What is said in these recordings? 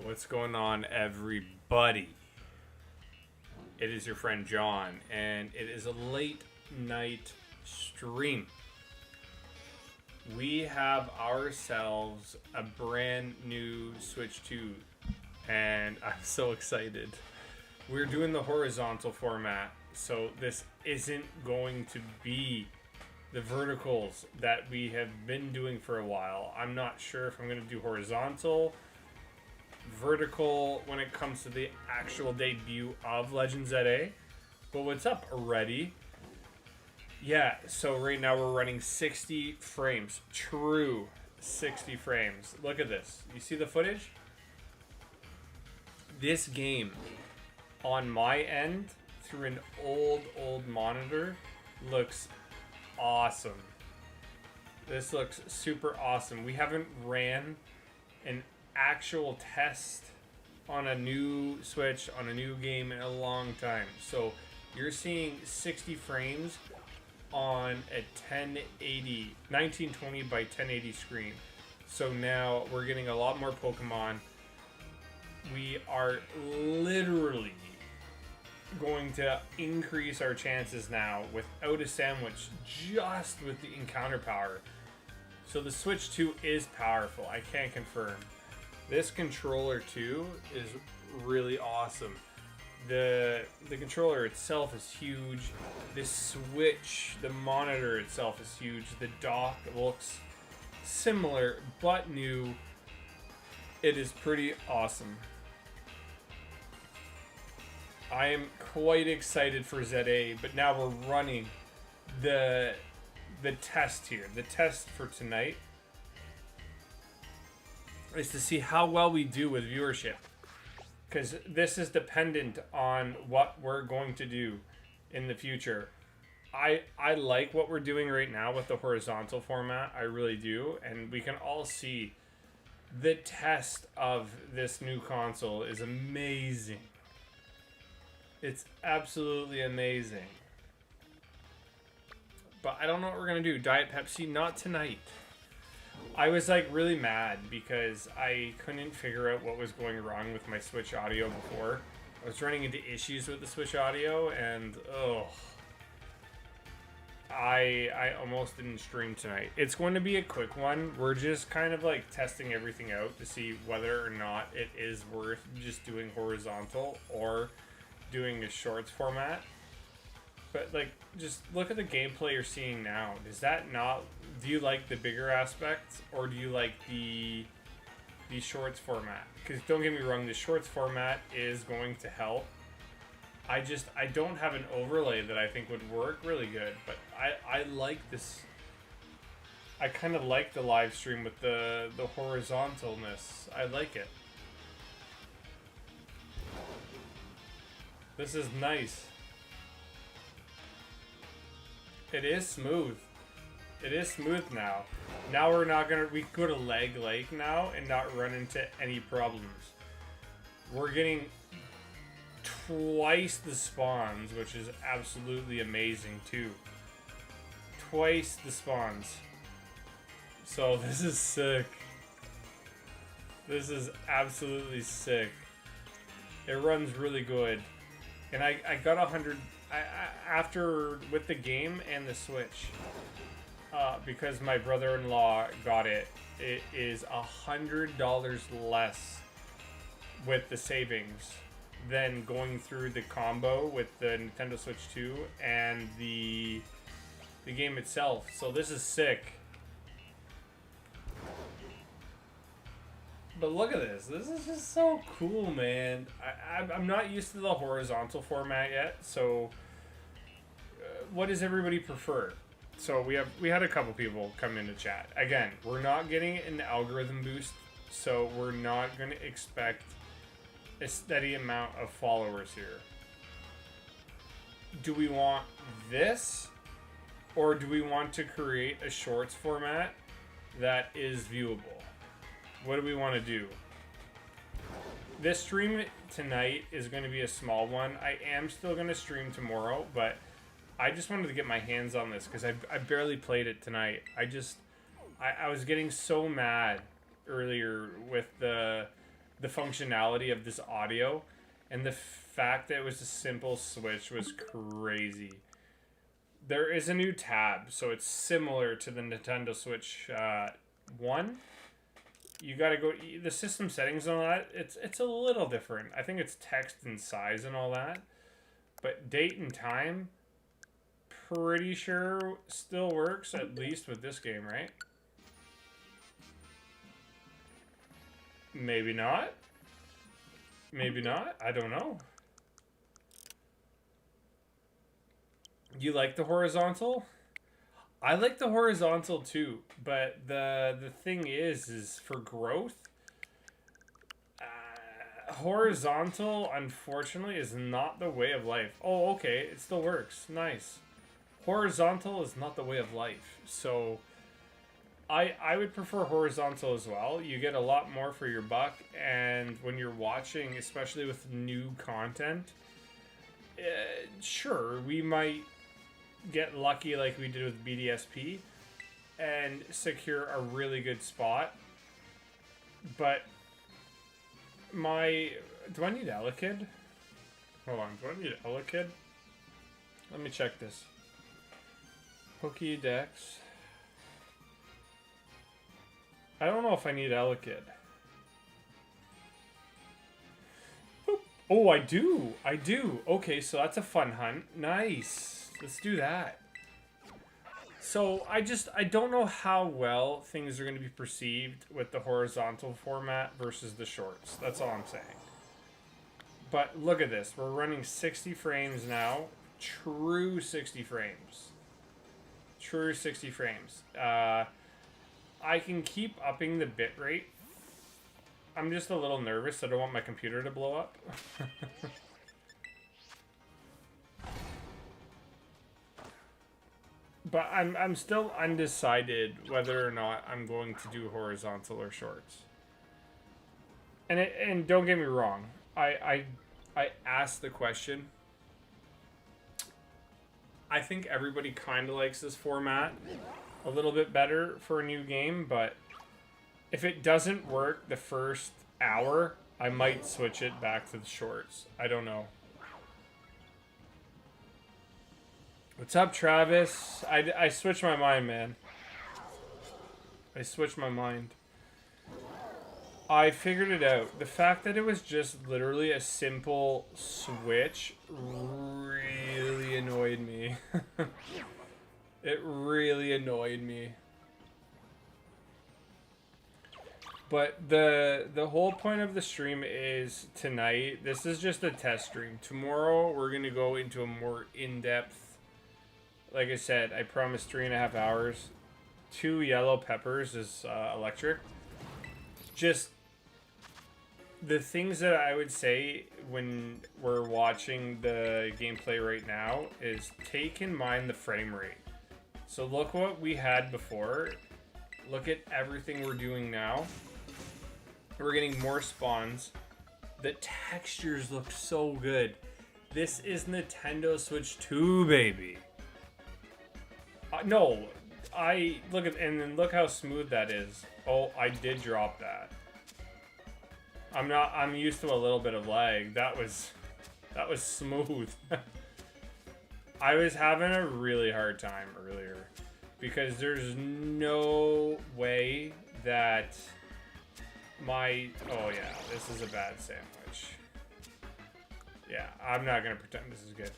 What's going on, everybody? It is your friend John, and it is a late night stream. We have ourselves a brand new Switch 2, and I'm so excited. We're doing the horizontal format, so this isn't going to be the verticals that we have been doing for a while. I'm not sure if I'm going to do horizontal, vertical when it comes to the actual debut of Legends ZA. But what's up already? Yeah, so right now we're running 60 frames. True 60 frames. Look at this. You see the footage? This game, on my end, through an old monitor, looks awesome. This looks super awesome. We haven't ran an actual test on a new Switch, on a new game in a long time. So you're seeing 60 frames on a 1920 by 1080 screen. So now we're getting a lot more Pokemon. We are literally going to increase our chances now without a sandwich, just with the encounter power. So the Switch 2 is powerful. I can confirm. This controller too is really awesome. The controller itself is huge. The Switch, the monitor itself is huge. The dock looks similar but new. It is pretty awesome. I am quite excited for ZA, but now we're running the test here. The test for tonight is to see how well we do with viewership, because this is dependent on what we're going to do in the future. I like what we're doing right now with the horizontal format. I really do, and we can all see the test of this new console is amazing. It's absolutely amazing. But I don't know what we're going to do. Diet Pepsi, not tonight. I was like really mad because I couldn't figure out what was going wrong with my Switch audio before. I was running into issues with the Switch audio, and I almost didn't stream tonight. It's going to be a quick one. We're just kind of like testing everything out to see whether or not it is worth just doing horizontal or doing a shorts format. But like, just look at the gameplay you're seeing now. Does that not? Do you like the bigger aspects, or do you like the shorts format? Because don't get me wrong, the shorts format is going to help. I don't have an overlay that I think would work really good, but I like this. I kind of like the live stream with the horizontalness. I like it. This is nice. It is smooth. It is smooth now. Now we can go to Leg Lake now and not run into any problems. We're getting twice the spawns, which is absolutely amazing too. Twice the spawns. So this is sick. This is absolutely sick. It runs really good. And I got 100 after with the game and the Switch, because my brother-in-law got it. It is $100 less with the savings than going through the combo with the Nintendo Switch 2 and the game itself. So this is sick. But look at this. This is just so cool, man. I'm not used to the horizontal format yet, so what does everybody prefer? So we had a couple people come into chat. Again, we're not getting an algorithm boost, so we're not going to expect a steady amount of followers here. Do we want this, or do we want to create a shorts format that is viewable? What do we want to do? This stream tonight is going to be a small one. I am still going to stream tomorrow, but I just wanted to get my hands on this because I barely played it tonight. I was getting so mad earlier with the the functionality of this audio, and the fact that it was a simple switch was crazy. There is a new tab, so it's similar to the Nintendo Switch 1. You gotta go, the system settings and all that, it's a little different. I think it's text and size and all that. But date and time, pretty sure still works, at least with this game, right? Maybe not. Maybe not. I don't know. You like the horizontal? I like the horizontal too, but the thing is for growth, horizontal unfortunately is not the way of life. Oh, okay, it still works. Nice. Horizontal is not the way of life. So I would prefer horizontal as well. You get a lot more for your buck, and when you're watching, especially with new content, sure, we might get lucky like we did with BDSP and secure a really good spot. But do I need Elekid? Hold on, do I need Elekid? Let me check this. Pokédex. I don't know if I need Elekid. Oh, I do. I do. Okay, so that's a fun hunt. Nice. Let's do that. So I don't know how well things are going to be perceived with the horizontal format versus the shorts. That's all I'm saying. But look at this. We're running 60 frames now. True 60 frames. True 60 frames. I can keep upping the bitrate. I'm just a little nervous. I don't want my computer to blow up. But I'm still undecided whether or not I'm going to do horizontal or shorts. And don't get me wrong. I asked the question. I think everybody kind of likes this format a little bit better for a new game, but if it doesn't work the first hour, I might switch it back to the shorts. I don't know. What's up, Travis? I switched my mind, man. I switched my mind. I figured it out. The fact that it was just literally a simple switch really annoyed me. It really annoyed me. But the whole point of the stream is tonight. This is just a test stream. Tomorrow we're gonna go into a more in-depth. Like I said, I promised 3.5 hours. 2 yellow peppers is electric. Just the things that I would say when we're watching the gameplay right now is take in mind the frame rate. So look what we had before. Look at everything we're doing now. We're getting more spawns. The textures look so good. This is Nintendo Switch 2, baby. No, look at, and then look how smooth that is. Oh, I did drop that. I'm used to a little bit of lag. That was smooth. I was having a really hard time earlier because there's no way that oh yeah, this is a bad sandwich. Yeah, I'm not gonna pretend this is good.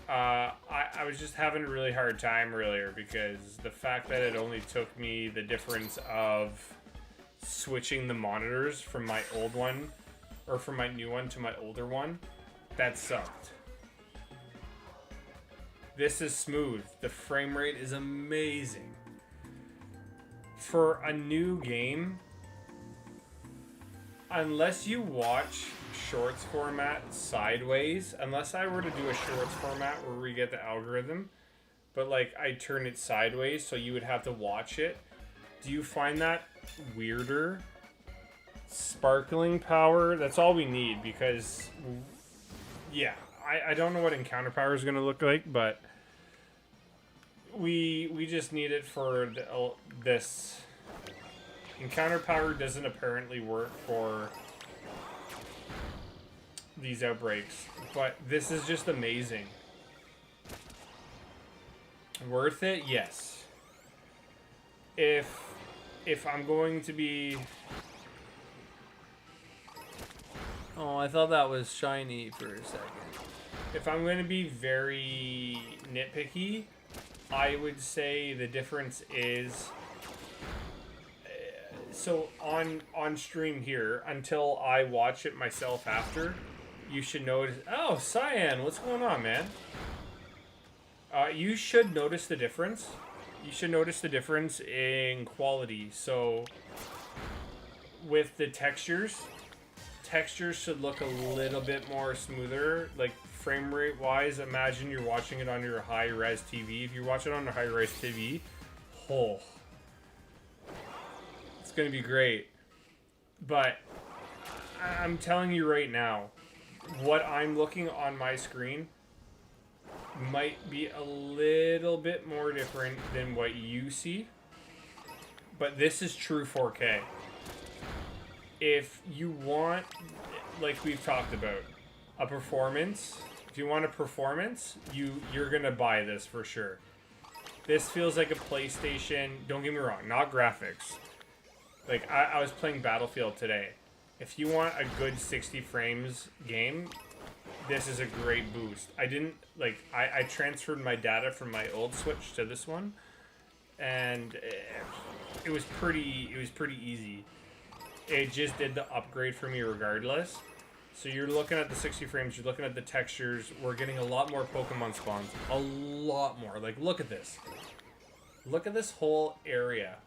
I was just having a really hard time earlier because the fact that it only took me the difference of switching the monitors from my old one, or from my new one to my older one, that sucked. This is smooth. The frame rate is amazing. For a new game, unless you watch shorts format sideways, unless I were to do a shorts format where we get the algorithm, but like I turn it sideways so you would have to watch it, do you find that weirder? Sparkling power, that's all we need, because yeah, I don't know what encounter power is going to look like, but we just need it for this. Encounter power doesn't apparently work for these outbreaks, but this is just amazing. Worth it? Yes. If I'm going to be... Oh, I thought that was shiny for a second. If I'm going to be very nitpicky, I would say the difference is... So on stream here, until I watch it myself after, you should notice... Oh, Cyan, what's going on, man? You should notice the difference. You should notice the difference in quality. So with the textures should look a little bit more smoother, like frame rate wise. Imagine you're watching it on your high res TV. If you watch it on a high res TV, oh, it's gonna be great. But I'm telling you right now, what I'm looking on my screen might be a little bit more different than what you see, but this is true 4K. If you want, like we've talked about, a performance, if you want a performance, you're gonna buy this for sure. This feels like a PlayStation, don't get me wrong, not graphics. Like, I was playing Battlefield today. If you want a good 60 frames game, this is a great boost. I transferred my data from my old Switch to this one, and it was pretty easy. It just did the upgrade for me regardless. So you're looking at the 60 frames, you're looking at the textures. We're getting a lot more Pokemon spawns. A lot more. Like, look at this. Look at this whole area.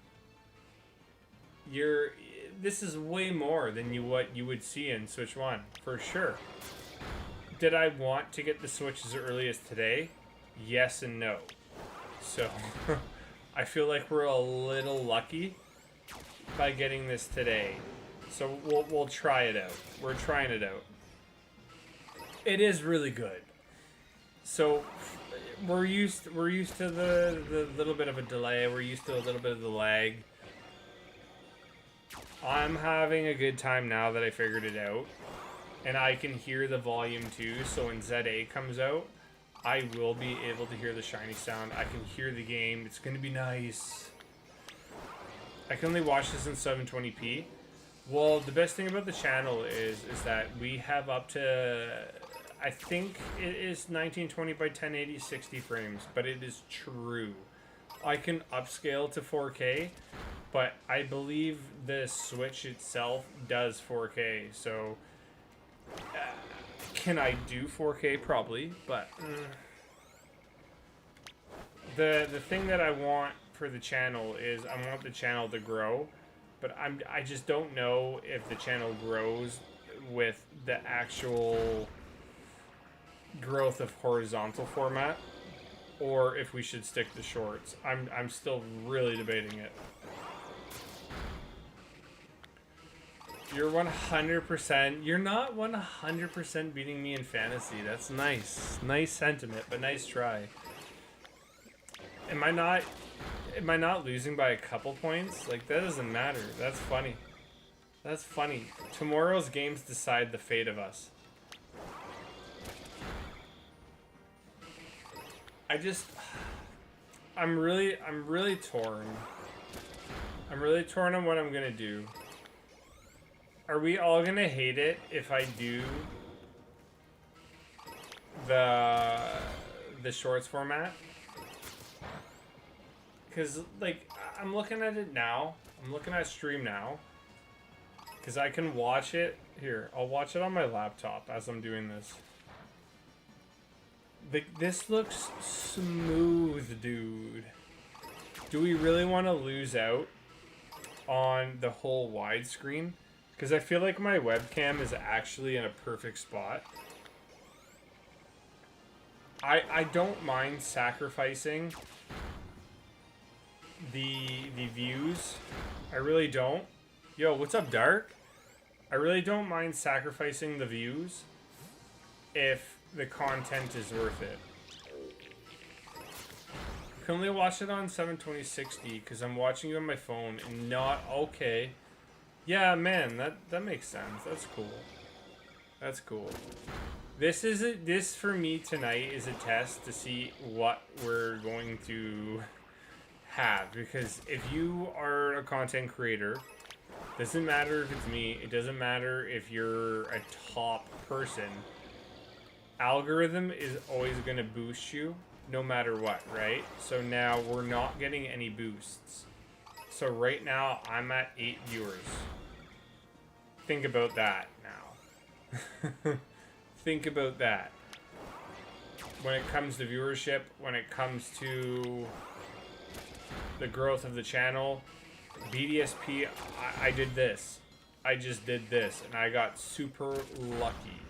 This is way more than what you would see in Switch 1, for sure. Did I want to get the Switch as early as today? Yes and no. So, I feel like we're a little lucky by getting this today. So we'll try it out. We're trying it out. It is really good. So we're used to the little bit of a delay. We're used to a little bit of the lag. I'm having a good time now that I figured it out. And I can hear the volume too, so when ZA comes out, I will be able to hear the shiny sound. I can hear the game. It's going to be nice. I can only watch this in 720p. Well, the best thing about the channel is that we have up to, I think it is 1920 by 1080, 60 frames, but it is true. I can upscale to 4K, but I believe the Switch itself does 4K, so... can I do 4K? Probably, but the thing that I want for the channel is I want the channel to grow, but I just don't know if the channel grows with the actual growth of horizontal format, or if we should stick to shorts. I'm still really debating it. You're 100%. You're not 100% beating me in fantasy. That's nice. Nice sentiment, but nice try. Am I not losing by a couple points? Like, that doesn't matter. That's funny. That's funny. Tomorrow's games decide the fate of us. I'm really torn. I'm really torn on what I'm gonna do. Are we all gonna hate it if I do the shorts format? Because, like, I'm looking at it now. I'm looking at stream now. Because I can watch it. Here, I'll watch it on my laptop as I'm doing this. This looks smooth, dude. Do we really want to lose out on the whole widescreen? Because I feel like my webcam is actually in a perfect spot. I don't mind sacrificing the views. I really don't. Yo, what's up, Dark? I really don't mind sacrificing the views if the content is worth it. I can only watch it on 720/60 because I'm watching it on my phone and not okay. Yeah, man, that makes sense. That's cool. That's cool. This for me tonight is a test to see what we're going to have, because if you are a content creator, doesn't matter if it's me, it doesn't matter if you're a top person, algorithm is always going to boost you no matter what, right? So now we're not getting any boosts. So right now I'm at 8 viewers. Think about that now. Think about that. When it comes to viewership, when it comes to the growth of the channel, BDSP, I did this. I just did this, and I got super lucky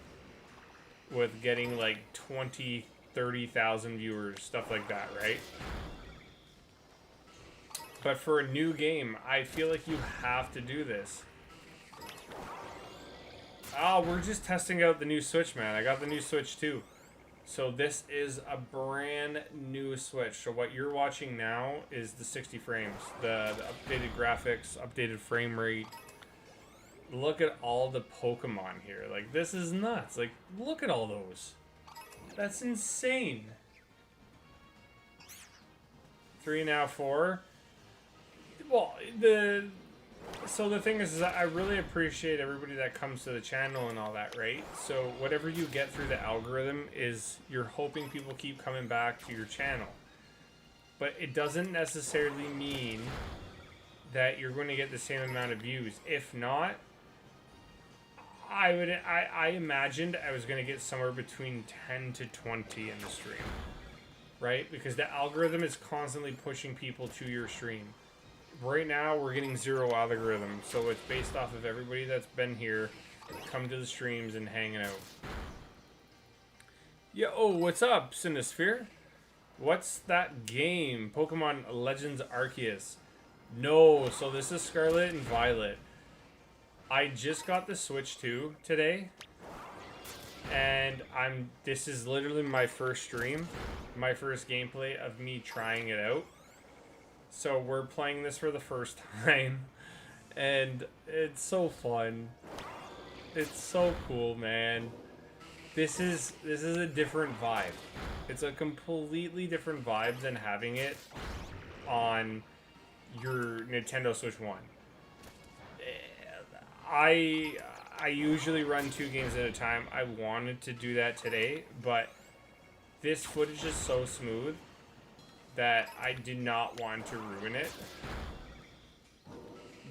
with getting like 20, 30,000 viewers, stuff like that, right? But for a new game, I feel like you have to do this. Oh, we're just testing out the new Switch, man. I got the new Switch too. So this is a brand new Switch. So what you're watching now is the 60 frames. The updated graphics, updated frame rate. Look at all the Pokemon here. Like, this is nuts. Like, look at all those. That's insane. 3 now 4. Well, so the thing is that I really appreciate everybody that comes to the channel and all that, right? So whatever you get through the algorithm is you're hoping people keep coming back to your channel. But it doesn't necessarily mean that you're going to get the same amount of views. If not, I imagined I was going to get somewhere between 10 to 20 in the stream. Right? Because the algorithm is constantly pushing people to your stream. Right now, we're getting 0 algorithm, so it's based off of everybody that's been here, come to the streams and hanging out. Yo, what's up, Sinisphere? What's that game? Pokemon Legends Arceus. No, so this is Scarlet and Violet. I just got the Switch 2 today, and this is literally my first stream, my first gameplay of me trying it out. So we're playing this for the first time, and it's so fun. It's so cool, man. This is a different vibe. It's a completely different vibe than having it on your Nintendo Switch 1. I usually run 2 games at a time. I wanted to do that today, but this footage is so smooth that I did not want to ruin it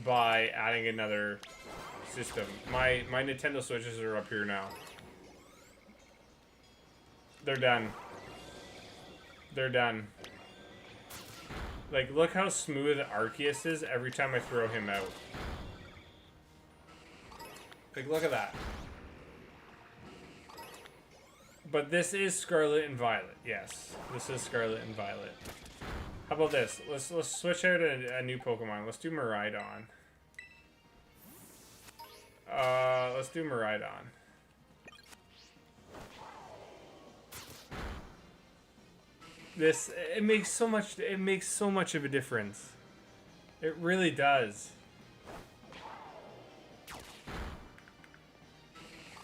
by adding another system. My Nintendo Switches are up here now. They're done. They're done. Like, look how smooth Arceus is every time I throw him out. Like, look at that. But this is Scarlet and Violet. Yes, this is Scarlet and Violet. How about this? Let's switch out a new Pokemon. Let's do Miraidon. Let's do Miraidon. It makes so much of a difference. It really does.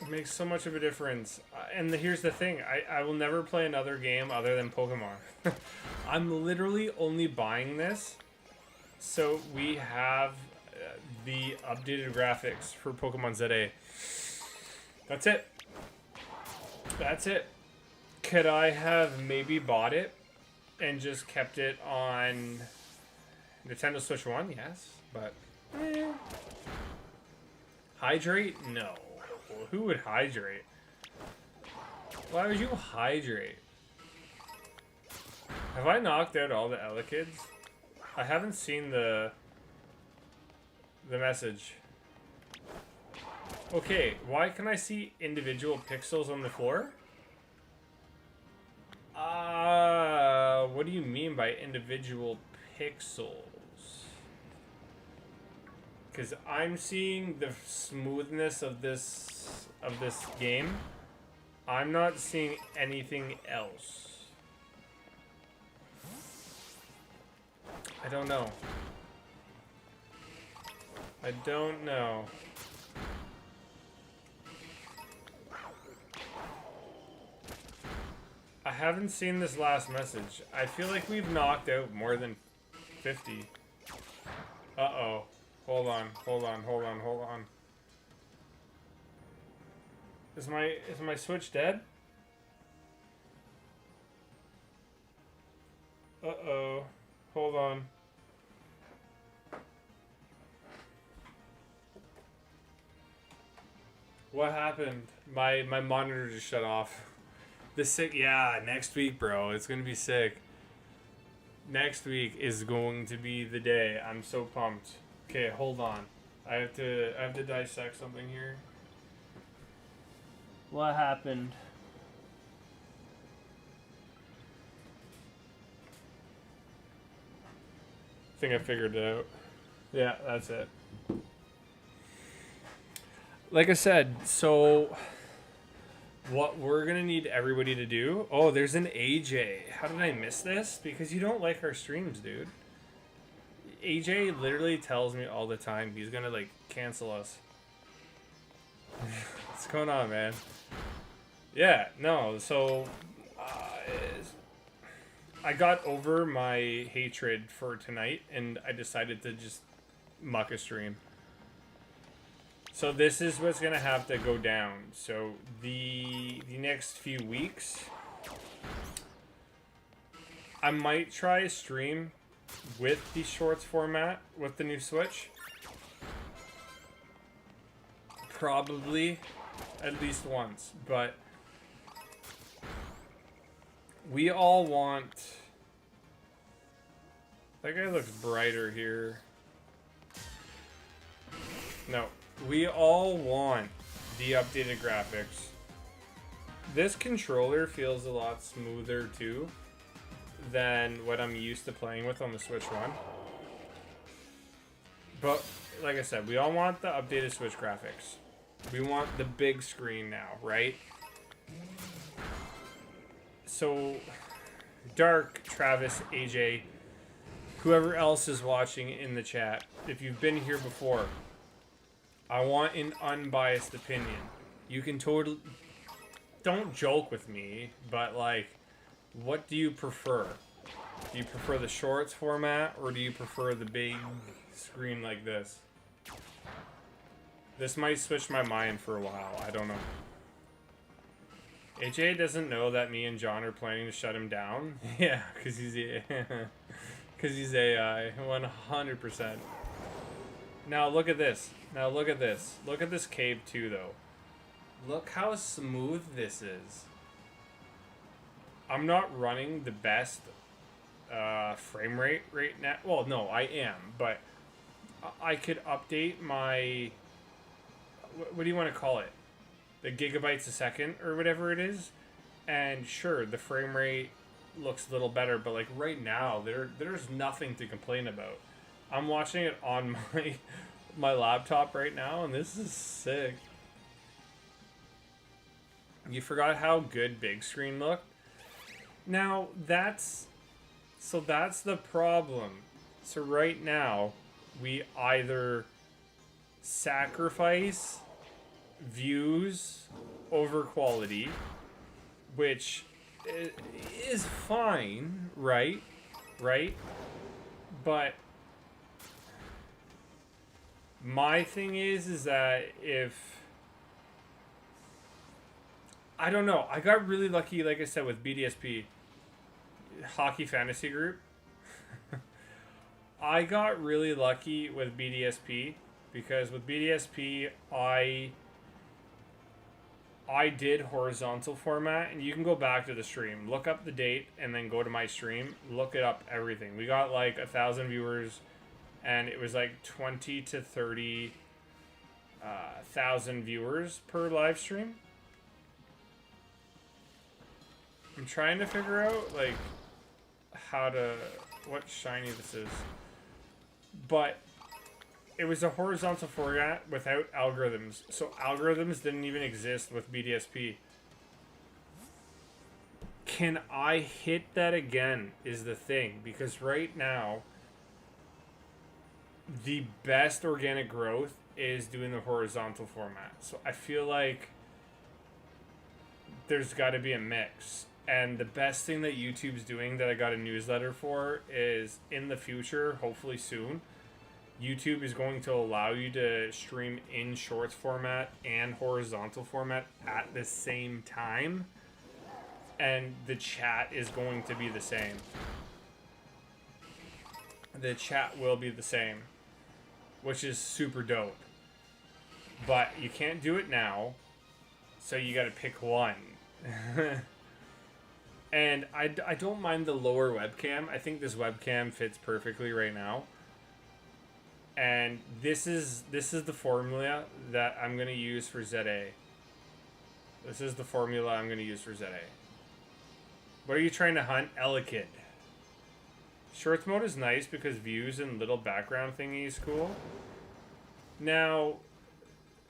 It makes so much of a difference. And here's the thing. I will never play another game other than Pokemon. I'm literally only buying this so we have the updated graphics for Pokemon ZA. That's it. That's it. Could I have maybe bought it and just kept it on Nintendo Switch 1? Yes, but hydrate? No. Who would hydrate? Why would you hydrate? Have I knocked out all the Elekkids? I haven't seen the message. Okay, why can I see individual pixels on the floor? What do you mean by individual pixels? Because I'm seeing the smoothness of this game. I'm not seeing anything else. I don't know. I don't know. haven't seen this last message. I feel like we've knocked out more than 50. Uh-oh. Hold on. Is my Switch dead? Uh-oh. Hold on. What happened? My monitor just shut off. Yeah, next week, bro. It's gonna be sick. Next week is going to be the day. I'm so pumped. Okay, hold on. I have to dissect something here. What happened? I think I figured it out. Yeah, that's it. Like I said, so what we're gonna need everybody to do. Oh, there's an AJ. How did I miss this? Because you don't like our streams, dude. AJ literally tells me all the time he's gonna like cancel us. What's going on, man? Yeah, no. So I got over my hatred for tonight, and I decided to just muck a stream. So this is what's gonna have to go down. So the next few weeks, I might try a stream with the shorts format with the new Switch. Probably at least once, but we all want. That guy looks brighter here. No. We all want the updated graphics. This controller feels a lot smoother too than what I'm used to playing with on the Switch One. But like I said, we all want the updated Switch graphics. We want the big screen now, right? So Dark, Travis, AJ, whoever else is watching in the chat, if you've been here before, I want an unbiased opinion. You can totally... Don't joke with me, but like, what do you prefer? Do you prefer the shorts format, or do you prefer the big screen like this? This might switch my mind for a while. I don't know. AJ doesn't know that me and John are planning to shut him down. Yeah, because he's AI. 100%. Now look at this. Look at this cave too, though. Look how smooth this is. I'm not running the best frame rate right now. Well, no, I am, but I could update my... What do you want to call it? The gigabytes a second or whatever it is. And sure, the frame rate looks a little better, but like right now, there's nothing to complain about. I'm watching it on my laptop right now, and this is sick. You forgot how good big screen looked? Now, that's the problem. So right now, we either sacrifice views over quality, which is fine, right? But my thing is that if... I don't know. I got really lucky, like I said, with BDSP. Hockey Fantasy Group. I got really lucky with BDSP because with BDSP, I did horizontal format, and you can go back to the stream, look up the date, and then go to my stream, look it up, everything. We got like 1,000 viewers, and it was like 20 to 30 thousand viewers per live stream. I'm trying to figure out like what shiny this is, but it was a horizontal format without algorithms, so algorithms didn't even exist with BDSP. Can I hit that again is the thing, because right now the best organic growth is doing the horizontal format, so I feel like there's got to be a mix. And the best thing that YouTube's doing that I got a newsletter for is in the future, hopefully soon, YouTube is going to allow you to stream in shorts format and horizontal format at the same time. And the chat is going to be the same. The chat will be the same, which is super dope. But you can't do it now, so you gotta pick one. And I don't mind the lower webcam. I think this webcam fits perfectly right now. And this is the formula that I'm going to use for ZA. This is the formula I'm going to use for ZA. What are you trying to hunt? Elekid. Shorts mode is nice because views and little background thingy is cool. Now,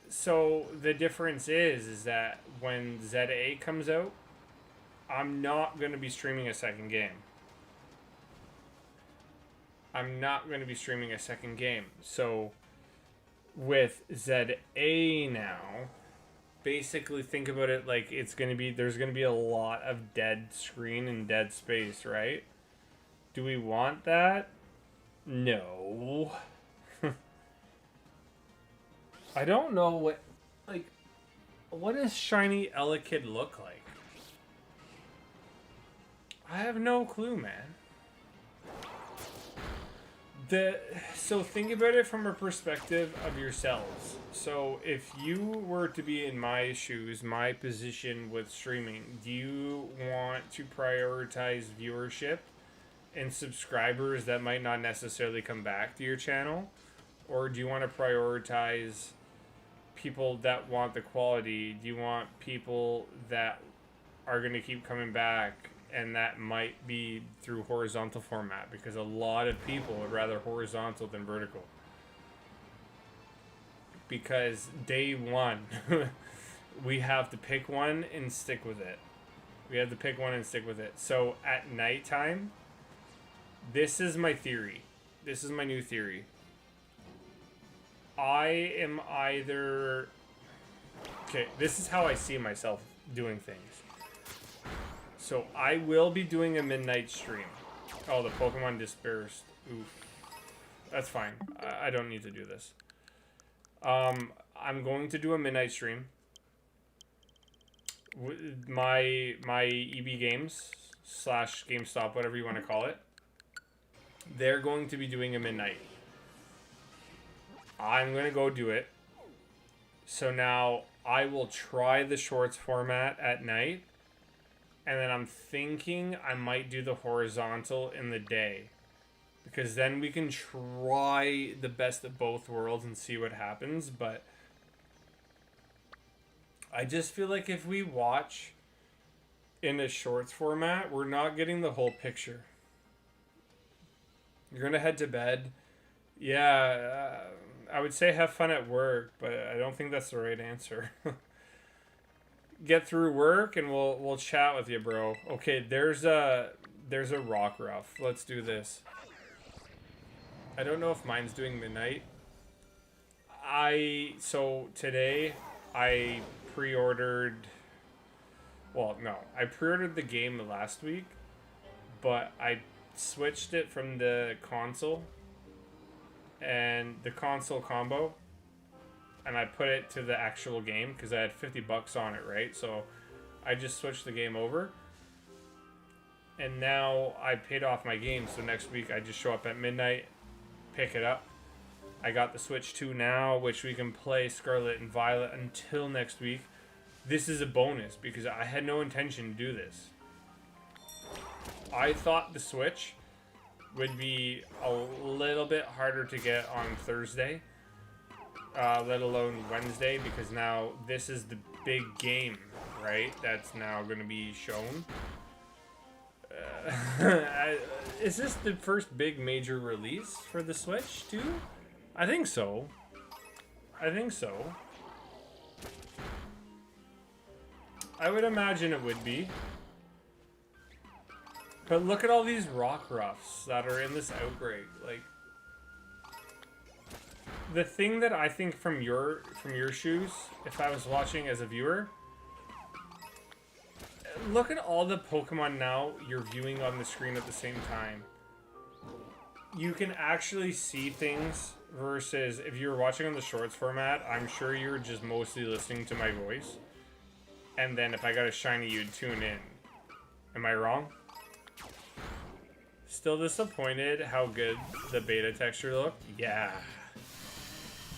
so the difference is that when ZA comes out, I'm not going to be streaming a second game. I'm not going to be streaming a second game. So, with ZA now, basically think about it like it's going to be, there's going to be a lot of dead screen and dead space, right? Do we want that? No. I don't know what, like, what does Shiny Elekid look like? I have no clue, man. So think about it from a perspective of yourselves. So if you were to be in my shoes, my position with streaming, do you want to prioritize viewership and subscribers that might not necessarily come back to your channel? Or do you want to prioritize people that want the quality? Do you want people that are going to keep coming back? And that might be through horizontal format, because a lot of people would rather horizontal than vertical. Because day one, we have to pick one and stick with it. We have to pick one and stick with it. So at nighttime, this is my theory. This is my new theory. I am either... Okay, this is how I see myself doing things. So I will be doing a midnight stream. Oh, the Pokemon dispersed. Oof. That's fine. I don't need to do this. I'm going to do a midnight stream. My EB Games / GameStop, whatever you want to call it. They're going to be doing a midnight. I'm going to go do it. So now I will try the shorts format at night. And then I'm thinking I might do the horizontal in the day. Because then we can try the best of both worlds and see what happens. But I just feel like if we watch in a shorts format, we're not getting the whole picture. You're going to head to bed. Yeah, I would say have fun at work, but I don't think that's the right answer. Get through work and we'll chat with you, bro. Okay, there's a rock ruff. Let's do this. I don't know if mine's doing midnight. So today I pre-ordered. Well, no, I pre-ordered the game last week, but I switched it from the console and the console combo. And I put it to the actual game because I had $50 on it, right? So I just switched the game over. And now I paid off my game. So next week I just show up at midnight, pick it up. I got the Switch 2 now, which we can play Scarlet and Violet until next week. This is a bonus because I had no intention to do this. I thought the Switch would be a little bit harder to get on Thursday. Let alone Wednesday, because now this is the big game, right? That's now going to be shown. Is this the first big major release for the Switch, too? I think so. I think so. I would imagine it would be. But look at all these rock ruffs that are in this outbreak. Like, the thing that I think from your shoes, if I was watching as a viewer, look at all the Pokemon now you're viewing on the screen at the same time. You can actually see things versus if you were watching on the shorts format, I'm sure you were just mostly listening to my voice. And then if I got a shiny, you'd tune in. Am I wrong? Still disappointed how good the beta texture looked? Yeah.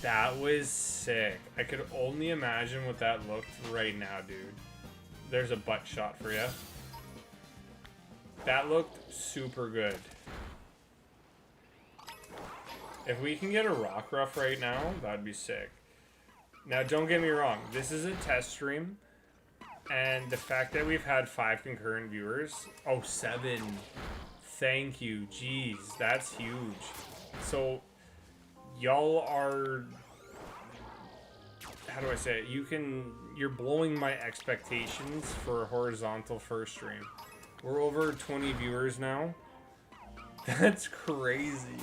That was sick. I could only imagine what that looked right now, dude. There's a butt shot for you. That looked super good. If we can get a Rockruff right now, that'd be sick. Now, don't get me wrong. This is a test stream. And the fact that we've had 5 concurrent viewers... Oh, 7. Thank you. Jeez, that's huge. So, y'all are... How do I say it? You're blowing my expectations for a horizontal first stream. We're over 20 viewers now. That's crazy.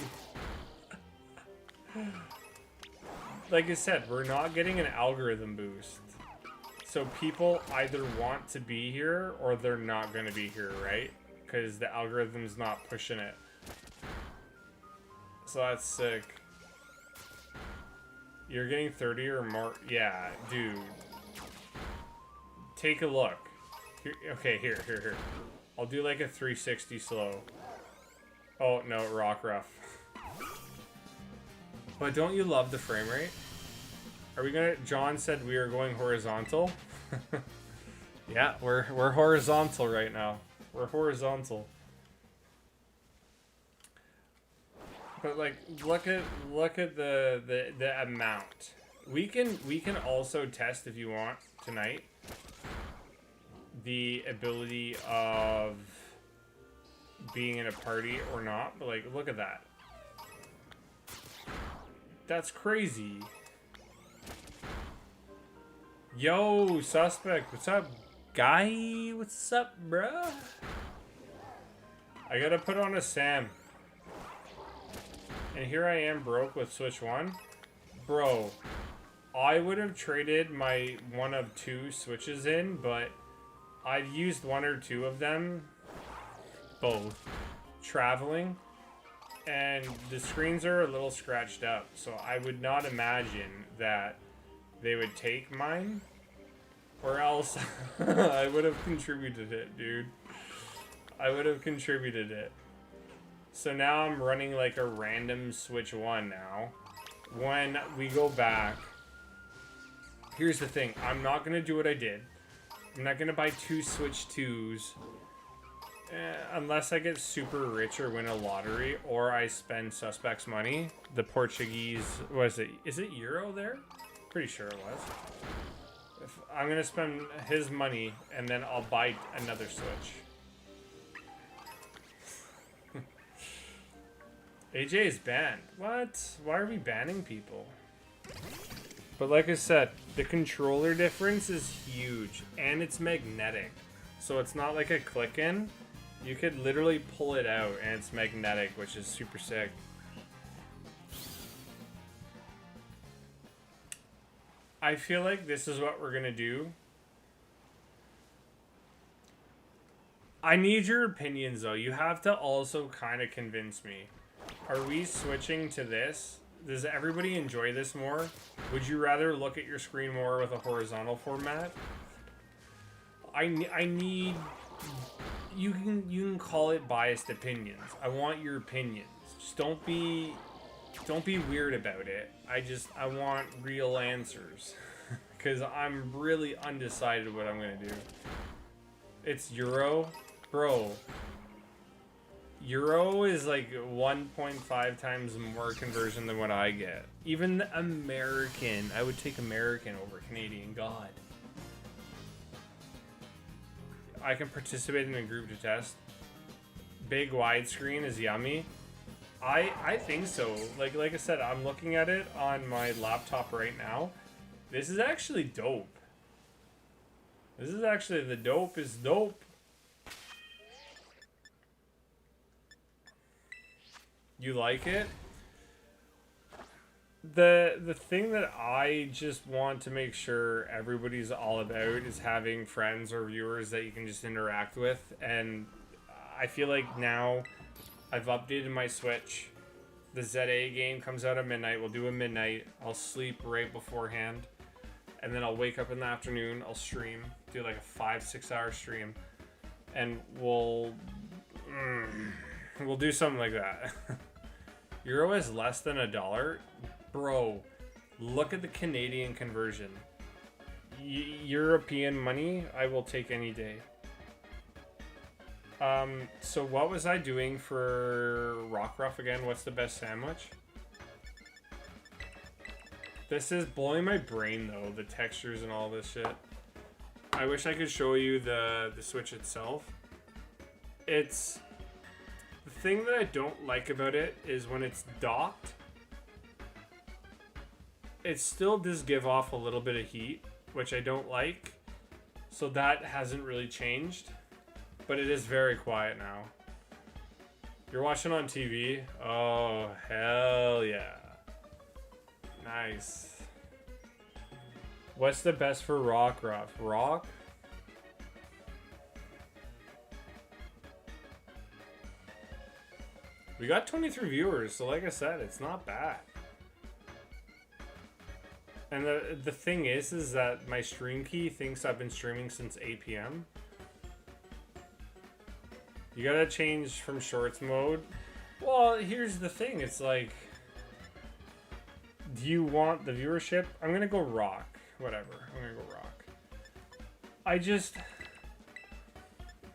Like I said, we're not getting an algorithm boost. So people either want to be here or they're not going to be here, right? Because the algorithm's not pushing it. So that's sick. You're getting 30 or more. Yeah, dude. Take a look. Here, okay, here. I'll do like a 360 slow. Oh, no, Rockruff. But don't you love the frame rate? Are we gonna... John said we are going horizontal. Yeah, we're horizontal right now. We're horizontal. But like, look at the amount. We can also test if you want tonight the ability of being in a party or not. But like, look at that. That's crazy. Yo, Suspect, what's up, guy? What's up, bruh? I gotta put on a Sam. And here I am broke with Switch 1. Bro, I would have traded my one of 2 Switches in, but I've used 1 or 2 of them, both, traveling. And the screens are a little scratched up, so I would not imagine that they would take mine, or else I would have contributed it, dude. I would have contributed it. So now I'm running like a random Switch 1 now. When we go back, here's the thing. I'm not going to do what I did. I'm not going to buy 2 Switch 2s. Unless I get super rich or win a lottery, or I spend Suspect's money. The Portuguese, what is it? Is it Euro there? Pretty sure it was. If I'm gonna spend his money, and then I'll buy another Switch. AJ is banned. What? Why are we banning people? But like I said, the controller difference is huge, and it's magnetic. So it's not like a click-in. You could literally pull it out and it's magnetic, which is super sick. I feel like this is what we're gonna do. I need your opinions though. You have to also kind of convince me. Are we switching to this? Does everybody enjoy this more? Would you rather look at your screen more with a horizontal format? I need... You can call it biased opinions. I want your opinions. Just don't be weird about it. I want real answers. Cause I'm really undecided what I'm gonna do. It's Euro? Bro. Euro is like 1.5 times more conversion than what I get. Even American. I would take American over Canadian. God. I can participate in a group to test. Big widescreen is yummy. I think so. Like I said, I'm looking at it on my laptop right now. This is actually dope. This is actually, the dope is dope. You like it? The thing that I just want to make sure everybody's all about is having friends or viewers that you can just interact with. And I feel like now I've updated my Switch. The ZA game comes out at midnight. We'll do a midnight. I'll sleep right beforehand. And then I'll wake up in the afternoon. I'll stream. Do like a 5-6 hour stream. And we'll do something like that. Euro is less than $1. Bro, look at the Canadian conversion. European money, I will take any day. So what was I doing for Rockruff again? What's the best sandwich? This is blowing my brain though, the textures and all this shit. I wish I could show you the Switch itself. It's... The thing that I don't like about it is when it's docked, it still does give off a little bit of heat, which I don't like. So that hasn't really changed. But it is very quiet now. You're watching on TV? Oh, hell yeah. Nice. What's the best for Rockruff? Rock? We got 23 viewers, so like I said, it's not bad. And the thing is that my stream key thinks I've been streaming since 8 p.m. You gotta change from shorts mode. Well, here's the thing. It's like, do you want the viewership? I'm gonna go rock. Whatever. I'm gonna go rock. I just...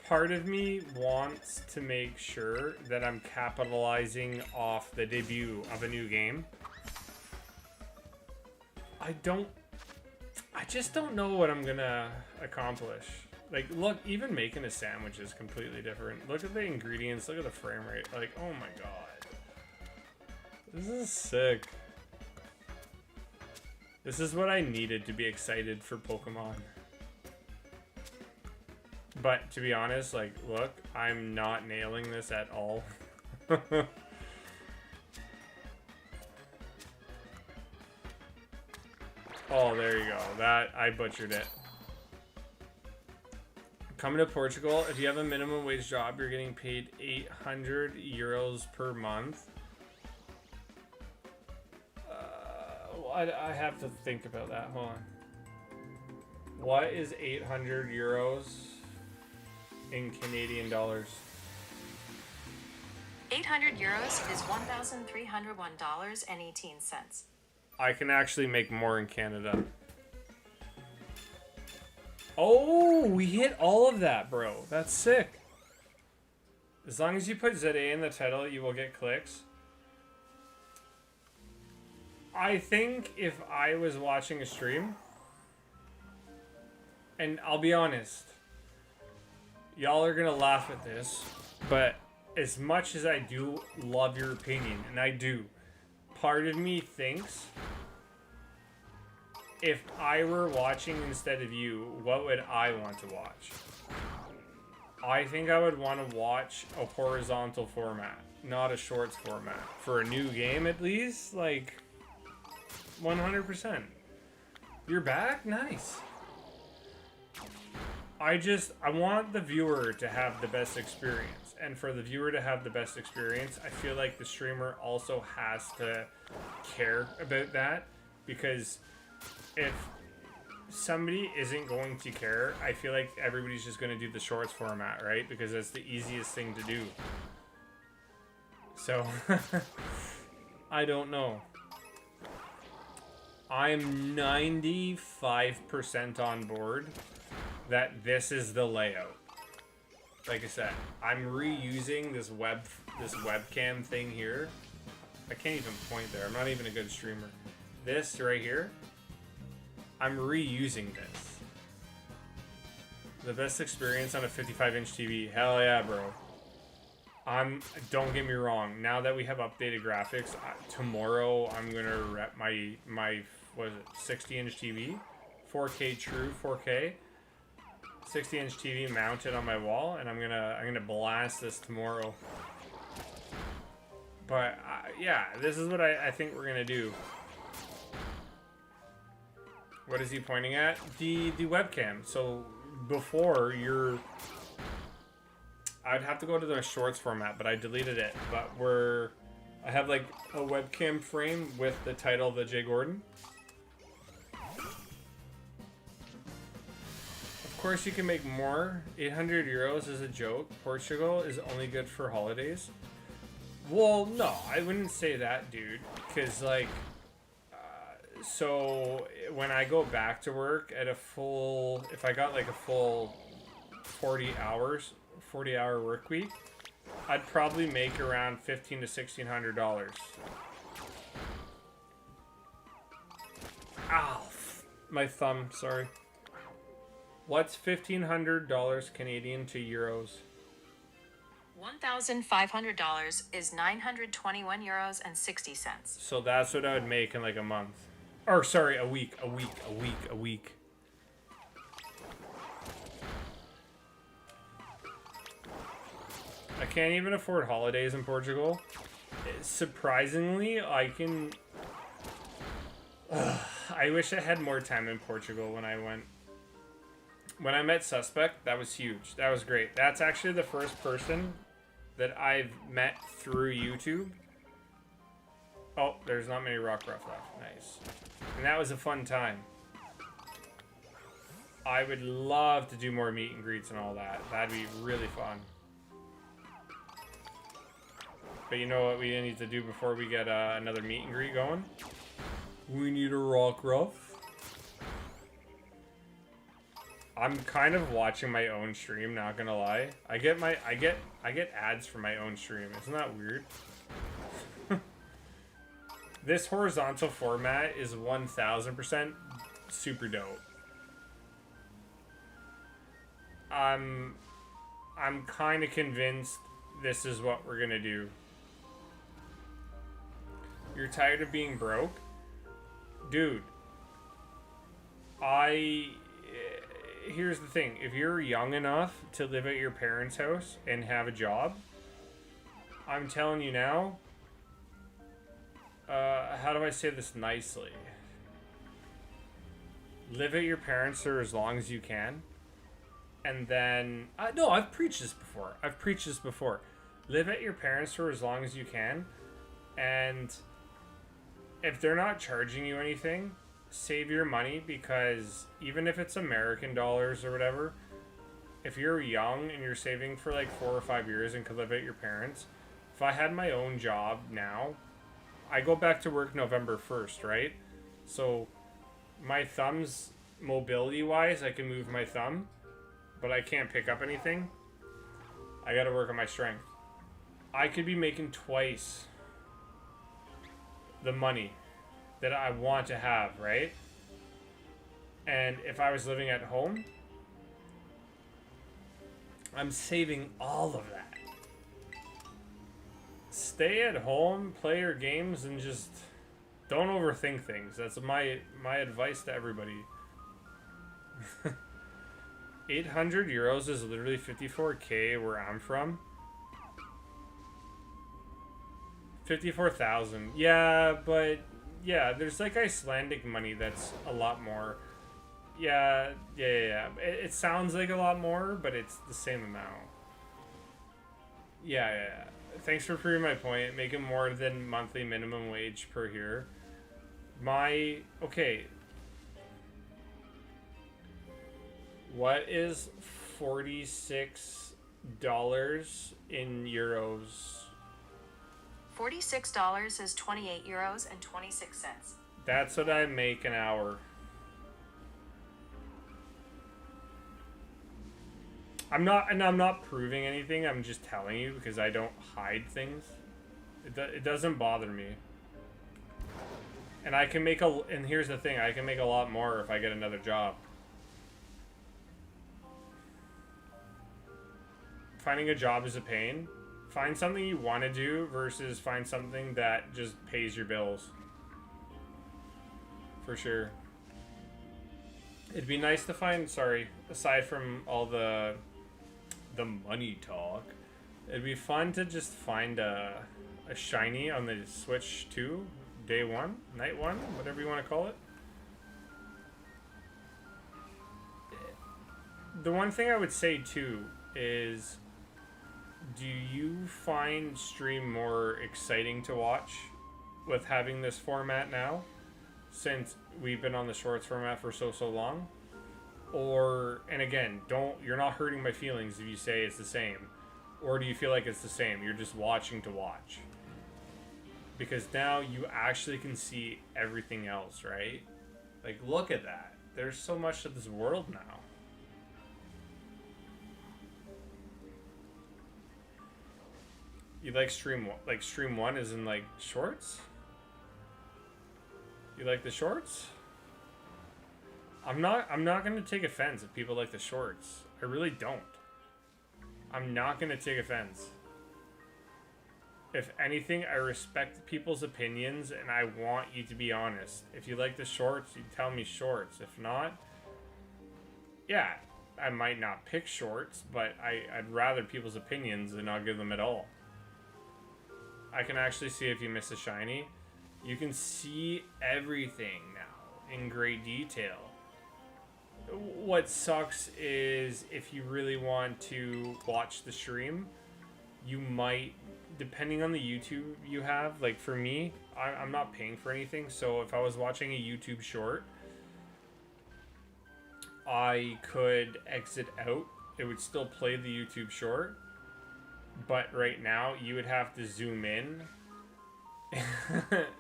Part of me wants to make sure that I'm capitalizing off the debut of a new game. I just don't know what I'm gonna accomplish. Like, look, even making a sandwich is completely different. Look at the ingredients, look at the frame rate. Like, oh my god. This is sick. This is what I needed to be excited for Pokemon. But, to be honest, like, look, I'm not nailing this at all. Oh, there you go. That, I butchered it. Coming to Portugal, if you have a minimum wage job, you're getting paid 800 euros per month. I have to think about that. Hold on. What is 800 euros in Canadian dollars? 800 euros is $1,301.18. I can actually make more in Canada. Oh, we hit all of that, bro. That's sick. As long as you put ZA in the title, you will get clicks. I think if I was watching a stream, and I'll be honest, y'all are gonna laugh at this, but as much as I do love your opinion, and I do, part of me thinks if I were watching instead of you, what would I want to watch? I think I would want to watch a horizontal format, not a shorts format. For a new game, at least, like, 100%. You're back? Nice. I want the viewer to have the best experience. And for the viewer to have the best experience, I feel like the streamer also has to care about that. Because if somebody isn't going to care, I feel like everybody's just going to do the shorts format, right? Because that's the easiest thing to do. So, I don't know. I'm 95% on board that this is the layout. Like I said, I'm reusing this webcam thing here. I can't even point there. I'm not even a good streamer. This right here, I'm reusing this. The best experience on a 55-inch TV. Hell yeah, bro. Don't get me wrong. Now that we have updated graphics, tomorrow I'm gonna rep my what is it, 60-inch TV, 4K true 4K, 60-inch TV mounted on my wall, and I'm gonna blast this tomorrow. But yeah, this is what I think we're gonna do. What is he pointing at? The webcam. So before I'd have to go to the shorts format, but I deleted it. But I have like a webcam frame with the title The Jay Gordon. Of course you can make more. 800 euros is a joke. Portugal is only good for holidays. Well, no, I wouldn't say that, dude. Because like, so when I go back to work at if I got like a full 40 hour work week, I'd probably make around $1,500 to $1,600. Ow, my thumb, sorry. What's $1,500 Canadian to euros? $1,500 is 921 euros and 60 cents. So that's what I would make in like a month. Or sorry, a week. I can't even afford holidays in Portugal. Surprisingly, I can... I wish I had more time in Portugal when I went. When I met Suspect, that was huge. That was great. That's actually the first person that I've met through YouTube. Oh, there's not many rock ruff left. Nice. And that was a fun time. I would love to do more meet and greets and all that. That'd be really fun. But you know what we need to do before we get another meet and greet going? We need a rock ruff. I'm kind of watching my own stream, not gonna lie. I get ads for my own stream. Isn't that weird? This horizontal format is 1000% super dope. I'm kind of convinced this is what we're gonna do. You're tired of being broke? Dude, here's the thing. If you're young enough to live at your parents' house and have a job, I'm telling you now, how do I say this nicely? Live at your parents' for as long as you can. And then, no, I've preached this before. Live at your parents' for as long as you can. And if they're not charging you anything, save your money, because even if it's American dollars or whatever, if you're young and you're saving for like 4 or 5 years and could live at your parents, if I had my own job now, I go back to work November 1st, right? So my thumbs, mobility wise, I can move my thumb, but I can't pick up anything. I gotta work on my strength. I could be making twice the money that I want to have, right? And if I was living at home, I'm saving all of that. Stay at home, play your games, and just don't overthink things. That's my advice to everybody. 800 euros is literally 54k where I'm from. 54,000. Yeah, but yeah, there's like Icelandic money that's a lot more. Yeah. It sounds like a lot more, but it's the same amount. Yeah. Thanks for proving my point. Making more than monthly minimum wage per here. Okay. What is $46 in euros? $46 is 28 euros and 26 cents. That's what I make an hour. I'm not proving anything. I'm just telling you because I don't hide things. It doesn't bother me. And I can make and here's the thing, I can make a lot more if I get another job. Finding a job is a pain. Find something you want to do versus find something that just pays your bills. For sure. It'd be nice to find, aside from all the money talk, it'd be fun to just find a shiny on the Switch 2, day 1, night 1, whatever you want to call it. The one thing I would say too is, do you find stream more exciting to watch with having this format now, since we've been on the shorts format for so long? Or, and again, you're not hurting my feelings if you say it's the same. Or do you feel like it's the same? You're just watching to watch. Because now you actually can see everything else, right? Like, look at that. There's so much to this world now. You like stream 1 is in like shorts? You like the shorts? I'm not gonna take offense if people like the shorts. I really don't. I'm not gonna take offense. If anything, I respect people's opinions and I want you to be honest. If you like the shorts, you tell me shorts. If not, yeah, I might not pick shorts, but I'd rather people's opinions than not give them at all. I can actually see if you miss a shiny. You can see everything now in great detail. What sucks is if you really want to watch the stream, you might, depending on the YouTube you have, like for me, I'm not paying for anything, so if I was watching a YouTube short, I could exit out. It would still play the YouTube short, but right now you would have to zoom in.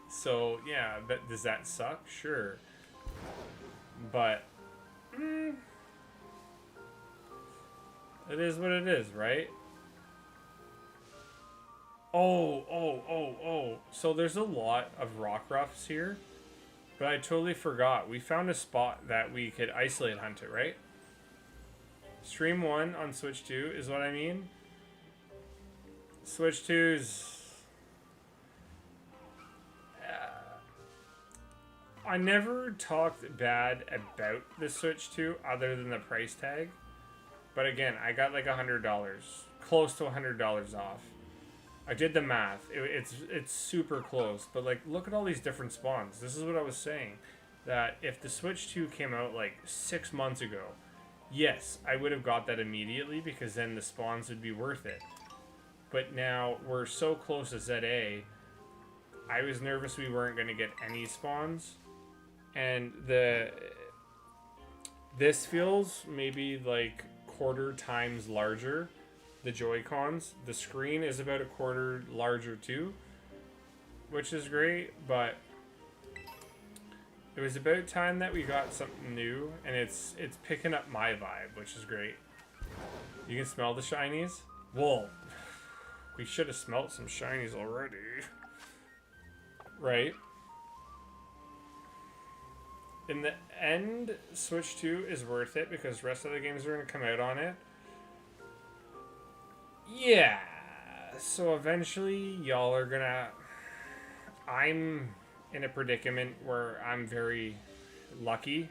So yeah, but does that suck? Sure, but it is what it is, right? Oh. So there's a lot of rock ruffs here, but I totally forgot. We found a spot that we could isolate hunt it, right? Stream 1 on Switch 2 is what I mean. Switch 2's... I never talked bad about the Switch 2 other than the price tag. But again, I got like $100, close to $100 off. I did the math. It's super close, but like look at all these different spawns. This is what I was saying, that if the Switch 2 came out like 6 months ago, yes, I would have got that immediately because then the spawns would be worth it. But now we're so close to ZA, I was nervous we weren't going to get any spawns. And this feels maybe like quarter times larger, the Joy-Cons. The screen is about a quarter larger too, which is great, but it was about time that we got something new, and it's picking up my vibe, which is great. You can smell the shinies? Well, we should have smelt some shinies already. Right? In the end, Switch 2 is worth it because the rest of the games are going to come out on it. Yeah. So eventually, y'all are going to... I'm in a predicament where I'm very lucky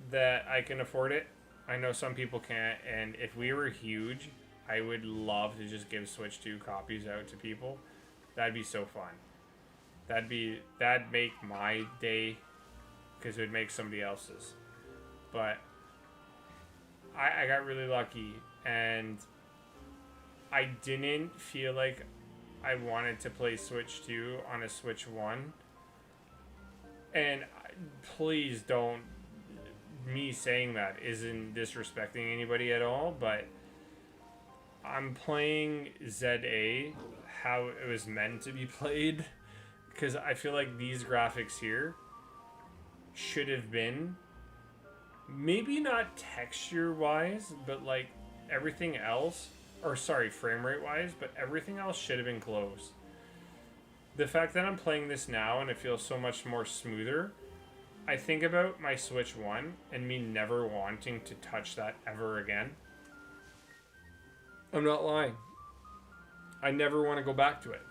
that I can afford it. I know some people can't, and if we were huge, I would love to just give Switch 2 copies out to people. That'd be so fun. That'd make my day, because it would make somebody else's. But I got really lucky, and I didn't feel like I wanted to play Switch 2 on a Switch 1. And please don't, me saying that isn't disrespecting anybody at all, but I'm playing ZA how it was meant to be played, because I feel like these graphics here should have been, maybe not texture wise, but like everything else, or sorry, frame rate wise, but everything else should have been close. The fact that I'm playing this now and it feels so much more smoother, I think about my Switch 1 and me never wanting to touch that ever again. I'm not lying. I never want to go back to it.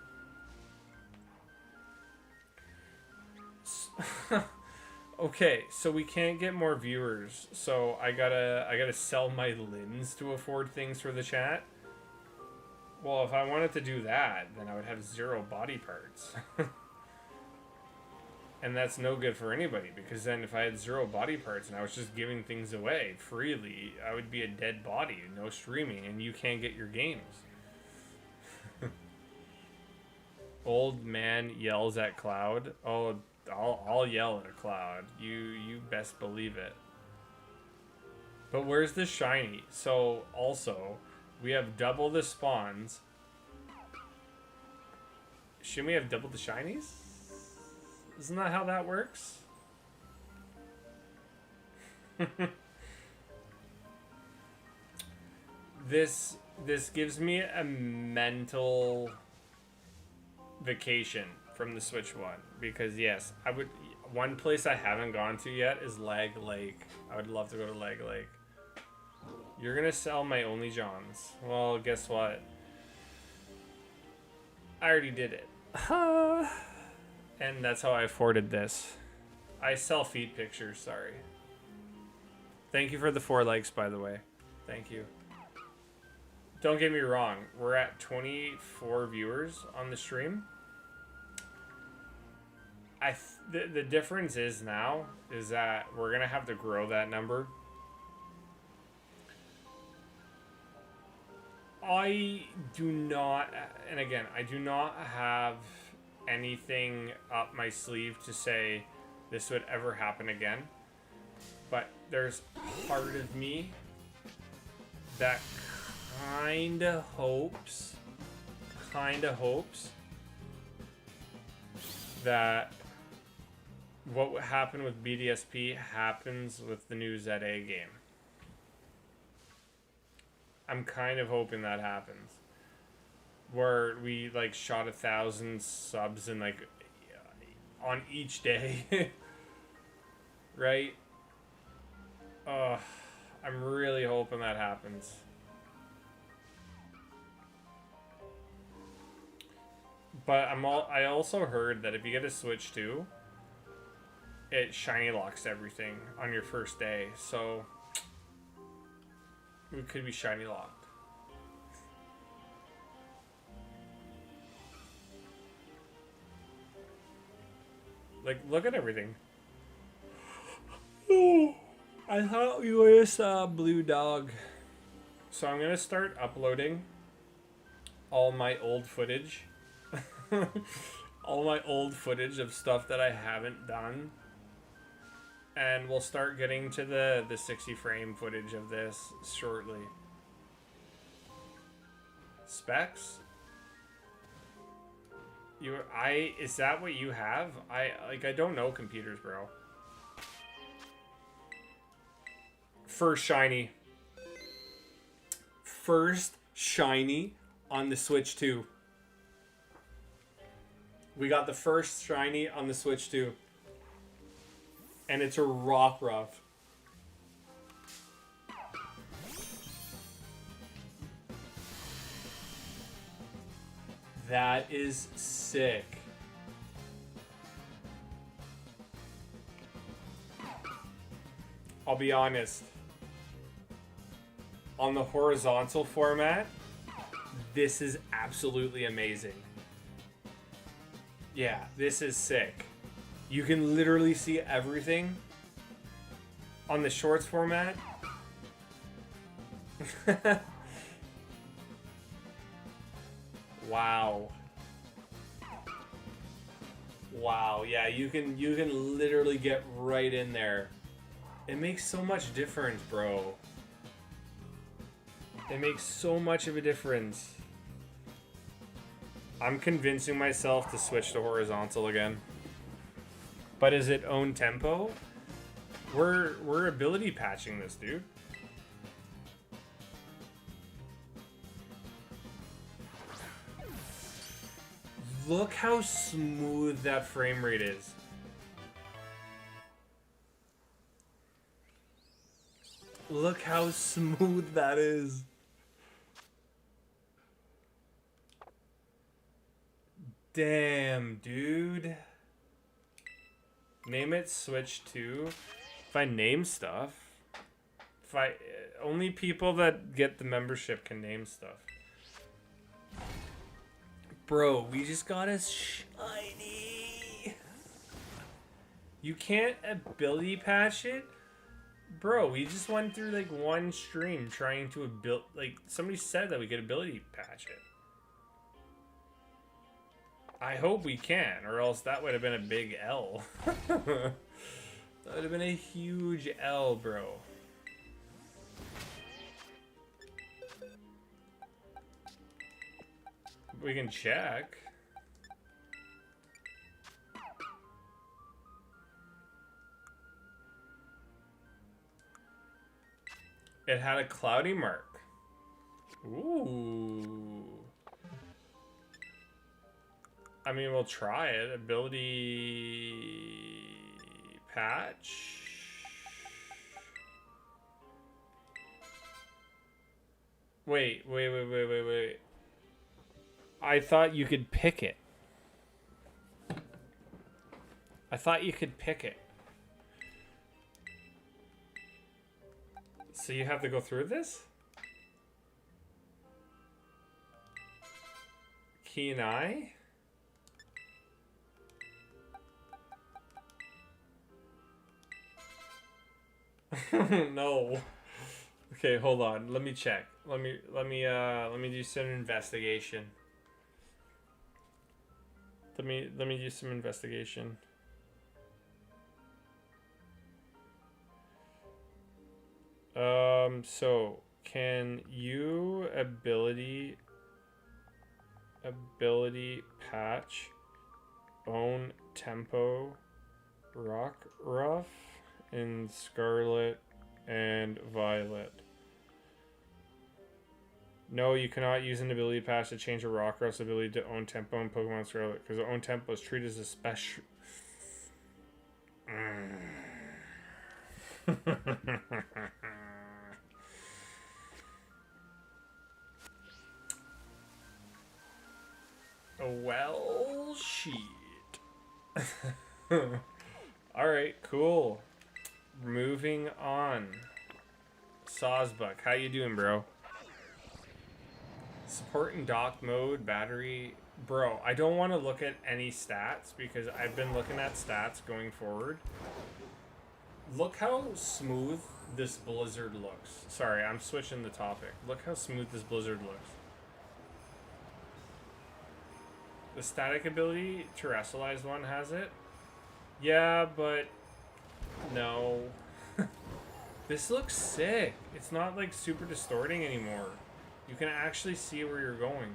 Okay, so we can't get more viewers, so I gotta sell my lens to afford things for the chat. Well, if I wanted to do that, then I would have 0 body parts. And that's no good for anybody, because then if I had 0 body parts and I was just giving things away freely, I would be a dead body, no streaming, and you can't get your games. Old man yells at cloud. Oh, I'll yell at a cloud. You best believe it. But where's the shiny? So also, we have double the spawns. Shouldn't we have double the shinies? Isn't that how that works? This gives me a mental vacation from the Switch one, because yes, I would. One place I haven't gone to yet is Lag Lake. I would love to go to Lag Lake. You're gonna sell my Only Johns. Well, guess what? I already did it. And that's how I afforded this. I sell feed pictures, sorry. Thank you for the 4 likes, by the way. Thank you. Don't get me wrong, we're at 24 viewers on the stream. The difference is now is that we're gonna have to grow that number. I do not, and again, I do not have anything up my sleeve to say this would ever happen again. But there's part of me that kind of hopes that what would happen with BDSP happens with the new ZA game. I'm kind of hoping that happens. Where we like shot 1,000 subs in like on each day. Right? I'm really hoping that happens. But I also heard that if you get a Switch 2, it shiny locks everything on your first day. So we could be shiny locked. Like, look at everything. Oh, I thought we would have saw a blue dog. So I'm gonna start uploading all my old footage. All my old footage of stuff that I haven't done. And we'll start getting to the 60 frame footage of this shortly. Specs? Is that what you have? I don't know computers, bro. First shiny. First shiny on the Switch 2. We got the first shiny on the Switch 2. And it's a Rockruff. That is sick. I'll be honest. On the horizontal format, this is absolutely amazing. Yeah, this is sick. You can literally see everything. On the shorts format. Wow. Wow, yeah, you can literally get right in there. It makes so much difference, bro. It makes so much of a difference. I'm convincing myself to switch to horizontal again. But is it own tempo? We're ability patching this, dude. Look how smooth that frame rate is. Look how smooth that is. Damn, dude. Name it Switch 2. If I name stuff, only people that get the membership can name stuff. Bro, we just got a shiny. You can't ability patch it? Bro, we just went through like one stream trying to build. Like, somebody said that we could ability patch it. I hope we can, or else that would have been a big L. That would have been a huge L, bro. We can check. It had a cloudy mark. Ooh. I mean, we'll try it. Ability patch. Wait. I thought you could pick it. So you have to go through this? Keen eye? No. Okay, hold on. Let me check. Let me do some investigation. Let me do some investigation. So can you ability patch own tempo rock rough in Scarlet and Violet? No, you cannot use an ability patch to change a rock ruff's ability to own tempo in Pokemon Scarlet, because own tempo is treated as a special. Well, shit. Alright, cool. Moving on. Sawsbuck, how you doing, bro? Support in dock mode, battery. Bro, I don't want to look at any stats because I've been looking at stats going forward. Look how smooth this blizzard looks. Sorry, I'm switching the topic. Look how smooth this blizzard looks. The static ability, Terrestrialized one has it. Yeah, but no. This looks sick. It's not like super distorting anymore. You can actually see where you're going.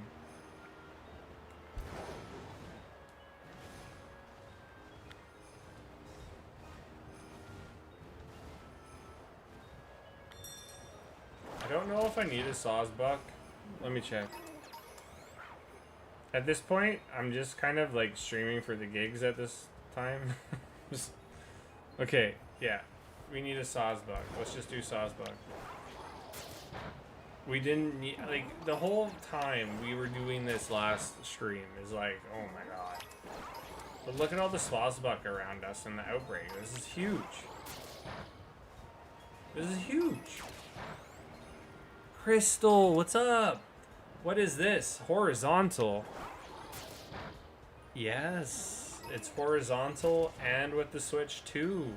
I don't know if I need a Sawsbuck. Let me check. At this point, I'm just kind of like streaming for the gigs at this time. Okay, yeah. We need a Sawsbuck. Let's just do Sawsbuck. We didn't need, like, the whole time we were doing this last stream is like, oh my god. But look at all the Sawsbuck around us in the outbreak. This is huge. This is huge. Crystal, what's up? What is this? Horizontal. Yes, it's horizontal and with the Switch 2.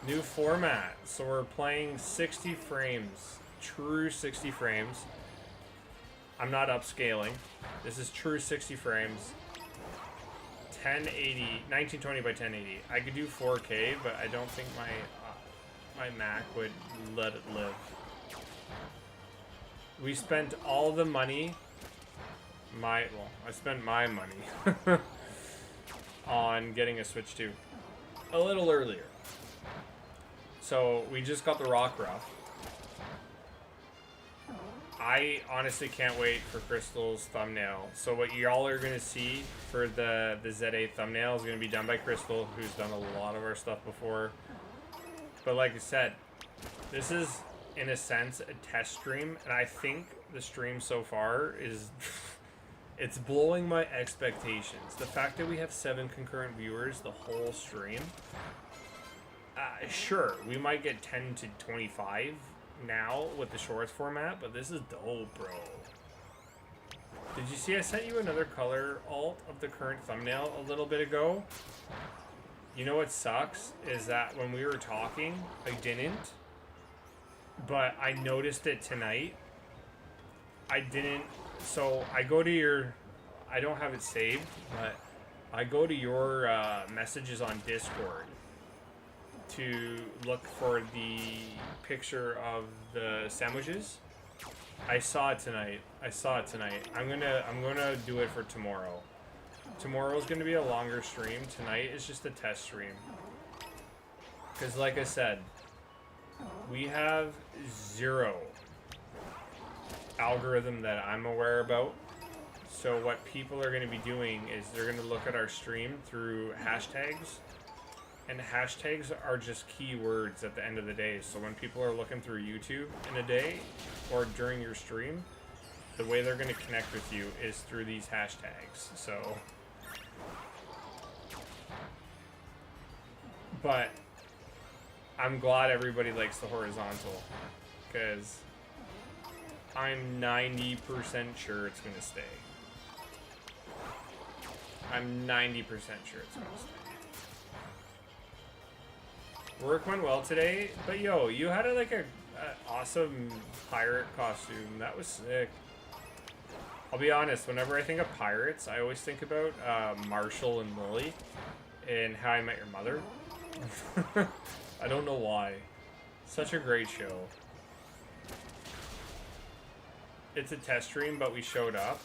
New format. So we're playing 60 frames. True 60 frames. I'm not upscaling. This is true 60 frames. 1080, 1920 by 1080. I could do 4K, but I don't think my Mac would let it live. We spent all the money. I spent my money on getting a Switch 2 a little earlier. So we just got the Rock Ruff. I honestly can't wait for Crystal's thumbnail. So what y'all are gonna see for the Z8 thumbnail is gonna be done by Crystal, who's done a lot of our stuff before. But like I said, this is in a sense a test stream, and I think the stream so far is it's blowing my expectations. The fact that we have 7 concurrent viewers the whole stream. Sure, we might get 10 to 25 now with the shorts format, but this is dope, bro. Did you see I sent you another color alt of the current thumbnail a little bit ago? You know what sucks is that when we were talking, I didn't, but I noticed it tonight. I didn't. So I go to your. I don't have it saved, but I go to your messages on Discord to look for the picture of the sandwiches. I saw it tonight. I'm gonna do it for tomorrow. Tomorrow's gonna be a longer stream. Tonight is just a test stream. Because like I said, we have zero algorithm that I'm aware about. So what people are gonna be doing is they're gonna look at our stream through hashtags. And hashtags are just keywords at the end of the day. So when people are looking through YouTube in a day or during your stream, the way they're going to connect with you is through these hashtags. So, but I'm glad everybody likes the horizontal because I'm 90% sure it's going to stay. I'm 90% sure it's going to stay. Work went well today, but yo, you had like a awesome pirate costume. That was sick. I'll be honest, whenever I think of pirates, I always think about Marshall and Lily in How I Met Your Mother. I don't know why. Such a great show. It's a test stream, but we showed up.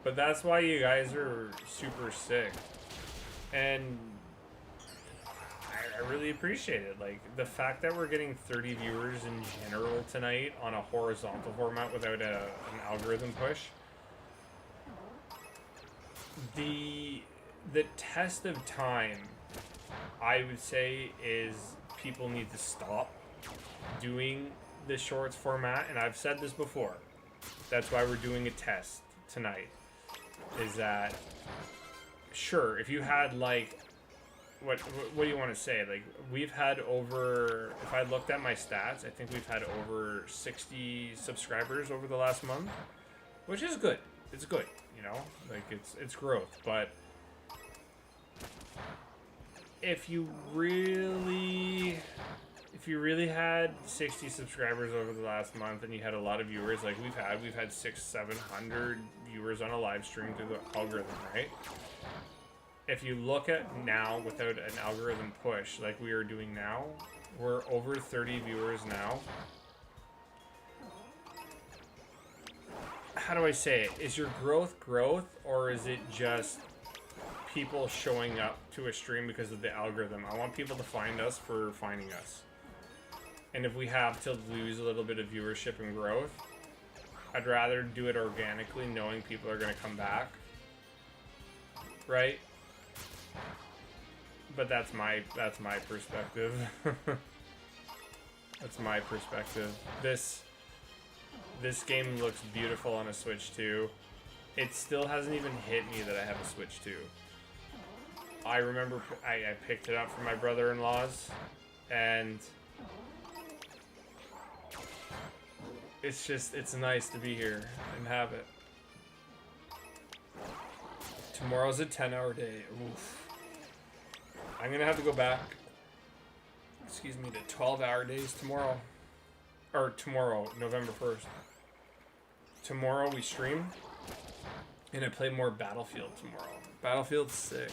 But that's why you guys are super sick. And I really appreciate it. Like, the fact that we're getting 30 viewers in general tonight on a horizontal format without an algorithm push. The test of time, I would say, is people need to stop doing the shorts format. And I've said this before. That's why we're doing a test tonight. Is that, sure, if you had like, what do you want to say? Like, we've had over, if I looked at my stats, I think we've had over 60 subscribers over the last month, which is good. It's good, you know, like it's growth. But if you really had 60 subscribers over the last month and you had a lot of viewers, like we've had 600-700 viewers on a live stream through the algorithm, right? If you look at now without an algorithm push like we are doing now, we're over 30 viewers now. How do I say it? Is your growth, or is it just people showing up to a stream because of the algorithm? I want people to find us for finding us. And if we have to lose a little bit of viewership and growth, I'd rather do it organically, knowing people are going to come back. Right? But that's my perspective. That's my perspective. This game looks beautiful on a Switch 2. It still hasn't even hit me that I have a Switch 2. I remember I picked it up from my brother-in-law's, and it's nice to be here and have it. Tomorrow's a 10-hour day. Oof. I'm gonna have to go back, to 12-hour days tomorrow. Or tomorrow, November 1st. Tomorrow we stream, and I play more Battlefield tomorrow. Battlefield's sick.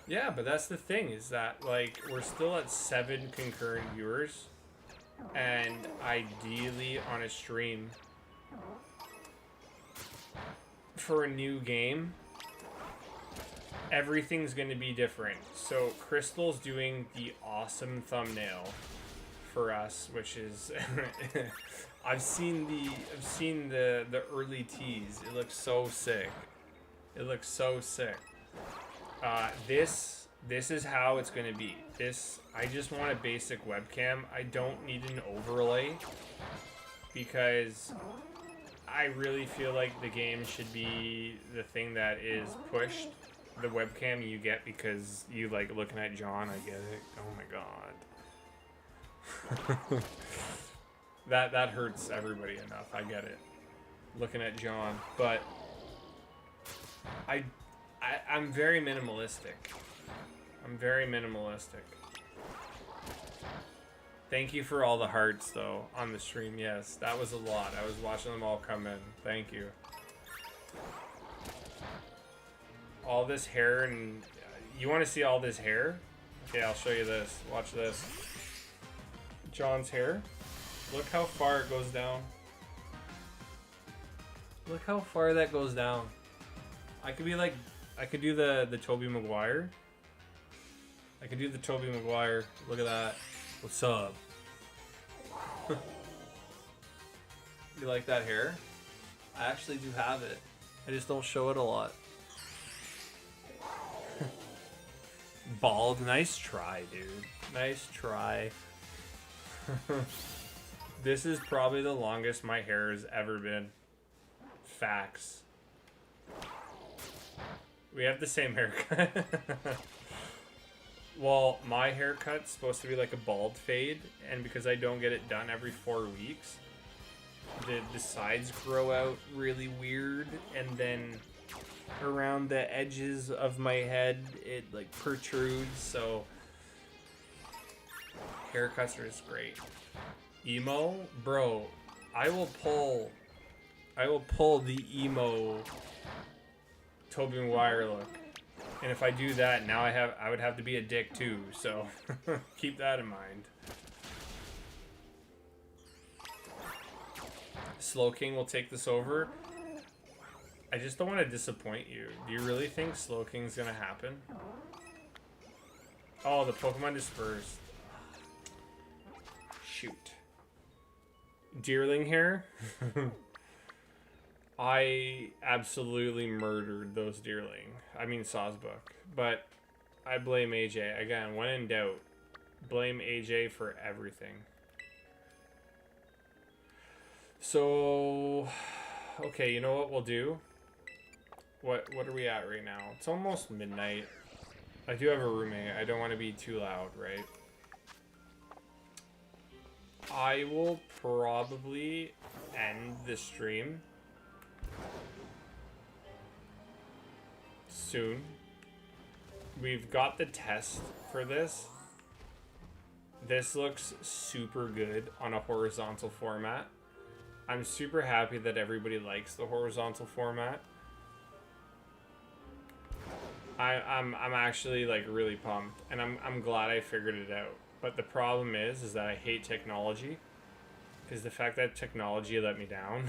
Yeah, but that's the thing, is that, like, we're still at 7 concurrent viewers, and ideally on a stream for a new game, everything's going to be different. So Crystal's doing the awesome thumbnail for us, which is I've seen the early tease. It looks so sick. This is how it's going to be. I just want a basic webcam. I don't need an overlay because I really feel like the game should be the thing that is pushed. The webcam you get because you like looking at John. I get it. Oh my god. that hurts everybody enough. I get it. Looking at John, but I I'm very minimalistic. I'm very minimalistic. Thank you for all the hearts, though, on the stream. Yes, that was a lot. I was watching them all come in. Thank you. All this hair, and you want to see all this hair? Okay, I'll show you this. Watch this. John's hair. Look how far it goes down. Look how far that goes down. I could be like, I could do the Tobey Maguire. I could do the Tobey Maguire. Look at that. What's up? You like that hair? I actually do have it. I just don't show it a lot. Bald. Nice try, dude. Nice try. This is probably the longest my hair has ever been. Facts. We have the same haircut. Well, my haircut's supposed to be like a bald fade, and because I don't get it done every 4 weeks, the sides grow out really weird, and then around the edges of my head it like protrudes, so haircuts are just great. Emo? Bro, I will pull the emo Tobey Maguire look. And if I do that, now I would have to be a dick too, so keep that in mind. Slow King will take this over. I just don't want to disappoint you. Do you really think Slow King's gonna happen? Oh, the Pokemon dispersed. Shoot. Deerling here? I absolutely murdered those Deerling. I mean Sawsbuck. But I blame AJ. Again, when in doubt, blame AJ for everything. So, okay, you know what we'll do? What are we at right now? It's almost midnight. I do have a roommate. I don't want to be too loud, right? I will probably end the stream soon. We've got the test for this. This looks super good on a horizontal format. I'm super happy that everybody likes the horizontal format. I'm actually like really pumped, and I'm glad I figured it out. But the problem is that I hate technology, because the fact that technology let me down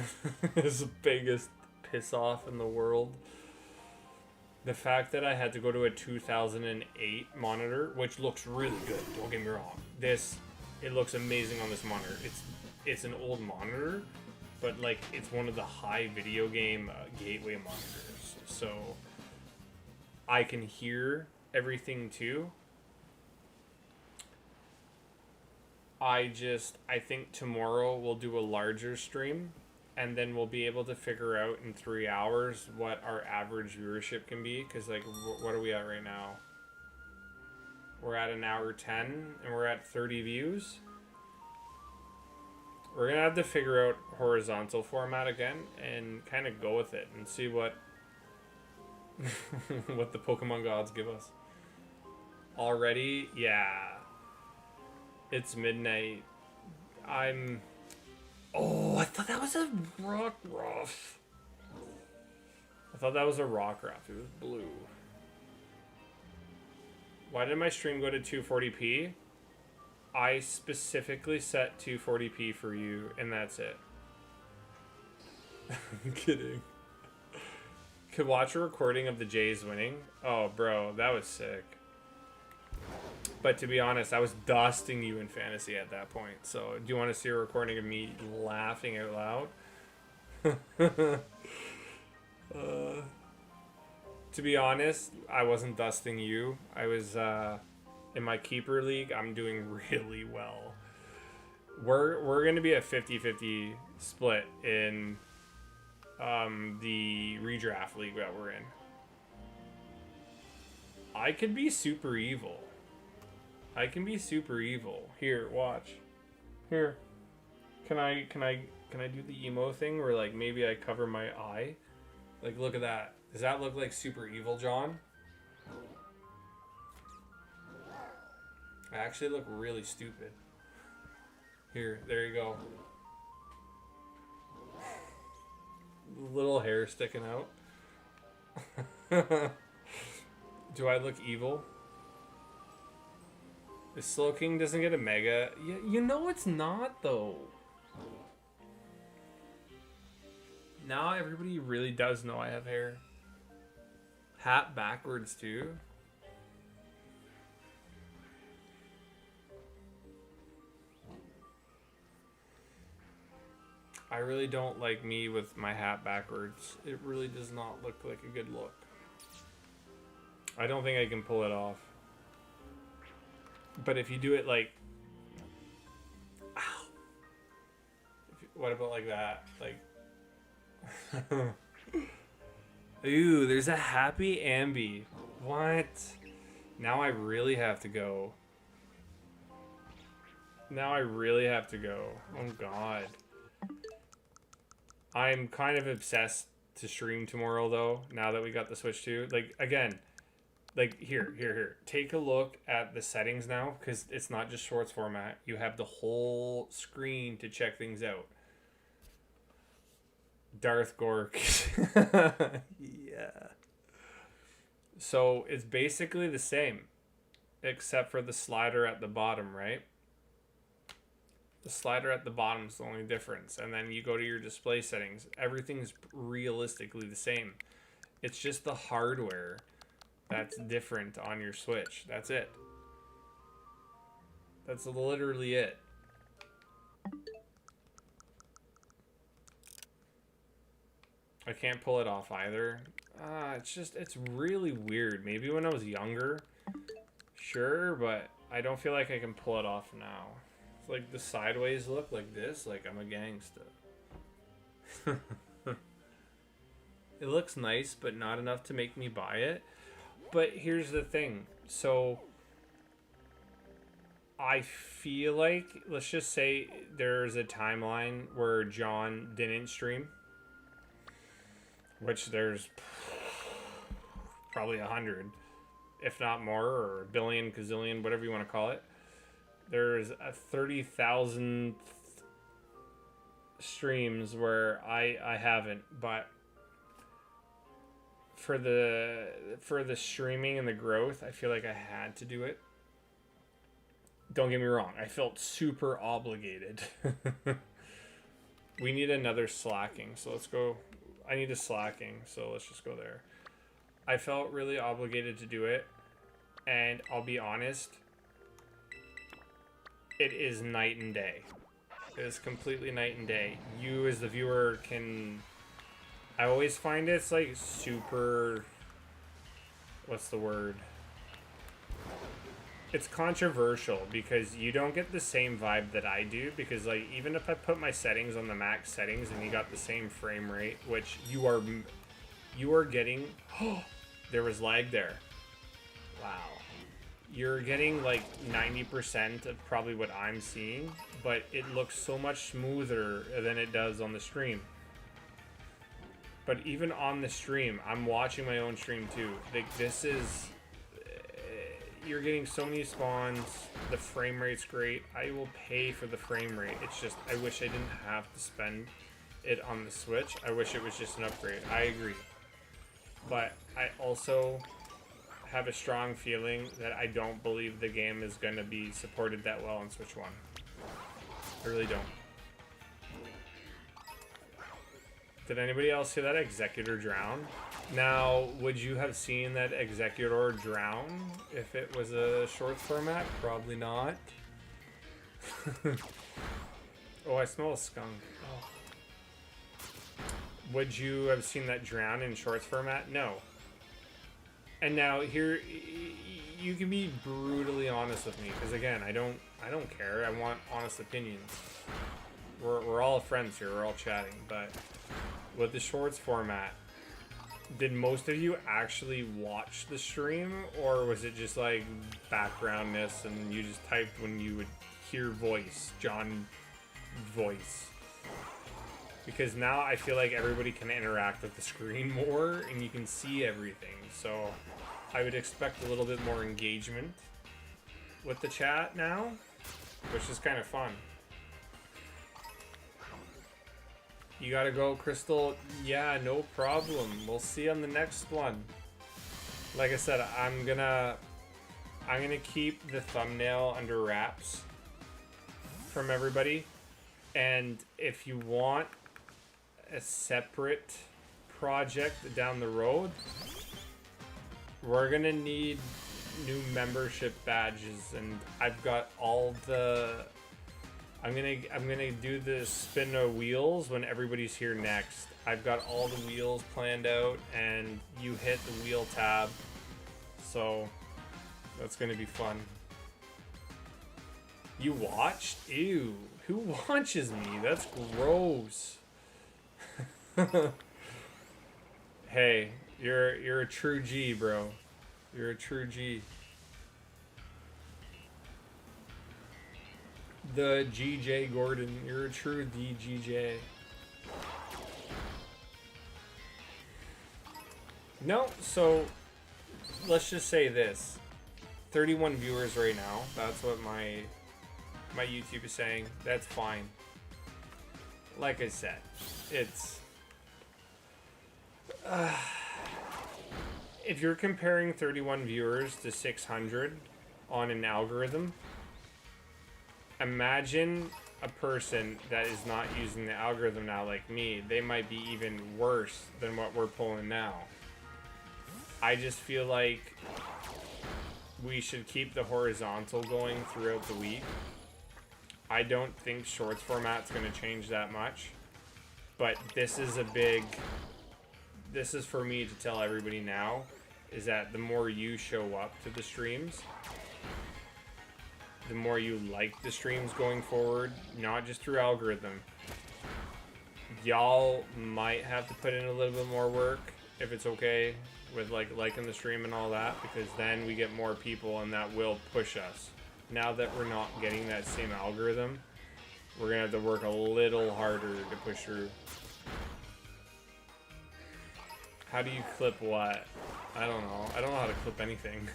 is the biggest piss off in the world. The fact that I had to go to a 2008 monitor, which looks really good, don't get me wrong. It looks amazing on this monitor. It's an old monitor, but like it's one of the high video game gateway monitors. So I can hear everything too. I think tomorrow we'll do a larger stream, and then we'll be able to figure out in 3 hours what our average viewership can be. Because, like, what are we at right now? We're at 1 hour 10, and we're at 30 views. We're going to have to figure out horizontal format again and kind of go with it and see what what the Pokemon gods give us. Already? Yeah. It's midnight. Oh, I thought that was a Rockruff. I thought that was a Rockruff. It was blue. Why did my stream go to 240p? I specifically set 240p for you, and that's it. I'm kidding. Could watch a recording of the Jays winning. Oh, bro, that was sick. But to be honest, I was dusting you in fantasy at that point. So, do you want to see a recording of me laughing out loud? To be honest, I wasn't dusting you. I was in my keeper league. I'm doing really well. We're going to be a 50-50 split in the redraft league that we're in. I could be super evil. I can be super evil. Here, watch. Here. Can I do the emo thing where like maybe I cover my eye? Like look at that. Does that look like super evil, John? I actually look really stupid. Here, there you go. Little hair sticking out. Do I look evil? The Slow King doesn't get a mega. You know it's not, though. Now everybody really does know I have hair. Hat backwards, too. I really don't like me with my hat backwards. It really does not look like a good look. I don't think I can pull it off. But if you do it like... Ow. What about like that? Like... Ooh, there's a happy ambi. What? Now I really have to go. Now I really have to go. Oh god. I'm kind of obsessed to stream tomorrow though, now that we got the Switch 2. Like, again, like here. Take a look at the settings now, because it's not just shorts format. You have the whole screen to check things out. Darth Gork. Yeah. So it's basically the same, except for the slider at the bottom, right? The slider at the bottom is the only difference. And then you go to your display settings. Everything's realistically the same. It's just the hardware that's different on your Switch. That's it. That's literally it. I can't pull it off either. It's really weird. Maybe when I was younger, sure, but I don't feel like I can pull it off now. It's like the sideways look like this, like I'm a gangsta. It looks nice, but not enough to make me buy it. But here's the thing. So I feel like, let's just say there's a timeline where John didn't stream, which there's probably 100, if not more, or a billion, gazillion, whatever you want to call it. There's a 30,000 streams where I haven't, but for the streaming and the growth, I feel like I had to do it. Don't get me wrong, I felt super obligated. We need another slacking, so let's go. I need a slacking, so let's just go there. I felt really obligated to do it, and I'll be honest, it is night and day. It is completely night and day. You as the viewer can... I always find it's like super... What's the word? It's controversial because you don't get the same vibe that I do, because like even if I put my settings on the max settings and you got the same frame rate, which you are getting... Oh, there was lag there. Wow. You're getting like 90% of probably what I'm seeing, but it looks so much smoother than it does on the stream. But even on the stream, I'm watching my own stream too. Like this is, you're getting so many spawns. The frame rate's great. I will pay for the frame rate. It's just, I wish I didn't have to spend it on the Switch. I wish it was just an upgrade. I agree. But I also have a strong feeling that I don't believe the game is going to be supported that well on Switch 1. I really don't. Did anybody else see that Executor drown? Now, would you have seen that Executor drown if it was a shorts format? Probably not. Oh, I smell a skunk. Oh. Would you have seen that drown in shorts format? No. And now here, you can be brutally honest with me, because again, I don't care. I want honest opinions. We're all friends here. We're all chatting. But with the shorts format, did most of you actually watch the stream, or was it just like backgroundness and you just typed when you would hear voice, John voice? because now I feel like everybody can interact with the screen more and you can see everything. So I would expect a little bit more engagement with the chat now, which is kind of fun. You gotta go, Crystal. Yeah, no problem. We'll see you on the next one. Like I said, I'm gonna keep the thumbnail under wraps from everybody. And if you want a separate project down the road, we're gonna need new membership badges, and I've got all the I'm gonna do the spin of wheels when everybody's here next. I've got all the wheels planned out, and you hit the wheel tab, so that's gonna be fun. You watched? Ew. Who watches me? That's gross. Hey, you're a true G, bro. You're a true G. The GJ Gordon. You're a true DGJ. No, so let's just say this. 31 viewers right now. That's what my YouTube is saying. That's fine. Like I said, it's if you're comparing 31 viewers to 600 on an algorithm, imagine a person that is not using the algorithm now like me. They might be even worse than what we're pulling now. I just feel like we should keep the horizontal going throughout the week. I don't think shorts format's going to change that much, but this is for me to tell everybody now, is that the more you show up to the streams, the more you like the streams going forward, not just through algorithm. Y'all might have to put in a little bit more work, if it's okay, with liking the stream and all that, because then we get more people and that will push us. Now that we're not getting that same algorithm, we're gonna have to work a little harder to push through. How do you clip what? I don't know. I don't know how to clip anything.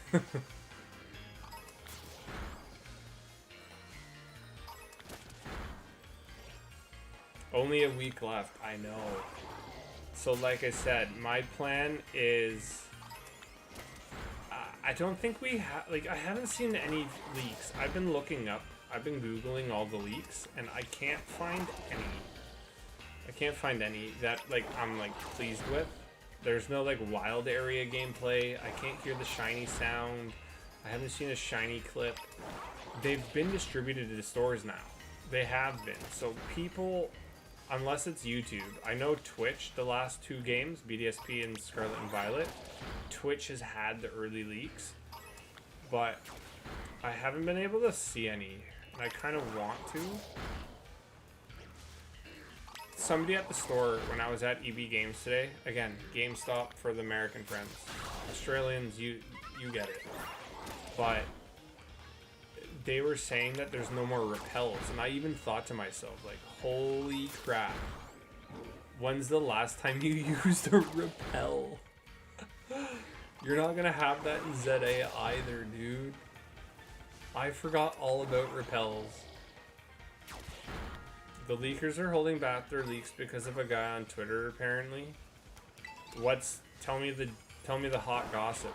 Only a week left, I know. So like I said, my plan is I don't think we have, I haven't seen any leaks. I've been looking up, I've been Googling all the leaks, and I can't find any. I can't find any that, I'm, pleased with. There's no, wild area gameplay. I can't hear the shiny sound. I haven't seen a shiny clip. They've been distributed to the stores now. They have been. So people, unless it's YouTube, I know Twitch, the last two games, BDSP and Scarlet and Violet, Twitch has had the early leaks, but I haven't been able to see any, and I kind of want to. Somebody at the store when I was at EB Games today, again, GameStop for the American friends. Australians, you get it. But they were saying that there's no more repels, and I even thought to myself, holy crap. When's the last time you used a repel? You're not gonna have that in ZA either, dude. I forgot all about repels. The leakers are holding back their leaks because of a guy on Twitter, apparently. Tell me the hot gossip,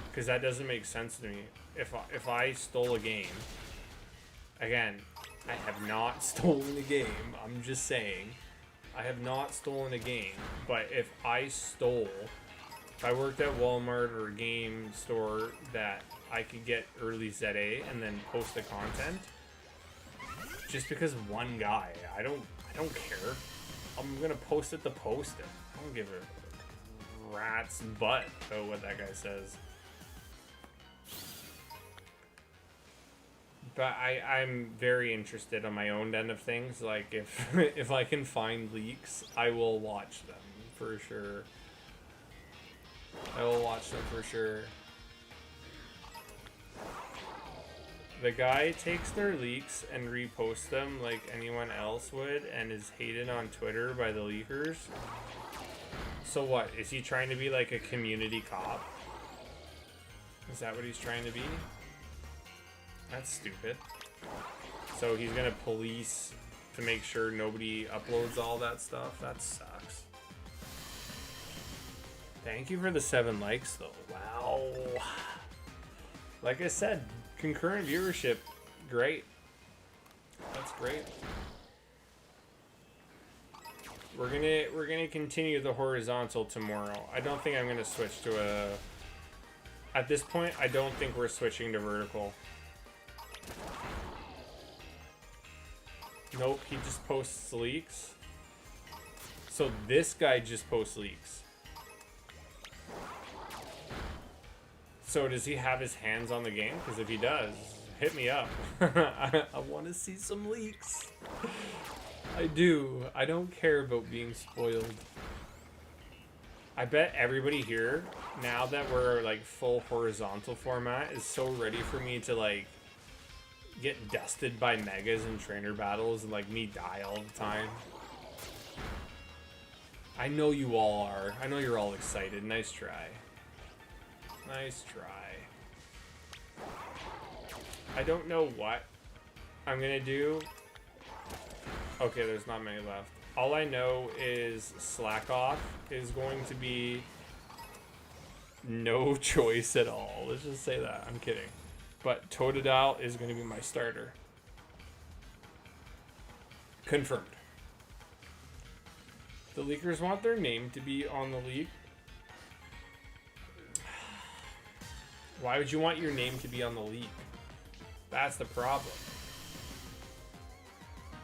because that doesn't make sense to me. If I stole a game, again, I have not stolen a game. I'm just saying, I have not stolen a game. But if I worked at Walmart or a game store that I could get early ZA and then post the content, just because one guy, I don't care. I'm gonna post it to post it. I don't give a rat's butt about what that guy says. But I'm very interested on my own end of things. If I can find leaks, I will watch them for sure. I will watch them for sure. The guy takes their leaks and reposts them like anyone else would and is hated on Twitter by the leakers. So what? Is he trying to be like a community cop? Is that what he's trying to be? That's stupid. So he's gonna police to make sure nobody uploads all that stuff? That sucks. Thank you for the 7 likes though. Wow. Like I said, concurrent viewership, great. That's great. We're gonna continue the horizontal tomorrow. I don't think I'm gonna switch to a. At this point, I don't think we're switching to vertical. Nope, he just posts leaks. So this guy just posts leaks. So does he have his hands on the game? Because if he does, hit me up. I want to see some leaks. I do. I don't care about being spoiled. I bet everybody here, now that we're like full horizontal format, is so ready for me to like get dusted by megas and trainer battles and like me die all the time. I know you all are. I know you're all excited. Nice try. Nice try. I don't know what I'm gonna do. Okay, there's not many left. All I know is Slack Off is going to be no choice at all. Let's just say that. I'm kidding. But Totodile is going to be my starter. Confirmed. The leakers want their name to be on the leak. Why would you want your name to be on the leak? That's the problem.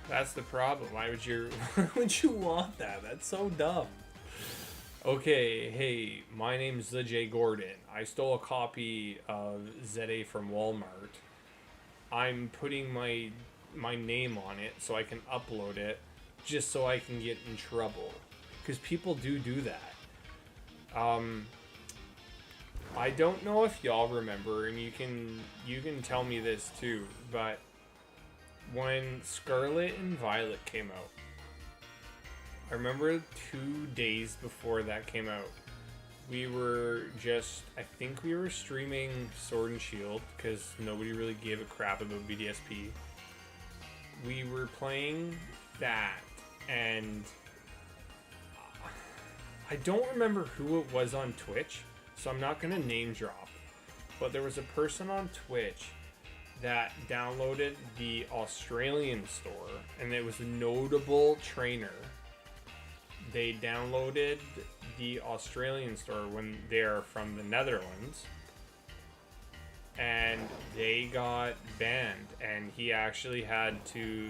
That's the problem. Why would you want that? That's so dumb. Okay, hey, my name's the J Gordon. I stole a copy of ZA from Walmart. I'm putting my name on it so I can upload it just so I can get in trouble. Because people do that. I don't know if y'all remember, and you can tell me this too, but when Scarlet and Violet came out, I remember 2 days before that came out, we were I think we were streaming Sword and Shield because nobody really gave a crap about BDSP. We were playing that, and I don't remember who it was on Twitch, so I'm not going to name drop, but there was a person on Twitch that downloaded the Australian store, and it was a notable trainer. They downloaded the Australian store when they're from the Netherlands, and they got banned, and he actually had to,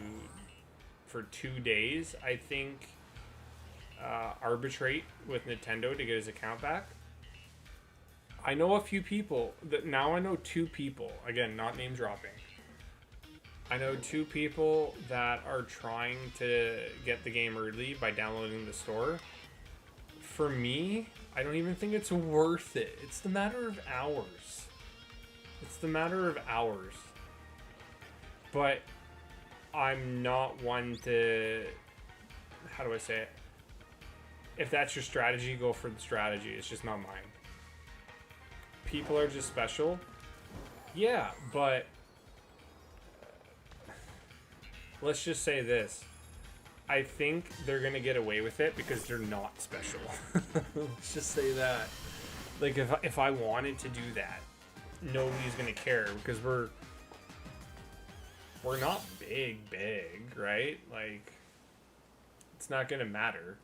for 2 days, I think, arbitrate with Nintendo to get his account back. I know a few people now I know 2 people, again, not name dropping. I know 2 people that are trying to get the game early by downloading the store. For me, I don't even think it's worth it. It's the matter of hours. It's the matter of hours. But I'm not one to, how do I say it? If that's your strategy, go for the strategy. It's just not mine. People are just special. Yeah, but let's just say this. I think they're going to get away with it because they're not special. Let's just say that. Like, if I wanted to do that, nobody's going to care because we're not big, right? Like, it's not going to matter.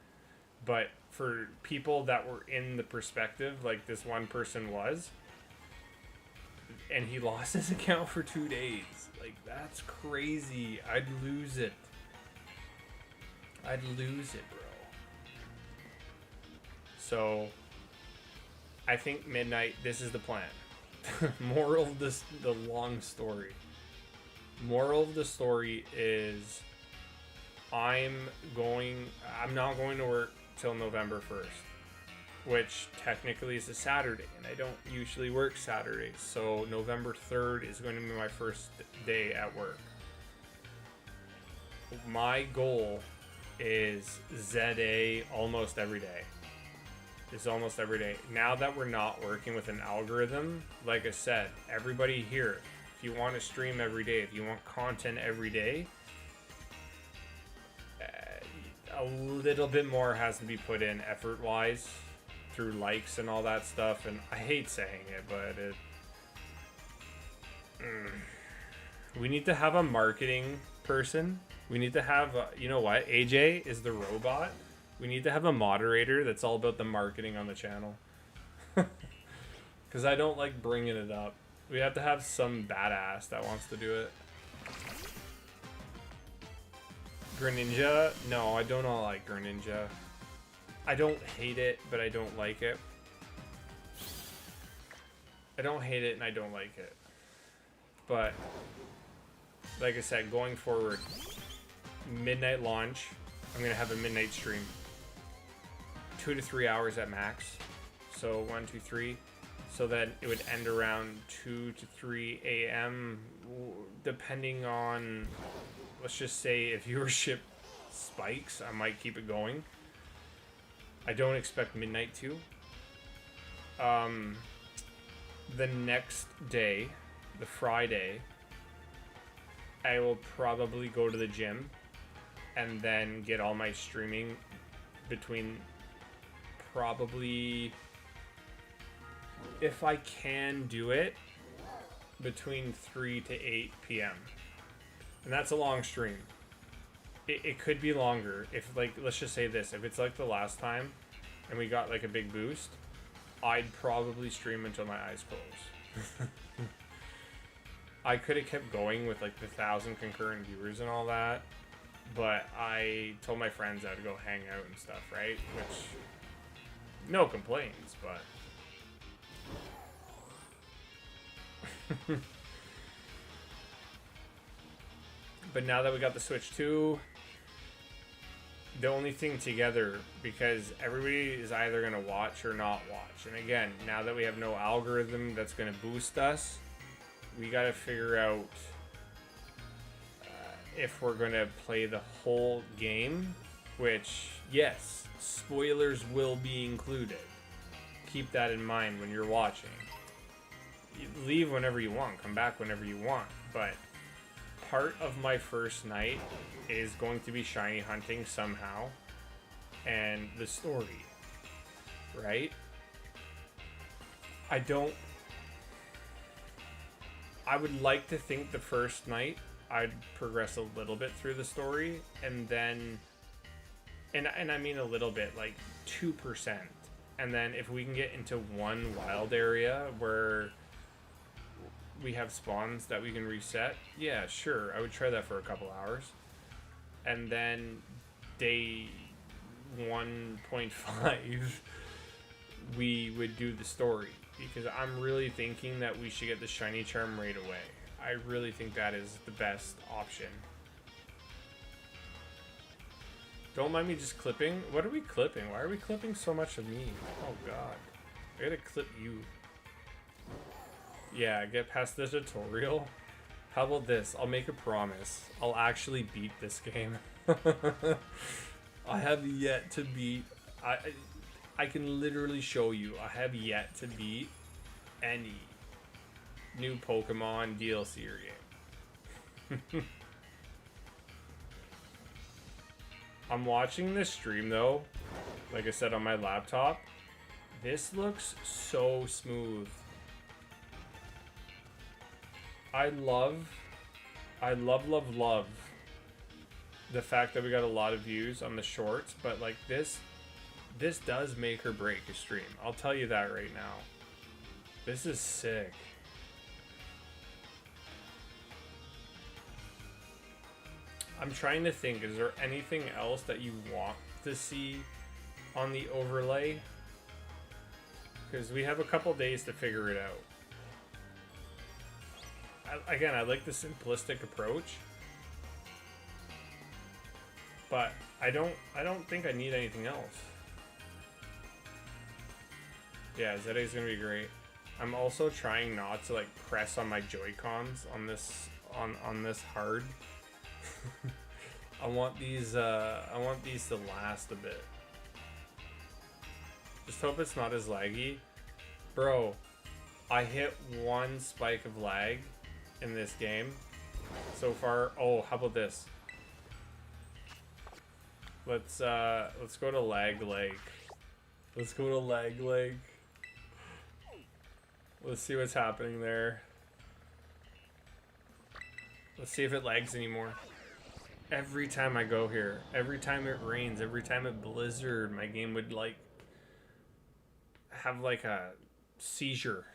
But for people that were in the perspective, like this one person was, and he lost his account for 2 days. Like, that's crazy. I'd lose it. Bro. So, I think midnight, this is the plan. Moral of the long story. Moral of the story is I'm not going to work till November 1st. which technically is a Saturday, and I don't usually work Saturdays. So November 3rd is going to be my first day at work. My goal is ZA almost every day. It's almost every day. Now that we're not working with an algorithm, like I said, everybody here, if you want to stream every day, if you want content every day, a little bit more has to be put in effort-wise through likes and all that stuff. And I hate saying it, but we need to have a marketing person. We need to have, you know what? AJ is the robot. We need to have a moderator that's all about the marketing on the channel. Because I don't like bringing it up. We have to have some badass that wants to do it. Greninja? No, I don't like Greninja. I don't hate it, but I don't like it. I don't hate it and I don't like it. But, like I said, going forward, midnight launch, I'm going to have a midnight stream. 2 to 3 hours at max. So 1, 2, 3. So then it would end around 2 to 3 a.m. depending on, let's just say if viewership spikes, I might keep it going. I don't expect midnight to. The next day, the Friday, I will probably go to the gym and then get all my streaming between probably, if I can do it, between 3 to 8 p.m. And that's a long stream. It could be longer. If, like, let's just say this, if it's like the last time and we got like a big boost, I'd probably stream until my eyes close. I could have kept going with like the 1,000 concurrent viewers and all that, but I told my friends I would go hang out and stuff, right? Which, no complaints, but but now that we got the Switch 2, the only thing together, because everybody is either going to watch or not watch. And again, now that we have no algorithm that's going to boost us, we got to figure out if we're going to play the whole game, which, yes, spoilers will be included. Keep that in mind when you're watching. You leave whenever you want, come back whenever you want, but part of my first night is going to be shiny hunting somehow, and the story, right? I would like to think the first night I'd progress a little bit through the story, and then, and I mean a little bit, like 2%, and then if we can get into one wild area where we have spawns that we can reset, yeah, sure, I would try that for a couple hours. And then day 1.5 we would do the story, because I'm really thinking that we should get the shiny charm right away. I really think that is the best option. Don't mind me just clipping. What are we clipping? Why are we clipping so much of me? Oh god, I gotta clip you. Yeah, get past the tutorial. How about this? I'll make a promise. I'll actually beat this game. I have yet to beat... I can literally show you. I have yet to beat any new Pokemon DLC game. I'm watching this stream though. Like I said, on my laptop. This looks so smooth. I love the fact that we got a lot of views on the shorts, but like this does make or break a stream. I'll tell you that right now. This is sick. I'm trying to think, is there anything else that you want to see on the overlay? Because we have a couple days to figure it out. Again, I like the simplistic approach, but I don't think I need anything else. Yeah, Zede's gonna be great. I'm also trying not to like press on my Joy-Cons on this hard. I want these to last a bit. Just hope it's not as laggy. Bro, I hit one spike of lag in this game so far. Oh, how about this? Let's go to Lag Lake. Let's go to Lag Lake. Let's see what's happening there. Let's see if it lags anymore. Every time I go here, every time it rains, every time it blizzard, my game would like have like a seizure.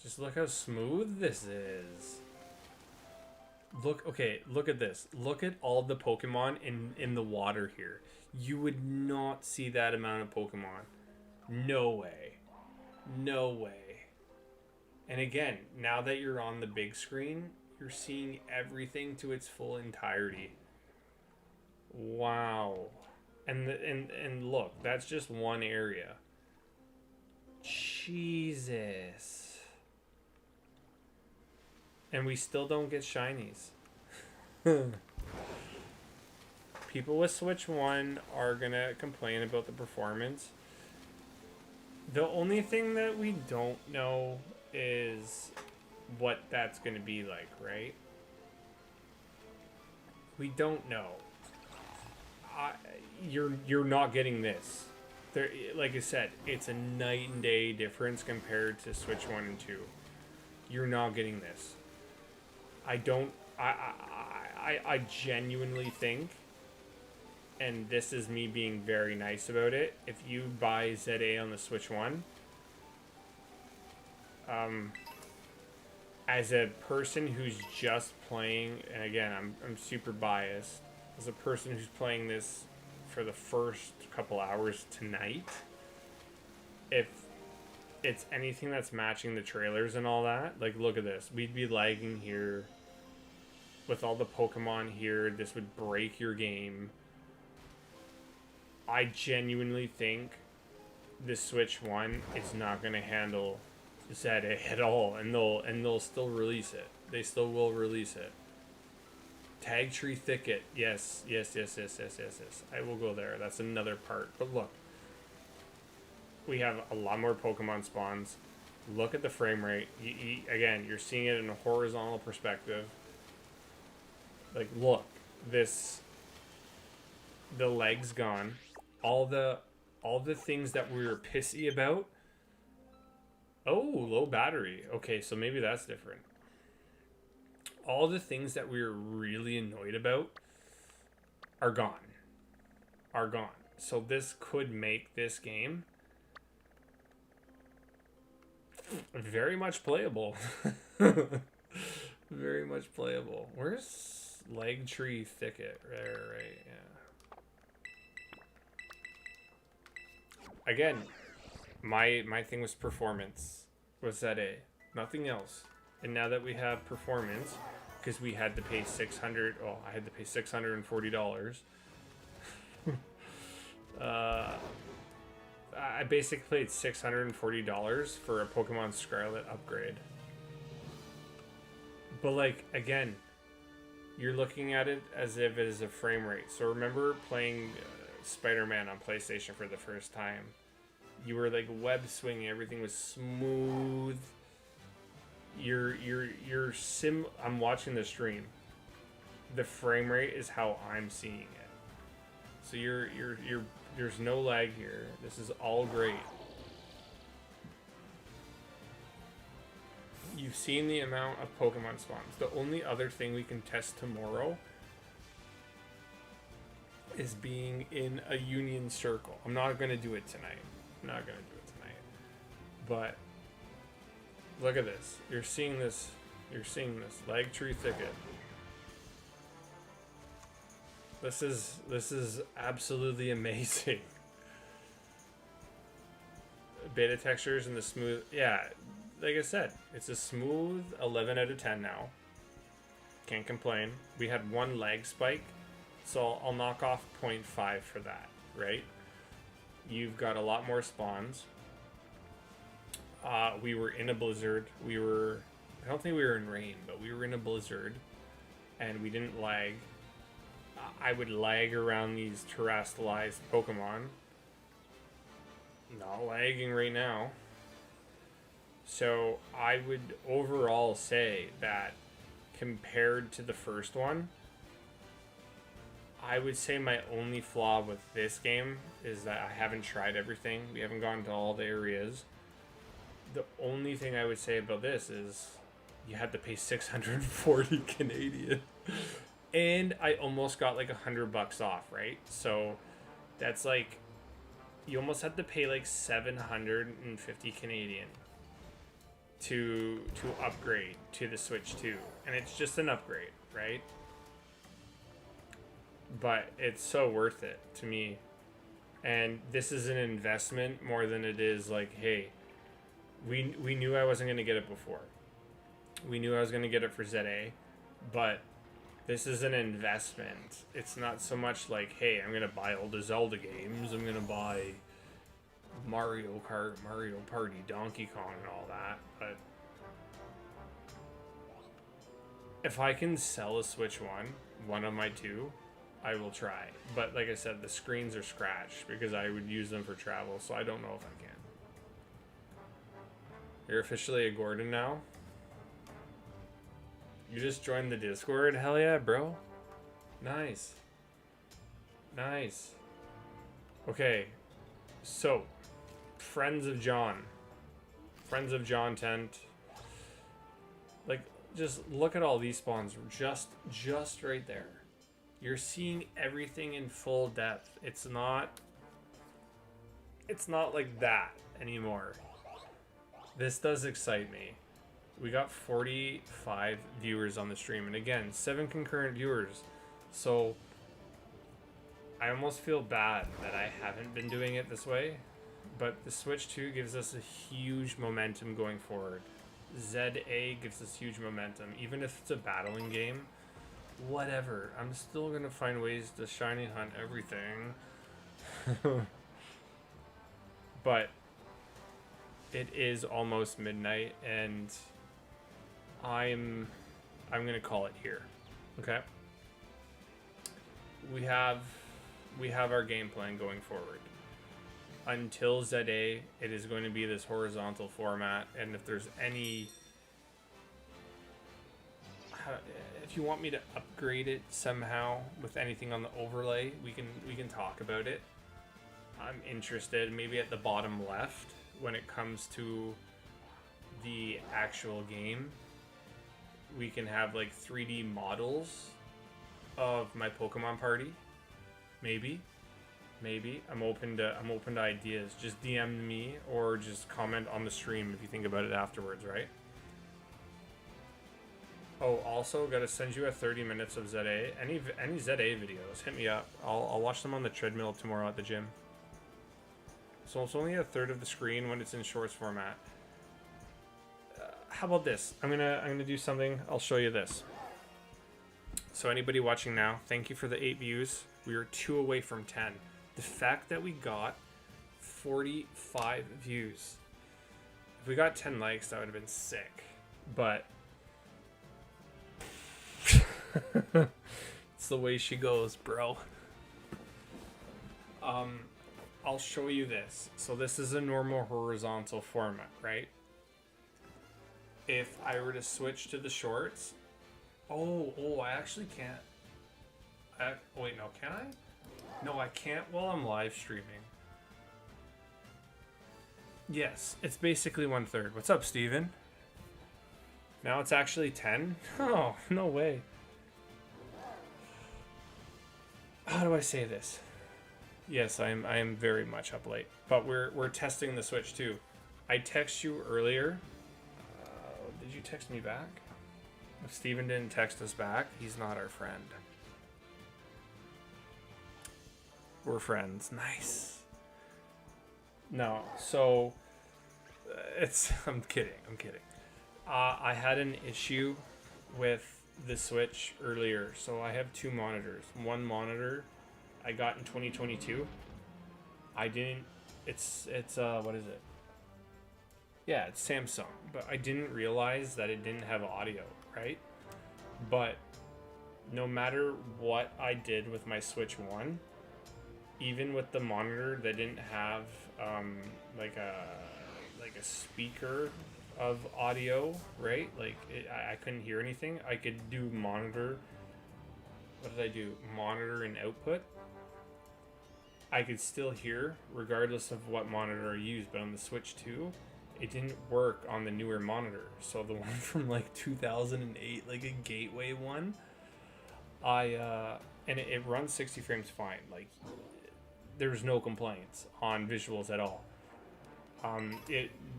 Just look how smooth this is. Look, okay, look at this. Look at all the Pokemon in the water here. You would not see that amount of Pokemon. No way. No way. And again, now that you're on the big screen, you're seeing everything to its full entirety. Wow. And look, that's just one area. Jesus. And we still don't get shinies. People with Switch 1 are gonna complain about the performance. The only thing that we don't know is what that's gonna be like, right? We don't know. You're not getting this. There, like I said, it's a night and day difference compared to Switch 1 and 2. You're not getting this. I genuinely think, and this is me being very nice about it, if you buy ZA on the Switch 1, as a person who's just playing, and again, I'm super biased, as a person who's playing this for the first couple hours tonight, if it's anything that's matching the trailers and all that, like look at this, we'd be lagging here with all the Pokemon here. This would break your game. I genuinely think the Switch 1 is not going to handle ZA at all, and they'll still release it. They still will release it. Tag Tree Thicket, yes. I will go there. That's another part. But look, we have a lot more Pokemon spawns. Look at the frame rate. Again, you're seeing it in a horizontal perspective. Like, look, the leg's gone. All the things that we were pissy about. Oh, low battery. Okay, so maybe that's different. All the things that we were really annoyed about are gone. Are gone. So this could make this game very much playable. Very much playable. Where's Leg Tree Thicket? Right, yeah. Again, my thing was performance. Was that a nothing else? And now that we have performance, because we had to pay $600. Oh, I had to pay $640. I basically paid $640 for a Pokemon Scarlet upgrade. But like again, you're looking at it as if it is a frame rate. So remember playing Spider-Man on PlayStation for the first time. You were like web swinging, everything was smooth. I'm watching the stream. The frame rate is how I'm seeing it. So there's no lag here. This is all great. You've seen the amount of Pokemon spawns. The only other thing we can test tomorrow is being in a Union Circle. I'm not going to do it tonight. But look at this. You're seeing this. Lag Tree Thicket. This is absolutely amazing. Beta textures and the smooth. Yeah, like I said, it's a smooth 11 out of 10 now. Can't complain. We had one lag spike, so I'll knock off 0.5 for that, right? you've got a lot more spawns. We were in a blizzard. I don't think we were in rain, but we were in a blizzard, and we didn't lag. I would lag around these terrestrialized Pokemon. Not lagging right now. So I would overall say that compared to the first one, I would say my only flaw with this game is that I haven't tried everything. We haven't gone to all the areas. The only thing I would say about this is you had to pay 640 Canadian. And I almost got like $100 off, right? So that's like, you almost had to pay like 750 Canadian to upgrade to the Switch 2. And it's just an upgrade, right? But it's so worth it to me. And this is an investment more than it is like, hey, we knew I wasn't going to get it before. We knew I was going to get it for ZA, but this is an investment. It's not so much like, hey, I'm going to buy all the Zelda games. I'm going to buy Mario Kart, Mario Party, Donkey Kong, and all that. But if I can sell a Switch 1 of my two, I will try. But like I said, the screens are scratched because I would use them for travel, so I don't know if I can. You're officially a Gordon now? You just joined the Discord? Hell yeah, bro. Nice. Nice. Okay. So, Friends of John. Friends of John tent. Like, just look at all these spawns. Just right there. You're seeing everything in full depth. It's not like that anymore. This does excite me. We got 45 viewers on the stream, and again, 7 concurrent viewers. So I almost feel bad that I haven't been doing it this way, but the Switch 2 gives us a huge momentum going forward. ZA gives us huge momentum. Even if it's a battling game, whatever. I'm still gonna find ways to shiny hunt everything. But it is almost midnight, and I'm gonna call it here. Okay. We have our game plan going forward. Until ZA, it is going to be this horizontal format, and if there's any, if you want me to upgrade it somehow with anything on the overlay, we can talk about it. I'm interested, maybe at the bottom left when it comes to the actual game. We can have like 3D models of my Pokemon party. Maybe. I'm open to ideas. Just DM me or just comment on the stream if you think about it afterwards, right? Oh, also gotta send you a 30 minutes of ZA. Any ZA videos, hit me up. I'll watch them on the treadmill tomorrow at the gym. So it's only a third of the screen when it's in shorts format. How about this? I'm gonna do something. I'll show you this. So anybody watching now, thank you for the 8 views. We are 2 away from 10. The fact that we got 45 views. If we got 10 likes, that would have been sick. But it's the way she goes, bro. I'll show you this. So this is a normal horizontal format, right? If I were to switch to the shorts, oh, I actually can't. Wait, no, can I? No, I can't while I'm live streaming. Yes, it's basically 1/3. What's up, Steven? Now it's actually 10? Oh, no way. How do I say this? Yes, I am very much up late. But we're testing the Switch too. I text you earlier. Did you text me back? If Steven didn't text us back, he's not our friend. We're friends. Nice. No, so I'm kidding. I had an issue with the Switch earlier, so I have 2 monitors. One monitor I got in 2022. I didn't It's what is it? Yeah, it's Samsung, but I didn't realize that it didn't have audio, right? But no matter what I did with my Switch 1, even with the monitor that didn't have like a speaker of audio, right? Like I couldn't hear anything. I could do monitor. What did I do? Monitor and output. I could still hear regardless of what monitor I used, but on the Switch 2, it didn't work on the newer monitor. So the one from like 2008, like a gateway one, and it runs 60 frames fine. Like there's no complaints on visuals at all.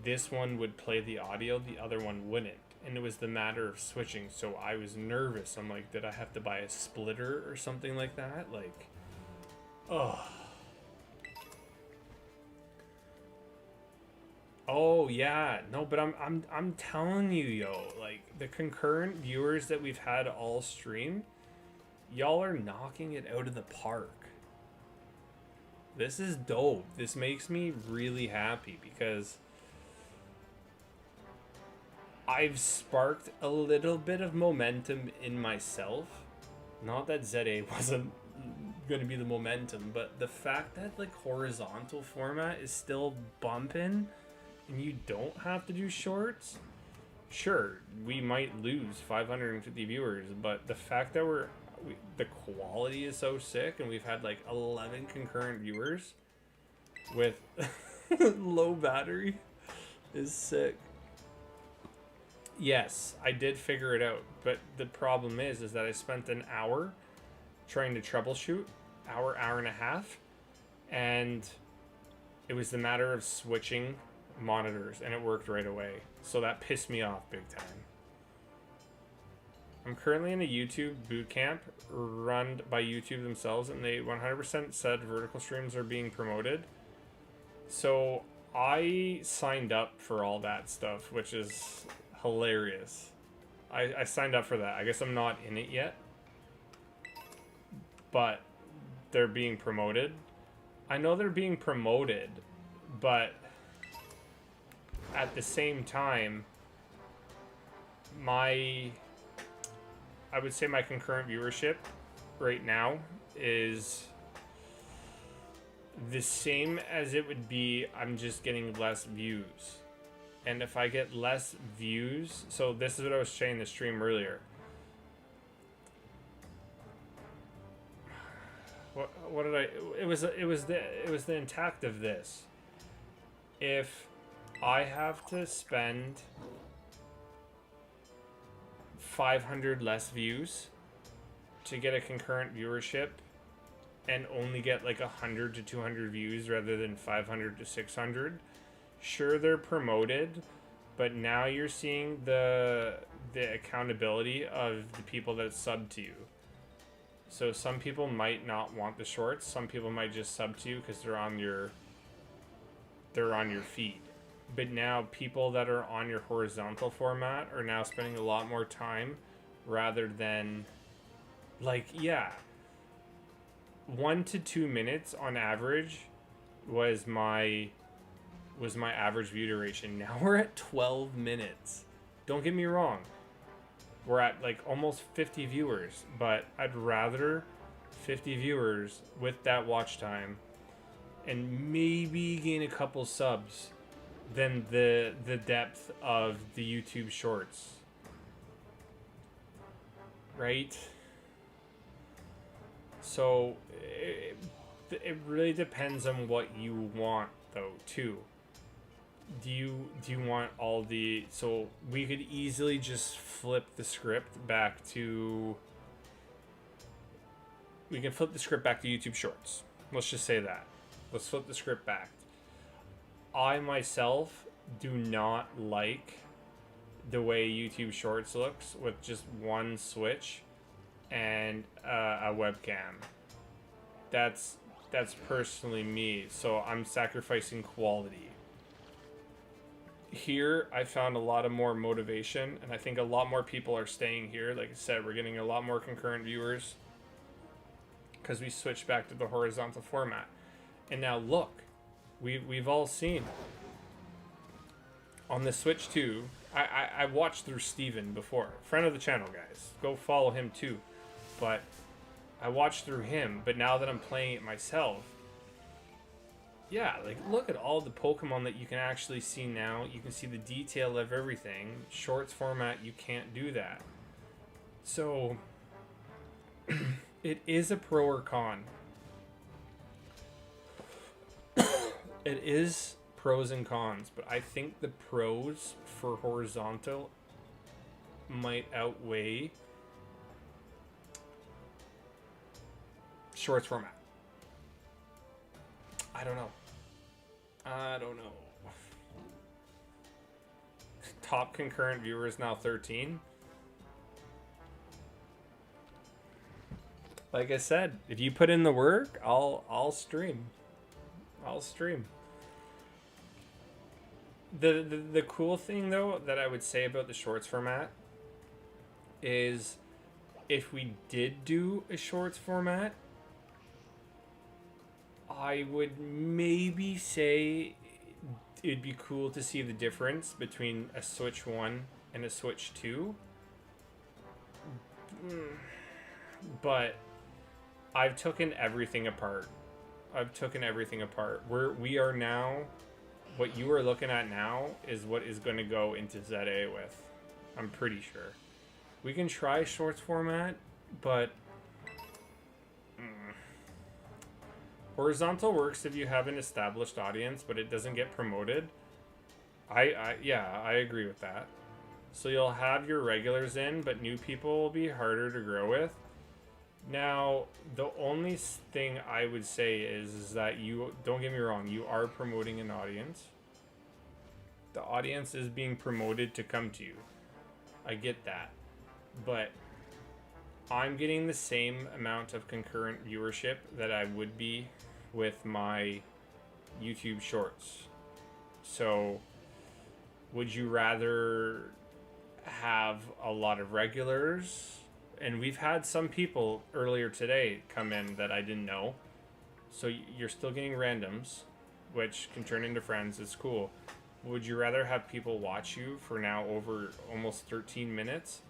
This one would play the audio, the other one wouldn't, and it was the matter of switching. So I was nervous. I'm like, did I have to buy a splitter or something like that? Like, oh. Oh yeah, no, but I'm telling you, yo, like the concurrent viewers that we've had all stream, y'all are knocking it out of the park. This is dope. This makes me really happy because I've sparked a little bit of momentum in myself. Not that ZA wasn't going to be the momentum, but the fact that like horizontal format is still bumping and you don't have to do shorts. Sure, we might lose 550 viewers, but the fact that the quality is so sick and we've had like 11 concurrent viewers with low battery is sick. Yes, I did figure it out, but the problem is that I spent an hour trying to troubleshoot, hour and a half, and it was the matter of switching monitors and it worked right away. So that pissed me off big time. I'm currently in a YouTube boot camp run by YouTube themselves, and they 100% said vertical streams are being promoted. So I signed up for all that stuff, which is hilarious. I signed up for that. I guess I'm not in it yet, but they're being promoted. I know they're being promoted, but at the same time, I would say my concurrent viewership right now is the same as it would be. I'm just getting less views. And if I get less views, so this is what I was saying in the stream earlier. What did I? It was the intact of this. If I have to spend 500 less views to get a concurrent viewership and only get like 100 to 200 views rather than 500 to 600, sure, they're promoted, but now you're seeing the accountability of the people that sub to you. So some people might not want the shorts, some people might just sub to you because they're on your feed. But now people that are on your horizontal format are now spending a lot more time rather than, like, yeah, 1 to 2 minutes on average was my average view duration. Now we're at 12 minutes. Don't get me wrong. We're at like almost 50 viewers, but I'd rather 50 viewers with that watch time and maybe gain a couple subs than the depth of the YouTube shorts. Right? So it really depends on what you want though too. Do you want all the, so we could easily just flip the script back to, we can flip the script back to YouTube shorts. Let's just say that. Let's flip the script back. I myself do not like the way YouTube Shorts looks with just one switch and a webcam. That's personally me, so I'm sacrificing quality. Here, I found a lot of more motivation, and I think a lot more people are staying here. Like I said, we're getting a lot more concurrent viewers because we switched back to the horizontal format. And now look, We've all seen on the Switch too. I watched through Steven before, friend of the channel, guys. Go follow him too. But I watched through him. But now that I'm playing it myself, yeah, like look at all the Pokemon that you can actually see now. You can see the detail of everything. Shorts format, you can't do that. So it is a pro or con. It is pros and cons, but I think the pros for horizontal might outweigh shorts format. I don't know. Top concurrent viewers now 13. Like I said, if you put in the work, I'll stream. I'll stream. The cool thing though that I would say about the shorts format is if we did do a shorts format, I would maybe say it'd be cool to see the difference between a Switch 1 and a Switch 2. But I've taken everything apart. We are now, what you are looking at now is what is going to go into ZA with. I'm pretty sure. We can try shorts format, but horizontal works if you have an established audience, but it doesn't get promoted. I agree with that. So you'll have your regulars in, but new people will be harder to grow with. Now, the only thing I would say is that you, don't get me wrong, you are promoting an audience. The audience is being promoted to come to you. I get that. But I'm getting the same amount of concurrent viewership that I would be with my YouTube shorts. So, would you rather have a lot of regulars? And we've had some people earlier today come in that I didn't know. So you're still getting randoms, which can turn into friends. It's cool. Would you rather have people watch you for now over almost 13 minutes?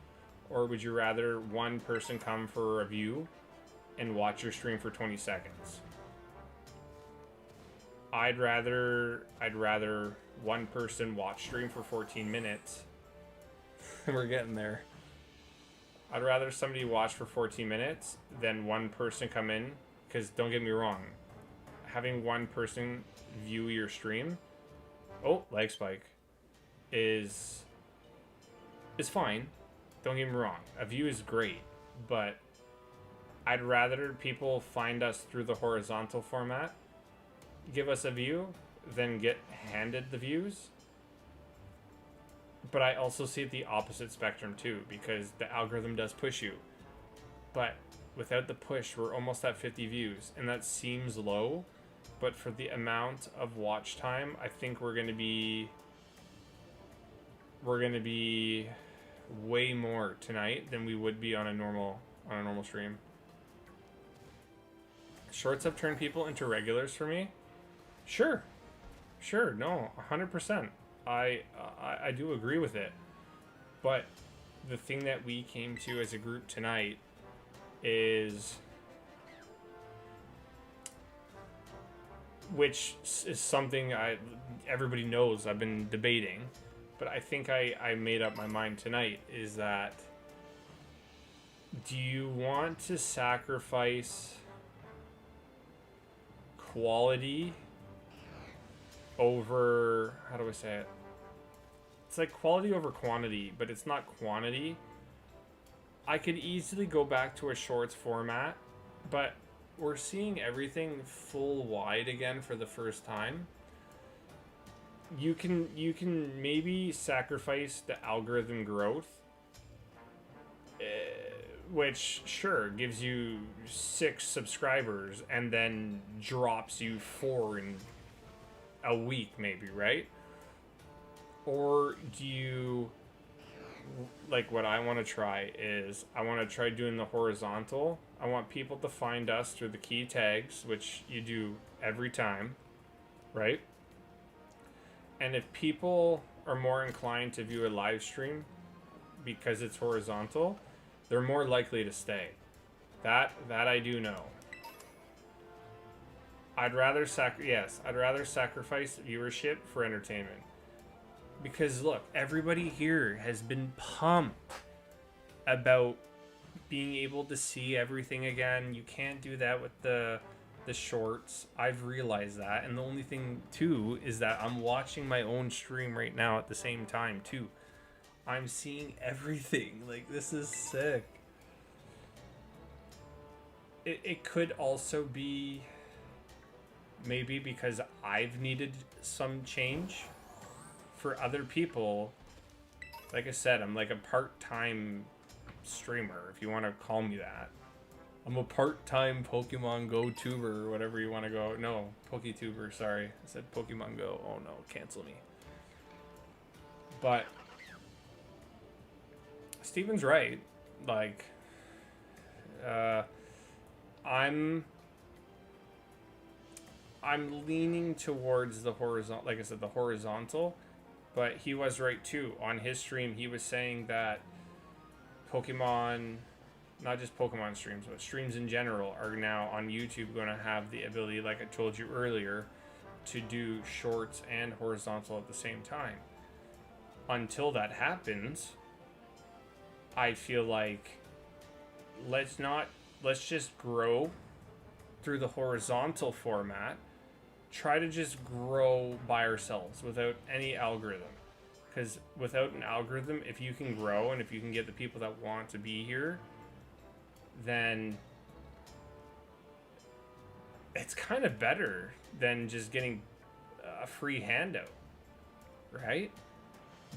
Or would you rather one person come for a review and watch your stream for 20 seconds? I'd rather one person watch stream for 14 minutes. We're getting there. I'd rather somebody watch for 14 minutes than one person come in, because don't get me wrong, having one person view your stream, leg spike, is fine. Don't get me wrong, a view is great, but I'd rather people find us through the horizontal format, give us a view, than get handed the views. But I also see the opposite spectrum too, because the algorithm does push you. But without the push, we're almost at 50 views, and that seems low. But for the amount of watch time, I think we're gonna be way more tonight than we would be on a normal stream. Shorts have turned people into regulars for me. Sure, no, 100%. I do agree with it, but the thing that we came to as a group tonight is, which is something everybody knows I've been debating, but I think I made up my mind tonight, is that do you want to sacrifice quality over, how do I say it? It's like quality over quantity, but it's not quantity. I could easily go back to a shorts format, but we're seeing everything full wide again for the first time. You can maybe sacrifice the algorithm growth, which sure gives you 6 subscribers and then drops you 4 in a week maybe, right? Or do you, like, what I want to try is I want to try doing the horizontal. I want people to find us through the key tags, which you do every time. right? And if people are more inclined to view a live stream because it's horizontal, they're more likely to stay. That I do know. I'd rather sacrifice viewership for entertainment. Because look, everybody here has been pumped about being able to see everything again. You can't do that with the shorts. I've realized that, and the only thing too is that I'm watching my own stream right now at the same time too. I'm seeing everything. Like, this is sick. It could also be maybe because I've needed some change. For other people, like I said, I'm like a part-time streamer, if you want to call me that. I'm a part-time Pokemon Go tuber, or whatever you want to go. No, PokeTuber, sorry. I said Pokemon Go. Oh no, cancel me. But Steven's right. Like, I'm leaning towards the horizontal, like I said, the horizontal, but he was right too. On his stream, he was saying that Pokemon, not just Pokemon streams, but streams in general, are now on YouTube going to have the ability, like I told you earlier, to do shorts and horizontal at the same time. Until that happens, I feel like let's just grow through the horizontal format. Try to just grow by ourselves without any algorithm. Because without an algorithm, if you can grow and if you can get the people that want to be here, then it's kind of better than just getting a free handout, right?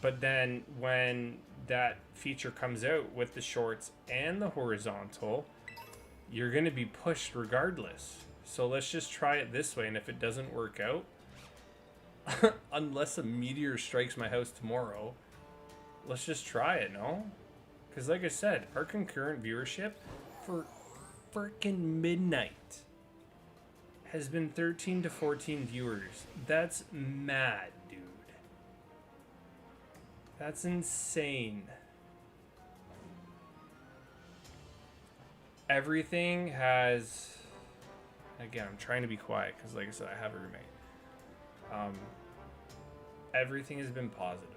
But then when that feature comes out with the shorts and the horizontal, you're going to be pushed regardless. So let's just try it this way, and if it doesn't work out, unless a meteor strikes my house tomorrow, let's just try it, no? Because like I said, our concurrent viewership for freaking midnight has been 13 to 14 viewers. That's mad, dude. That's insane. Everything has... Again, I'm trying to be quiet because, like I said, I have a roommate. Everything has been positive.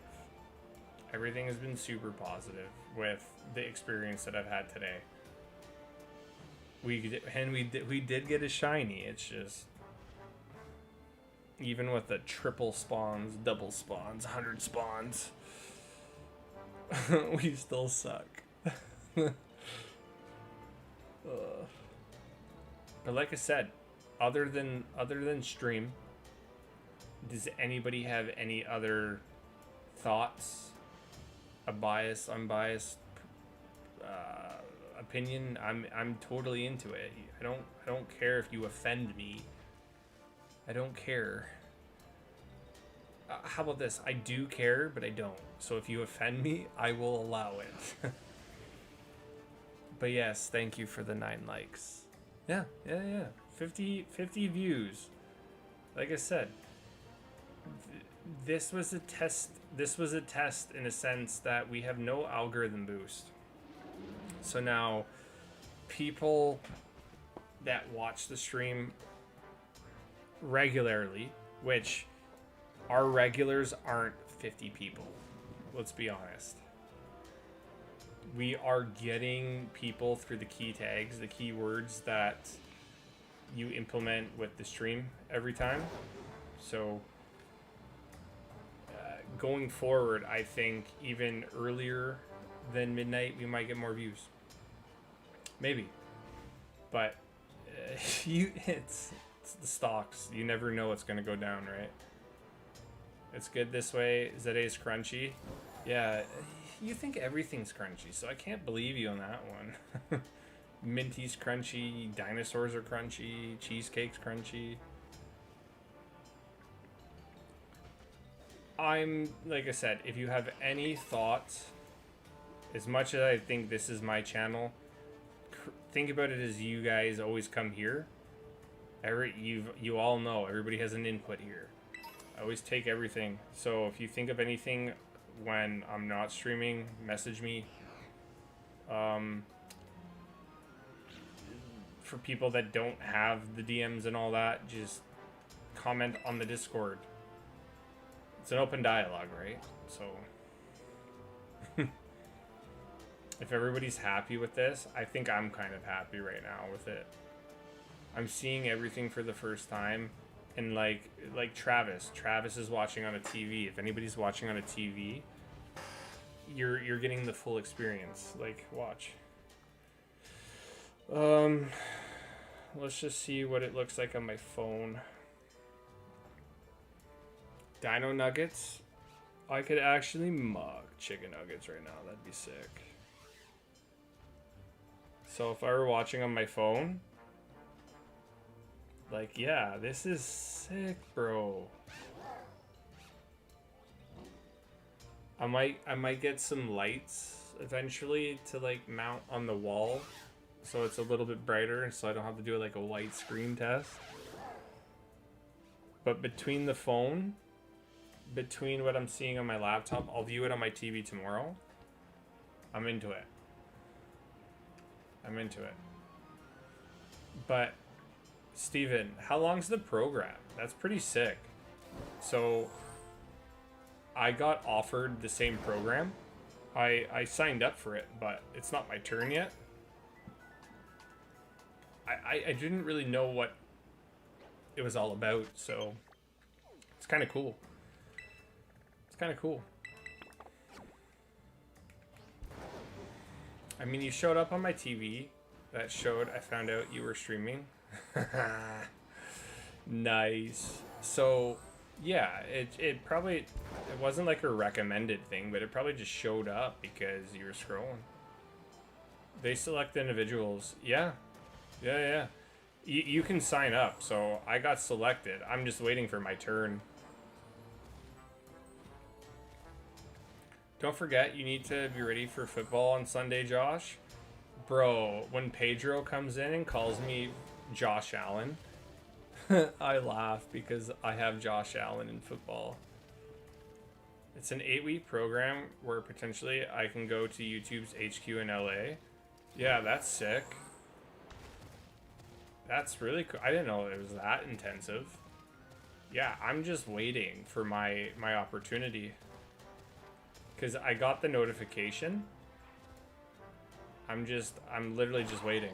Everything has been super positive with the experience that I've had today. We did get a shiny. It's just, even with the triple spawns, double spawns, 100 spawns, we still suck. But like I said, other than stream, does anybody have any other thoughts, a bias, unbiased opinion? I'm totally into it. I don't care if you offend me. I don't care. How about this? I do care, but I don't. So if you offend me, I will allow it. But yes, thank you for the 9 likes. Yeah. 50 views. Like I said, this was a test. This was a test in a sense that we have no algorithm boost. So now, people that watch the stream regularly, which our regulars aren't 50 people. Let's be honest. We are getting people through the key tags, the keywords that you implement with the stream every time. So going forward, I think even earlier than midnight, we might get more views. Maybe. But it's the stocks. You never know what's going to go down, right? It's good this way. ZA's crunchy. Yeah, you think everything's crunchy, so I can't believe you on that one. Minty's crunchy, dinosaurs are crunchy, cheesecake's crunchy. Like I said, if you have any thoughts, as much as I think this is my channel, think about it as you guys always come here. You all know everybody has an input here. I always take everything. So if you think of anything when I'm not streaming, message me. For people that don't have the DMs and all that, just comment on the Discord. It's an open dialogue, right? So if everybody's happy with this, I think I'm kind of happy right now with it. I'm seeing everything for the first time, and like Travis is watching on a TV. If anybody's watching on a TV, you're getting the full experience. Like, watch. Let's just see what it looks like on my phone. Dino nuggets. I could actually mug chicken nuggets right now. That'd be sick. So if I were watching on my phone, like, yeah, this is sick, bro. I might get some lights eventually to like mount on the wall, so it's a little bit brighter, so I don't have to do like a white screen test. But between the phone, between what I'm seeing on my laptop, I'll view it on my TV tomorrow. I'm into it. I'm into it. But Steven, how long's the program? That's pretty sick. So I got offered the same program. I signed up for it, but it's not my turn yet. I didn't really know what it was all about, so it's kind of cool. It's kind of cool. I mean, you showed up on my TV. That showed I found out you were streaming. Nice. So yeah, it wasn't like a recommended thing, but it probably just showed up because you were scrolling. They select individuals. Yeah. You can sign up, so I got selected. I'm just waiting for my turn. Don't forget, you need to be ready for football on Sunday, Josh. Bro, when Pedro comes in and calls me Josh Allen, I laugh because I have Josh Allen in football. It's an 8-week program where potentially I can go to YouTube's HQ in LA. Yeah, that's sick. That's really cool. I didn't know it was that intensive. Yeah, I'm just waiting for my opportunity. Because I got the notification. I'm literally just waiting.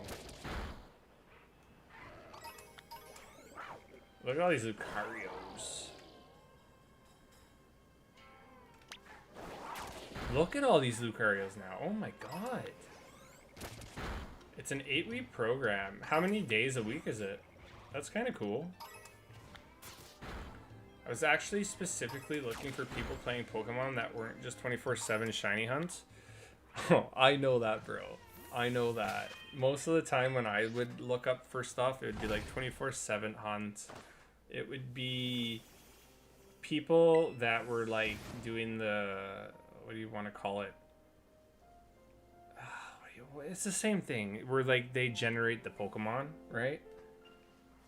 Look at all these Lucarios. Look at all these Lucarios now. Oh my god. It's an 8-week program. How many days a week is it? That's kind of cool. I was actually specifically looking for people playing Pokemon that weren't just 24/7 shiny hunts. Oh, I know that, bro. I know that. Most of the time when I would look up for stuff, it would be like 24/7 hunts. It would be people that were like doing the, what do you want to call it? It's the same thing. Where like they generate the Pokemon, right?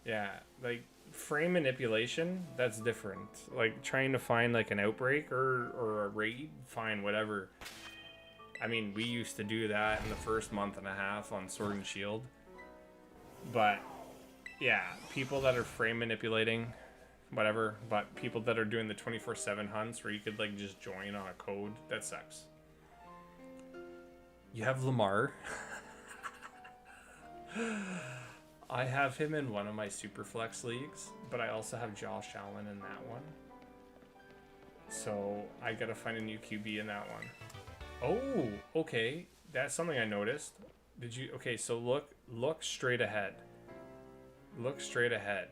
Yeah, like frame manipulation, that's different. Like trying to find like an outbreak or a raid, fine, whatever. I mean, we used to do that in the first month and a half on Sword and Shield. But yeah, people that are frame manipulating, whatever, but people that are doing the 24/7 hunts where you could like just join on a code, that sucks. You have Lamar. I have him in one of my Superflex leagues, but I also have Josh Allen in that one. So I gotta find a new QB in that one. Oh, okay. That's something I noticed. Did you? Okay, so look straight ahead. Look straight ahead.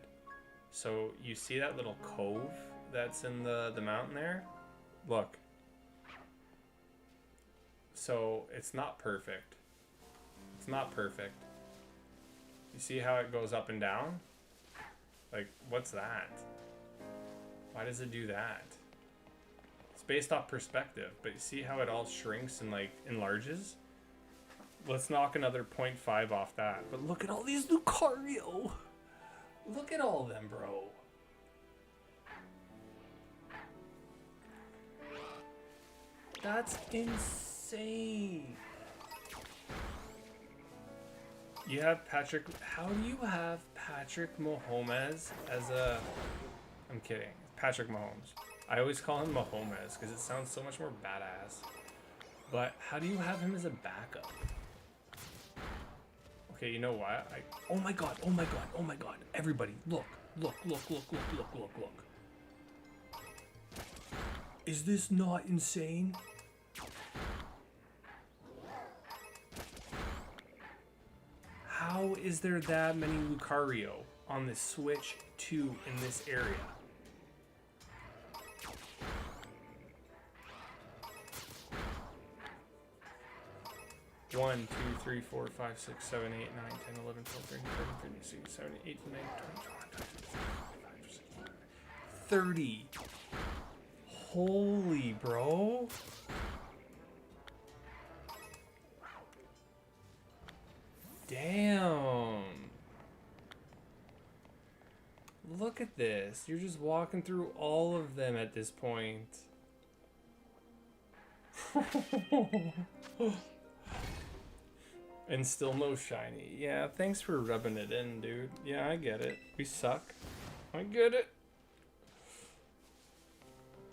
So you see that little cove that's in the mountain there? Look. So it's not perfect. It's not perfect. You see how it goes up and down? Like, what's that? Why does it do that? It's based off perspective, but you see how it all shrinks and like enlarges? Let's knock another 0.5 off that. But look at all these Lucario! Look at all of them, bro. That's insane. You have Patrick. How do you have Patrick Mahomes as a... I'm kidding. Patrick Mahomes. I always call him Mahomes because it sounds so much more badass. But how do you have him as a backup? Okay, you know what? Oh my god, oh my god, oh my god. Everybody, look, look, look, look, look, look, look, look. Is this not insane? How is there that many Lucario on the Switch 2 in this area? One, 2, 3, 4, 5, 6, 7, 8, 9, 10, 11, 12, 13, 14, 15, 16, 17, 18, 19, 20, 30. Holy bro. Damn. Look at this. You're just walking through all of them at this point. And still no shiny. Yeah, thanks for rubbing it in, dude. Yeah, I get it. We suck. I get it.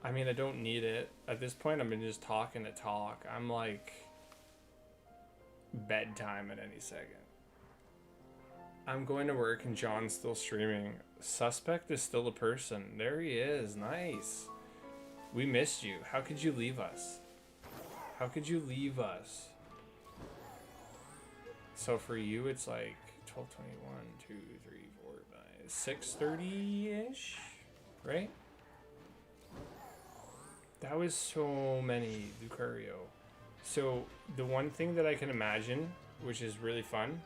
I mean, I don't need it. At this point, I'm just talking to talk. I'm like bedtime at any second. I'm going to work and John's still streaming. Suspect is still a person. There he is. Nice. We missed you. How could you leave us? How could you leave us? So for you, it's like 12:21, 2, 3, 4, 5, 6:30-ish, right? That was so many Lucario. So the one thing that I can imagine, which is really fun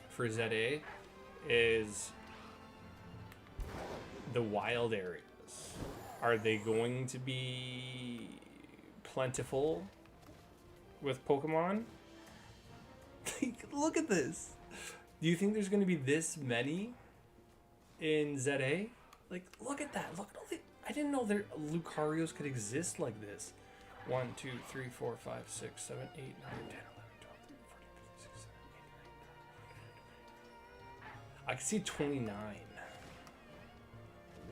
for ZA, is the wild areas. Are they going to be plentiful with Pokemon? Look at this. Do you think there's going to be this many in ZA? Like, look at that. Look at all the... I didn't know there Lucarios could exist like this. 1, 2, 3, 4, 5, 6, 7, 8, 9, 10, 11, 12, 13, 14, 15, 16, 17, 18, 19. I can see 29.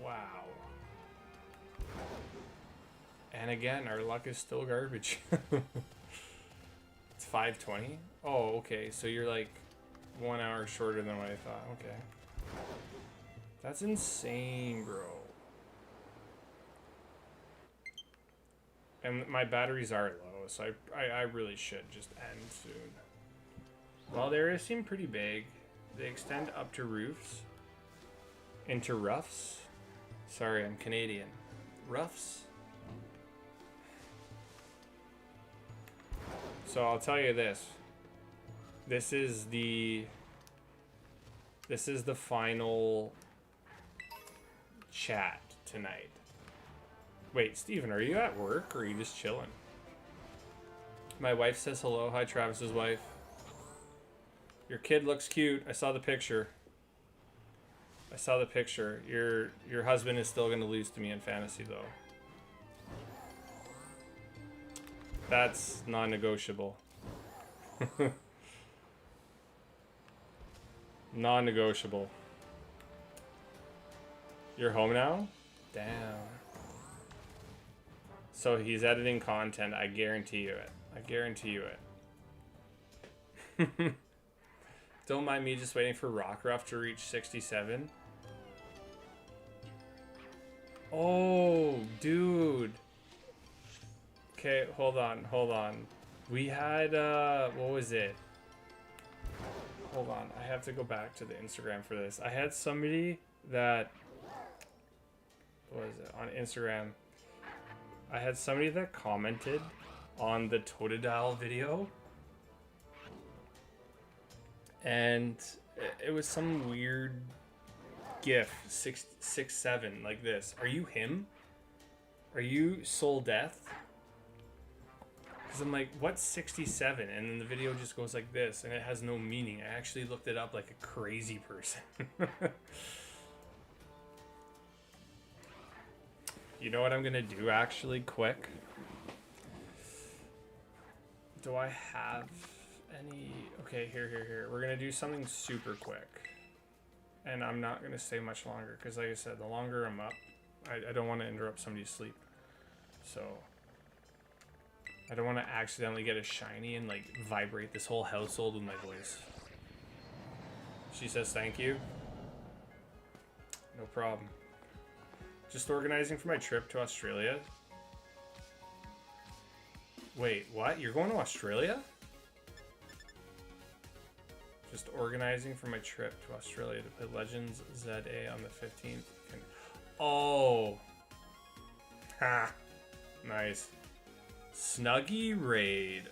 Wow. And again, our luck is still garbage. It's 5:20. Oh, okay. So you're like 1 hour shorter than what I thought. Okay. That's insane, bro. And my batteries are low, so I really should just end soon. Well, the areas seem pretty big. They extend up to roofs. Into roughs. Sorry, I'm Canadian. Roughs. So I'll tell you this. This is the final chat tonight. Wait, Steven, are you at work or are you just chilling? My wife says hello. Hi, Travis's wife. Your kid looks cute. I saw the picture. I saw the picture. Your husband is still going to lose to me in fantasy, though. That's non-negotiable. Non-negotiable. You're home now? Damn. So he's editing content. I guarantee you it. I guarantee you it. Don't mind me just waiting for Rockruff to reach 67. Oh, dude. Okay, hold on. We had, what was it? Hold on, I have to go back to the Instagram for this. I had somebody that, what was it, on Instagram. I had somebody that commented on the Totodile video. And it was some weird GIF, 6'7", like this. Are you him? Are you Soul Death? Because I'm like, what's 67? And then the video just goes like this, and it has no meaning. I actually looked it up like a crazy person. You know what I'm gonna do actually quick? Do I have any... Okay, here. We're gonna do something super quick. And I'm not gonna stay much longer, because like I said, the longer I'm up, I don't want to interrupt somebody's sleep. So... I don't want to accidentally get a shiny and like vibrate this whole household with my voice. She says thank you. No problem. Just organizing for my trip to Australia. Wait, what? You're going to Australia? Just organizing for my trip to Australia to play Legends ZA on the 15th. Oh! Ha! Nice. Snuggie raid.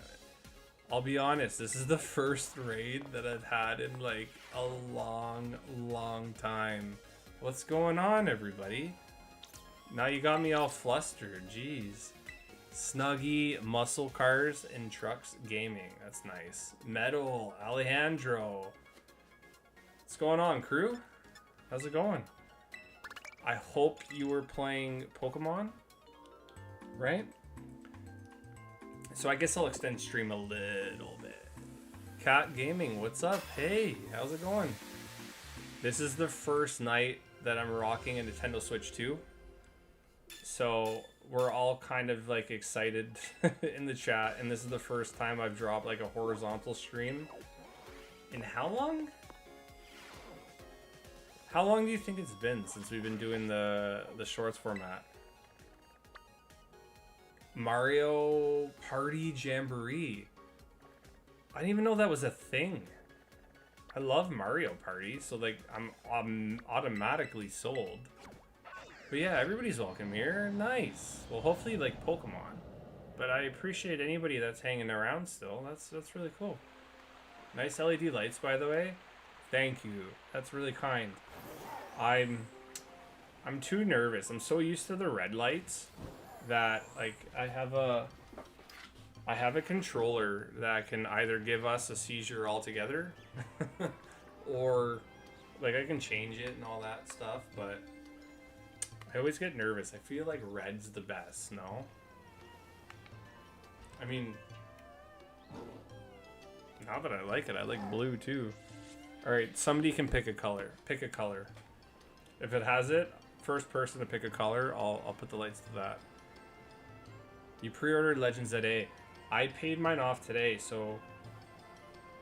I'll be honest, this is the first raid that I've had in like a long time. What's going on, everybody? Now you got me all flustered. Jeez. Snuggie, muscle cars, and trucks gaming. That's nice. Metal, Alejandro. What's going on, crew? How's it going? I hope you were playing Pokemon, right? So I guess I'll extend stream a little bit. Cat Gaming, what's up? Hey, how's it going? This is the first night that I'm rocking a Nintendo Switch 2. So we're all kind of like excited in the chat, and this is the first time I've dropped like a horizontal stream. In how long? How long do you think it's been since we've been doing the shorts format? Mario Party Jamboree. I didn't even know that was a thing. I love Mario Party, so like I'm automatically sold. But yeah, everybody's welcome here. Nice. Well, hopefully like Pokemon. But I appreciate anybody that's hanging around still. That's really cool. Nice LED lights, by the way. Thank you. That's really kind. I'm too nervous. I'm so used to the red lights that like I have a controller that can either give us a seizure altogether or like I can change it and all that stuff, but I always get nervous. I feel like red's the best, no? I mean, now that I like it, I like blue too. Alright, somebody can pick a color. Pick a color. If it has it, first person to pick a color, I'll put the lights to that. You pre-ordered Legends ZA. I paid mine off today, so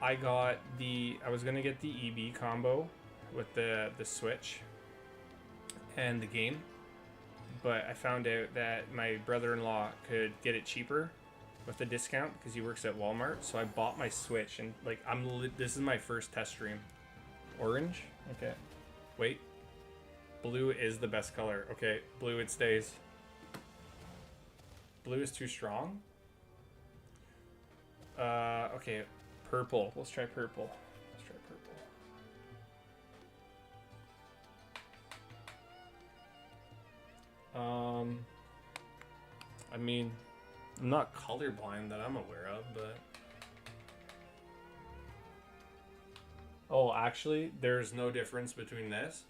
I got I was gonna get the EB combo with the Switch and the game, but I found out that my brother-in-law could get it cheaper with the discount because he works at Walmart. So I bought my Switch, and like this is my first test stream. Orange? Okay. Wait. Blue is the best color. Okay, blue it stays. Blue is too strong. Okay, purple. Let's try purple. I mean, I'm not colorblind that I'm aware of, but... Oh, actually, there's no difference between this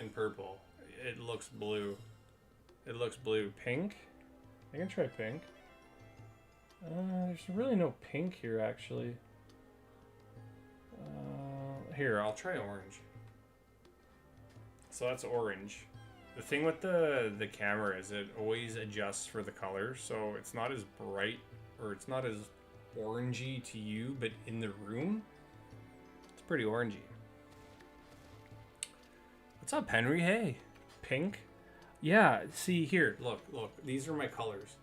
and purple. It looks blue. It looks blue. Pink? I can try pink. There's really no pink here, actually. Here, I'll try orange. So that's orange. The thing with the camera is it always adjusts for the color, so it's not as bright, or it's not as orangey to you, but in the room, it's pretty orangey. What's up, Henry? Hey. Pink? Yeah, see here, look, these are my colors.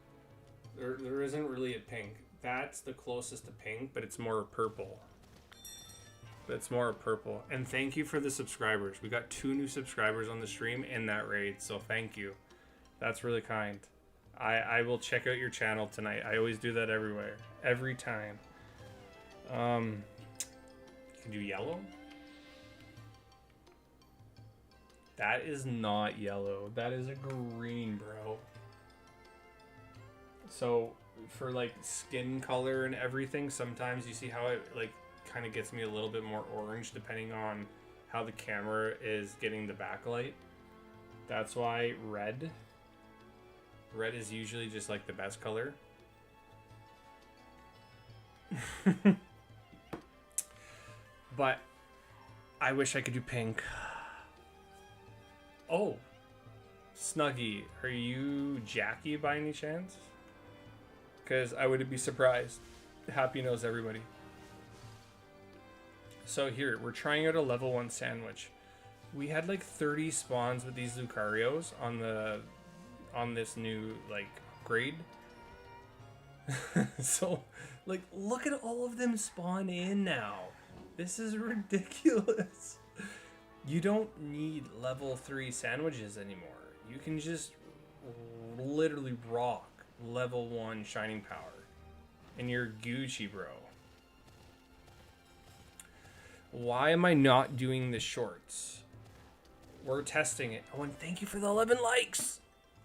There isn't really a pink. That's the closest to pink, but it's more purple. And thank you for the subscribers. We got 2 new subscribers on the stream in that raid, so thank you. That's really kind. I will check out your channel tonight. I always do that everywhere. Every time. You can do yellow? That is not yellow. That is a green, bro. So for like skin color and everything. Sometimes you see how it like kind of gets me a little bit more orange depending on how the camera is getting the backlight. That's why red is usually just like the best color. But I wish I could do pink. Oh, Snuggy, are you Jackie by any chance? Because I wouldn't be surprised. Happy knows everybody. So here, we're trying out a level 1 sandwich. We had like 30 spawns with these Lucarios on this new like upgrade. So like look at all of them spawn in now. This is ridiculous. You don't need level 3 sandwiches anymore. You can just literally rock level 1 shining power. And you're Gucci, bro. Why am I not doing the shorts? We're testing it. Oh, and thank you for the 11 likes.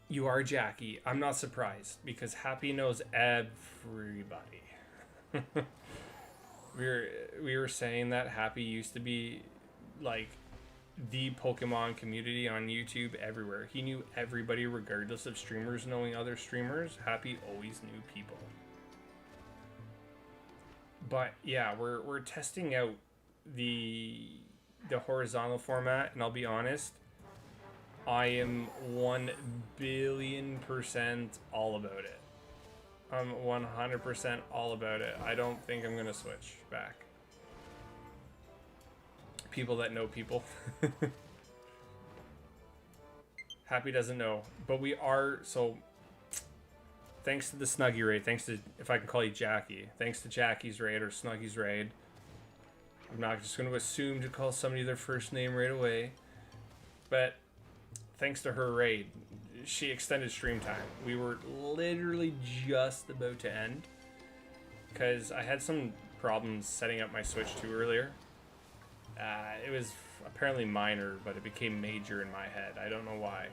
You are Jackie. I'm not surprised because Happy knows everybody. we were saying that Happy used to be like the Pokemon community on YouTube everywhere. He knew everybody regardless of streamers knowing other streamers. Happy always knew people. But yeah, we're testing out the horizontal format, and I'll be honest, I am 1,000,000,000% all about it. I'm 100% all about it. I don't think I'm gonna switch back. People that know people. Happy doesn't know, but we are, so thanks to the Snuggy raid, thanks to, if I can call you Jackie, thanks to Jackie's raid or Snuggy's raid. I'm not just going to assume to call somebody their first name right away, but thanks to her raid, she extended stream time. We were literally just about to end because I had some problems setting up my Switch 2 earlier. It was apparently minor, but it became major in my head. I don't know why,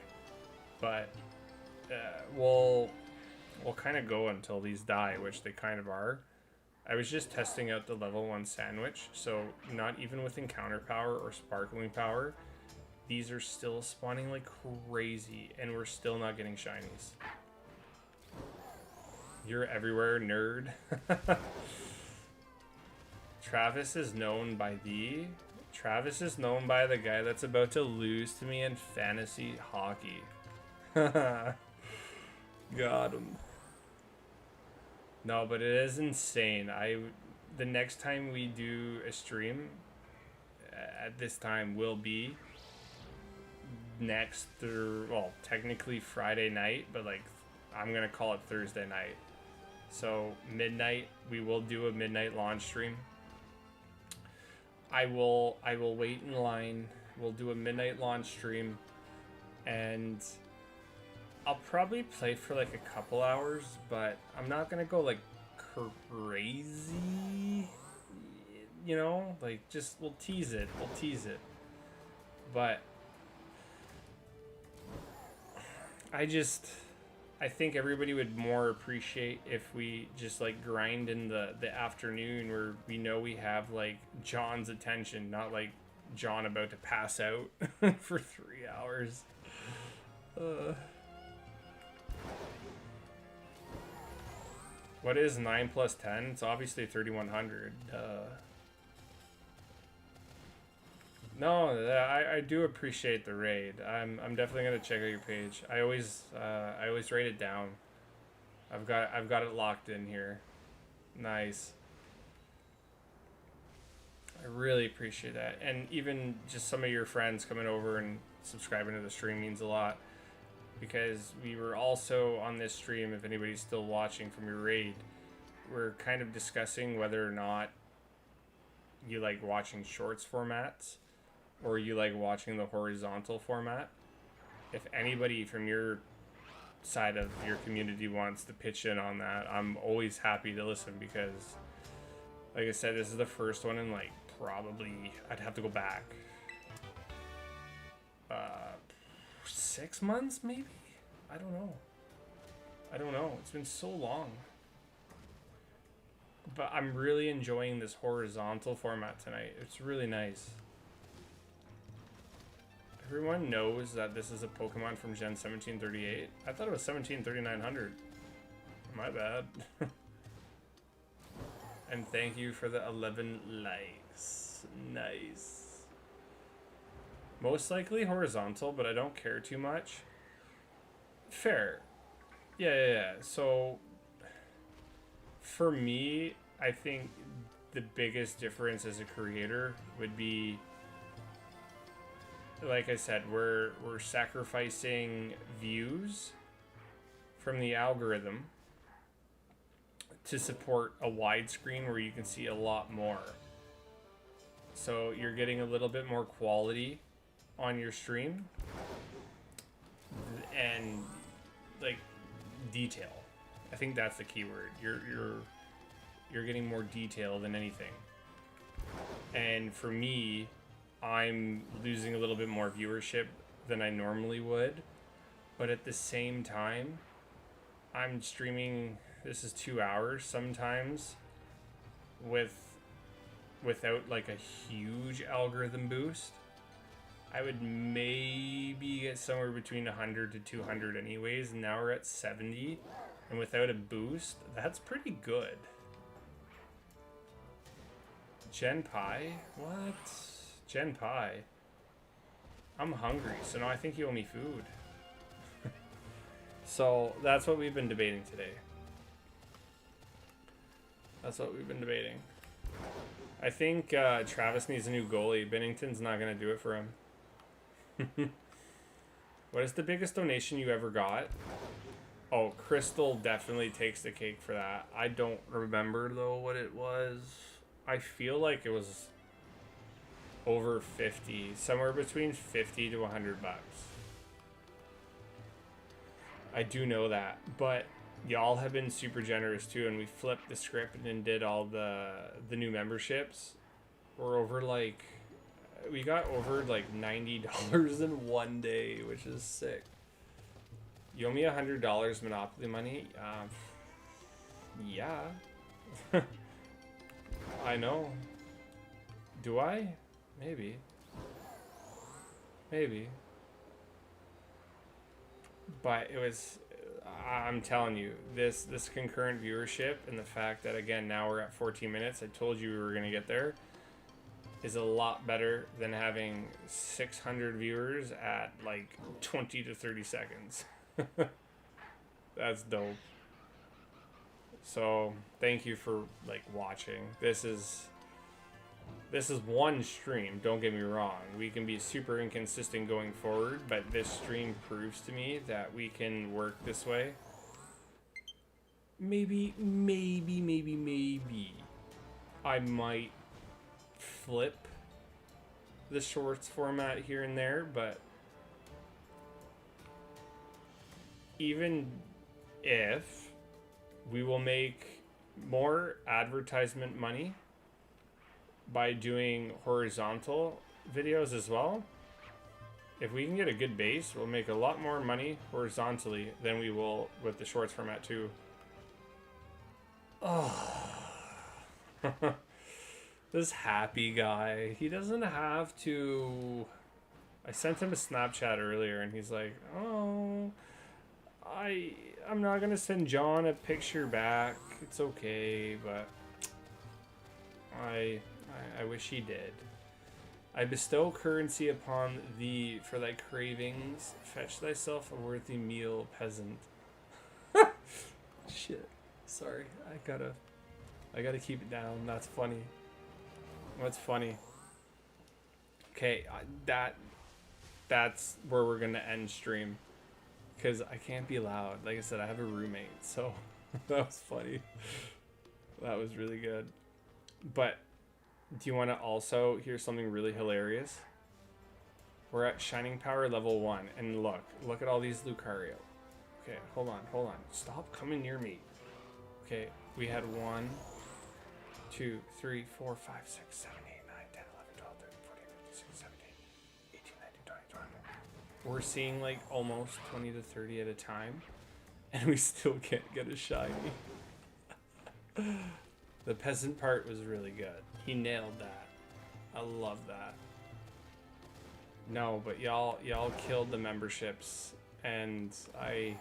but we'll kind of go until these die, which they kind of are. I was just testing out the level 1 sandwich, so not even with encounter power or sparkling power, these are still spawning like crazy, and we're still not getting shinies. You're everywhere, nerd. Travis is known by the... Travis is known by the guy that's about to lose to me in fantasy hockey. Got him. No, but it is insane. The next time we do a stream at this time will be next, well, technically Friday night, but like I'm gonna call it Thursday night. So midnight, we will do a midnight launch stream. I will wait in line. We'll do a midnight launch stream, and I'll probably play for like a couple hours, but I'm not gonna go like crazy, you know, like just we'll tease it, but I think everybody would more appreciate if we just like grind in the afternoon where we know we have like John's attention, not like John about to pass out for 3 hours. What is 9 plus 10? It's obviously 3,100. No, I do appreciate the raid. I'm definitely gonna check out your page. I always write it down. I've got it locked in here. Nice. I really appreciate that, and even just some of your friends coming over and subscribing to the stream means a lot. Because we were also on this stream, if anybody's still watching from your raid, we're kind of discussing whether or not you like watching shorts formats or you like watching the horizontal format. If anybody from your side of your community wants to pitch in on that, I'm always happy to listen because, like I said, this is the first one in like probably, I'd have to go back. 6 months maybe? I don't know. It's been so long. But I'm really enjoying this horizontal format tonight. It's really nice. Everyone knows that this is a Pokemon from Gen 1738. I thought it was 173900. My bad. And thank you for the 11 likes. Nice. Most likely horizontal, but I don't care too much. Fair. Yeah. So, for me, I think the biggest difference as a creator would be, like I said, we're sacrificing views from the algorithm to support a widescreen where you can see a lot more. So you're getting a little bit more quality on your stream and like detail. I think that's the key word. You're getting more detail than anything. And for me, I'm losing a little bit more viewership than I normally would, but at the same time, I'm streaming. This is 2 hours sometimes without like a huge algorithm boost. I would maybe get somewhere between 100 to 200 anyways, and now we're at 70, and without a boost, that's pretty good. Gen Pie? What? Gen Pie? I'm hungry, so now I think you owe me food. So that's what we've been debating today. That's what we've been debating. I think Travis needs a new goalie. Bennington's not going to do it for him. What is the biggest donation you ever got? Oh, Crystal definitely takes the cake for that. I don't remember, though, what it was. I feel like it was over 50. Somewhere between 50 to 100 bucks. I do know that. But y'all have been super generous, too, and we flipped the script and did all the new memberships. We're over, like... We got over, like, $90 in one day, which is sick. You owe me $100 Monopoly money? Yeah. I know. Do I? Maybe. Maybe. But it was... I'm telling you, this concurrent viewership and the fact that, again, now we're at 14 minutes, I told you we were going to get there, is a lot better than having 600 viewers at, like, 20 to 30 seconds. That's dope. So, thank you for, like, watching. This is one stream, don't get me wrong. We can be super inconsistent going forward, but this stream proves to me that we can work this way. Maybe I might flip the shorts format here and there, but even if we will make more advertisement money by doing horizontal videos as well, if we can get a good base, we'll make a lot more money horizontally than we will with the shorts format too. Oh. This happy guy, he doesn't have to... I sent him a Snapchat earlier and he's like, oh, I'm not gonna send John a picture back, it's okay, but I wish he did. I bestow currency upon thee for thy cravings. Fetch thyself a worthy meal, peasant. Shit. Sorry. I gotta keep it down. That's funny. That's funny. Okay, that's where we're gonna end stream. Because I can't be loud. Like I said, I have a roommate, so that was funny. That was really good. But do you want to also hear something really hilarious? We're at Shining Power level 1, and look at all these Lucario. Okay, hold on. Stop coming near me. Okay, we had 1, 2, 3, 4, 5, 6, 7, 8, 9, 10, 11, 12, 13, 14, 15, 16, 17, 18, 19, 20, 21. We're seeing like almost 20 to 30 at a time, and we still can't get a shiny. The peasant part was really good. He nailed that. I love that. No, but y'all killed the memberships, and I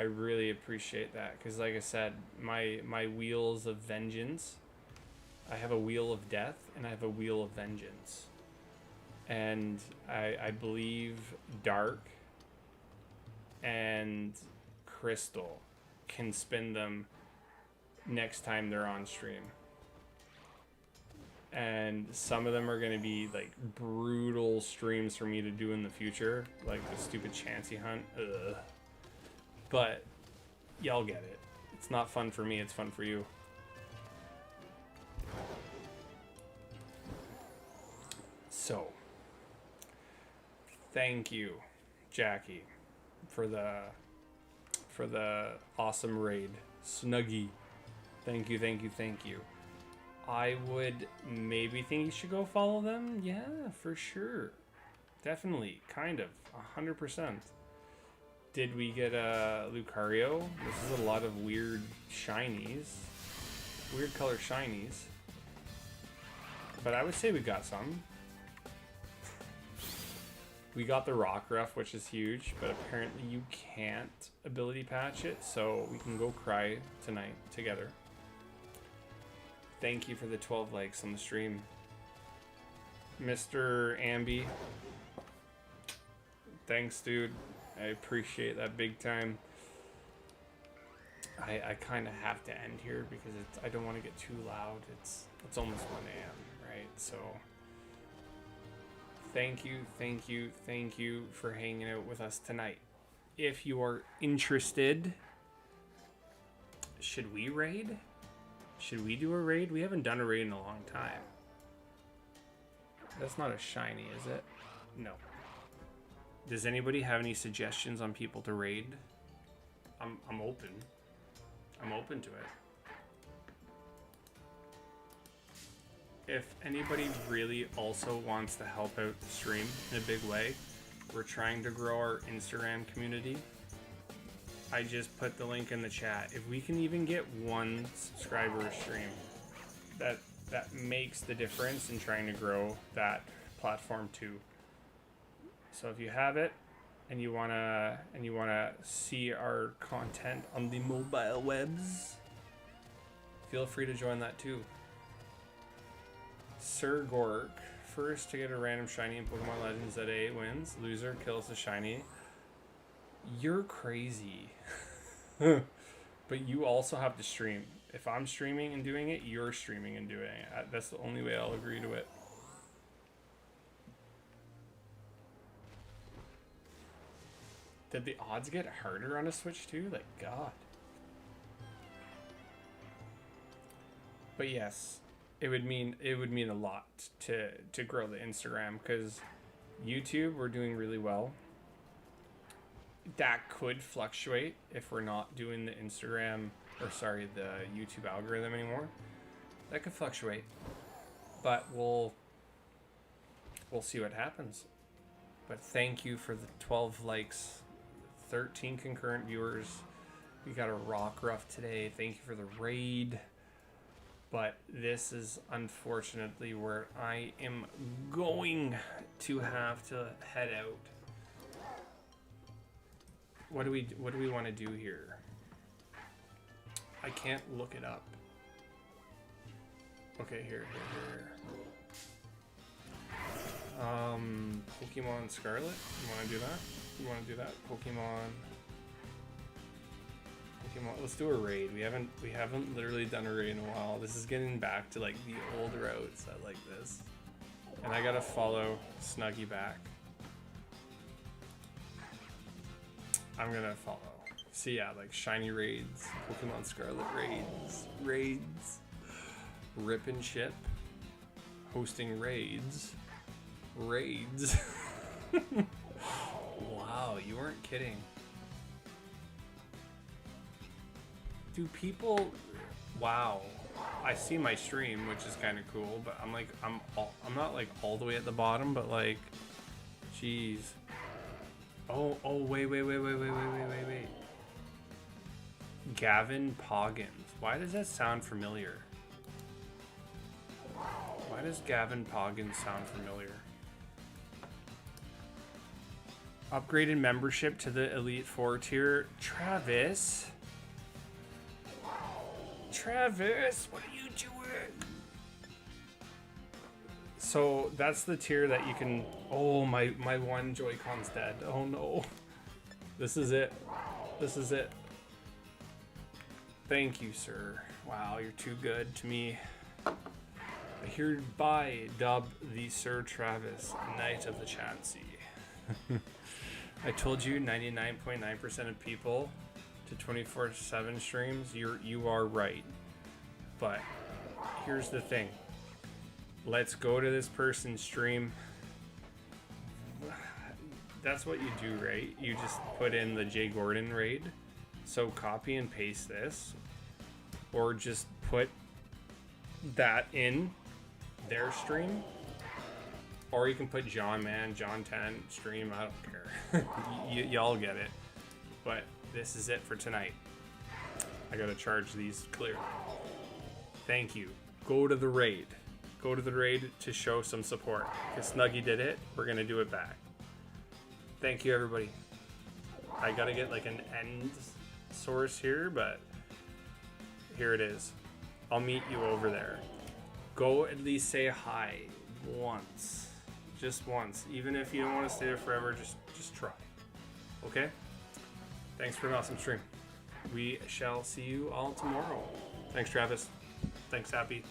really appreciate that, because like I said, my wheels of vengeance, I have a wheel of death and I have a wheel of vengeance, and I believe Dark and Crystal can spin them next time they're on stream. And some of them are going to be like brutal streams for me to do in the future, like the stupid Chansey hunt. Ugh. But y'all get it. It's not fun for me, it's fun for you. So, thank you, Jackie, for the awesome raid. Snuggie. Thank you, thank you, thank you. I would maybe think you should go follow them. Yeah, for sure. Definitely. Kind of. 100%. Did we get a Lucario? This is a lot of weird shinies. Weird color shinies. But I would say we got some. We got the Rockruff, which is huge, but apparently you can't ability patch it, so we can go cry tonight together. Thank you for the 12 likes on the stream. Mr. Ambi. Thanks, dude. I appreciate that big time. I kind of have to end here because I don't want to get too loud. It's almost 1 a.m., right? So thank you for hanging out with us tonight. If you are interested, should we raid? Should we do a raid? We haven't done a raid in a long time. That's not a shiny, is it? No. Does anybody have any suggestions on people to raid? I'm open. I'm open to it. If anybody really also wants to help out the stream in a big way, we're trying to grow our Instagram community. I just put the link in the chat. If we can even get 1 subscriber a stream, that makes the difference in trying to grow that platform too. So if you have it and you wanna see our content on the mobile webs, feel free to join that too. Sir Gork, first to get a random shiny in Pokemon Legends at 8 wins. Loser kills the shiny. You're crazy. But you also have to stream. If I'm streaming and doing it, you're streaming and doing it. That's the only way I'll agree to it. Did the odds get harder on a Switch too? Like, God. But yes, it would mean a lot to grow the Instagram, because YouTube, we're doing really well. That could fluctuate if we're not doing the Instagram, or sorry, the YouTube algorithm anymore. That could fluctuate, but we'll see what happens. But thank you for the 12 likes, 13 concurrent viewers. We got a Rockruff today. Thank you for the raid. But this is unfortunately where I am going to have to head out. What do we want to do here? I can't look it up. Okay, here. Pokemon Scarlet? You want to do that? You want to do that? Pokemon. Let's do a raid. We haven't literally done a raid in a while. This is getting back to like the old routes. I like this. And I gotta follow Snuggie back. I'm gonna follow. See, yeah, like shiny raids, Pokemon Scarlet raids, Rip and Ship, hosting raids. Wow, you weren't kidding. Do people? Wow, I see my stream, which is kind of cool, but I'm not like all the way at the bottom, but like, jeez. Oh, wait. Gavin Poggins. Why does that sound familiar? Why does Gavin Poggins sound familiar? Upgraded membership to the Elite 4 tier. Travis? Travis, what are you doing? So that's the tier that you can... Oh, my one Joy-Con's dead. Oh no. This is it. This is it. Thank you, sir. Wow, you're too good to me. I hereby dub the Sir Travis, Knight of the Chansey. I told you 99.9% of people to 24/7 streams, you are right. But here's the thing. Let's go to this person's stream. That's what you do, right? You just put in the Jay Gordon raid. So copy and paste this, or just put that in their stream, or you can put John 10 stream. I don't care. Y'all get it. But this is it for tonight. I gotta charge these clear. Thank you. Go to the raid. Go to the raid to show some support. Because Snuggy did it, we're gonna do it back. Thank you, everybody. I gotta get like an end source here, but here it is. I'll meet you over there. Go at least say hi once. Just once. Even if you don't want to stay there forever, just try. Okay? Thanks for an awesome stream. We shall see you all tomorrow. Thanks, Travis. Thanks, Happy.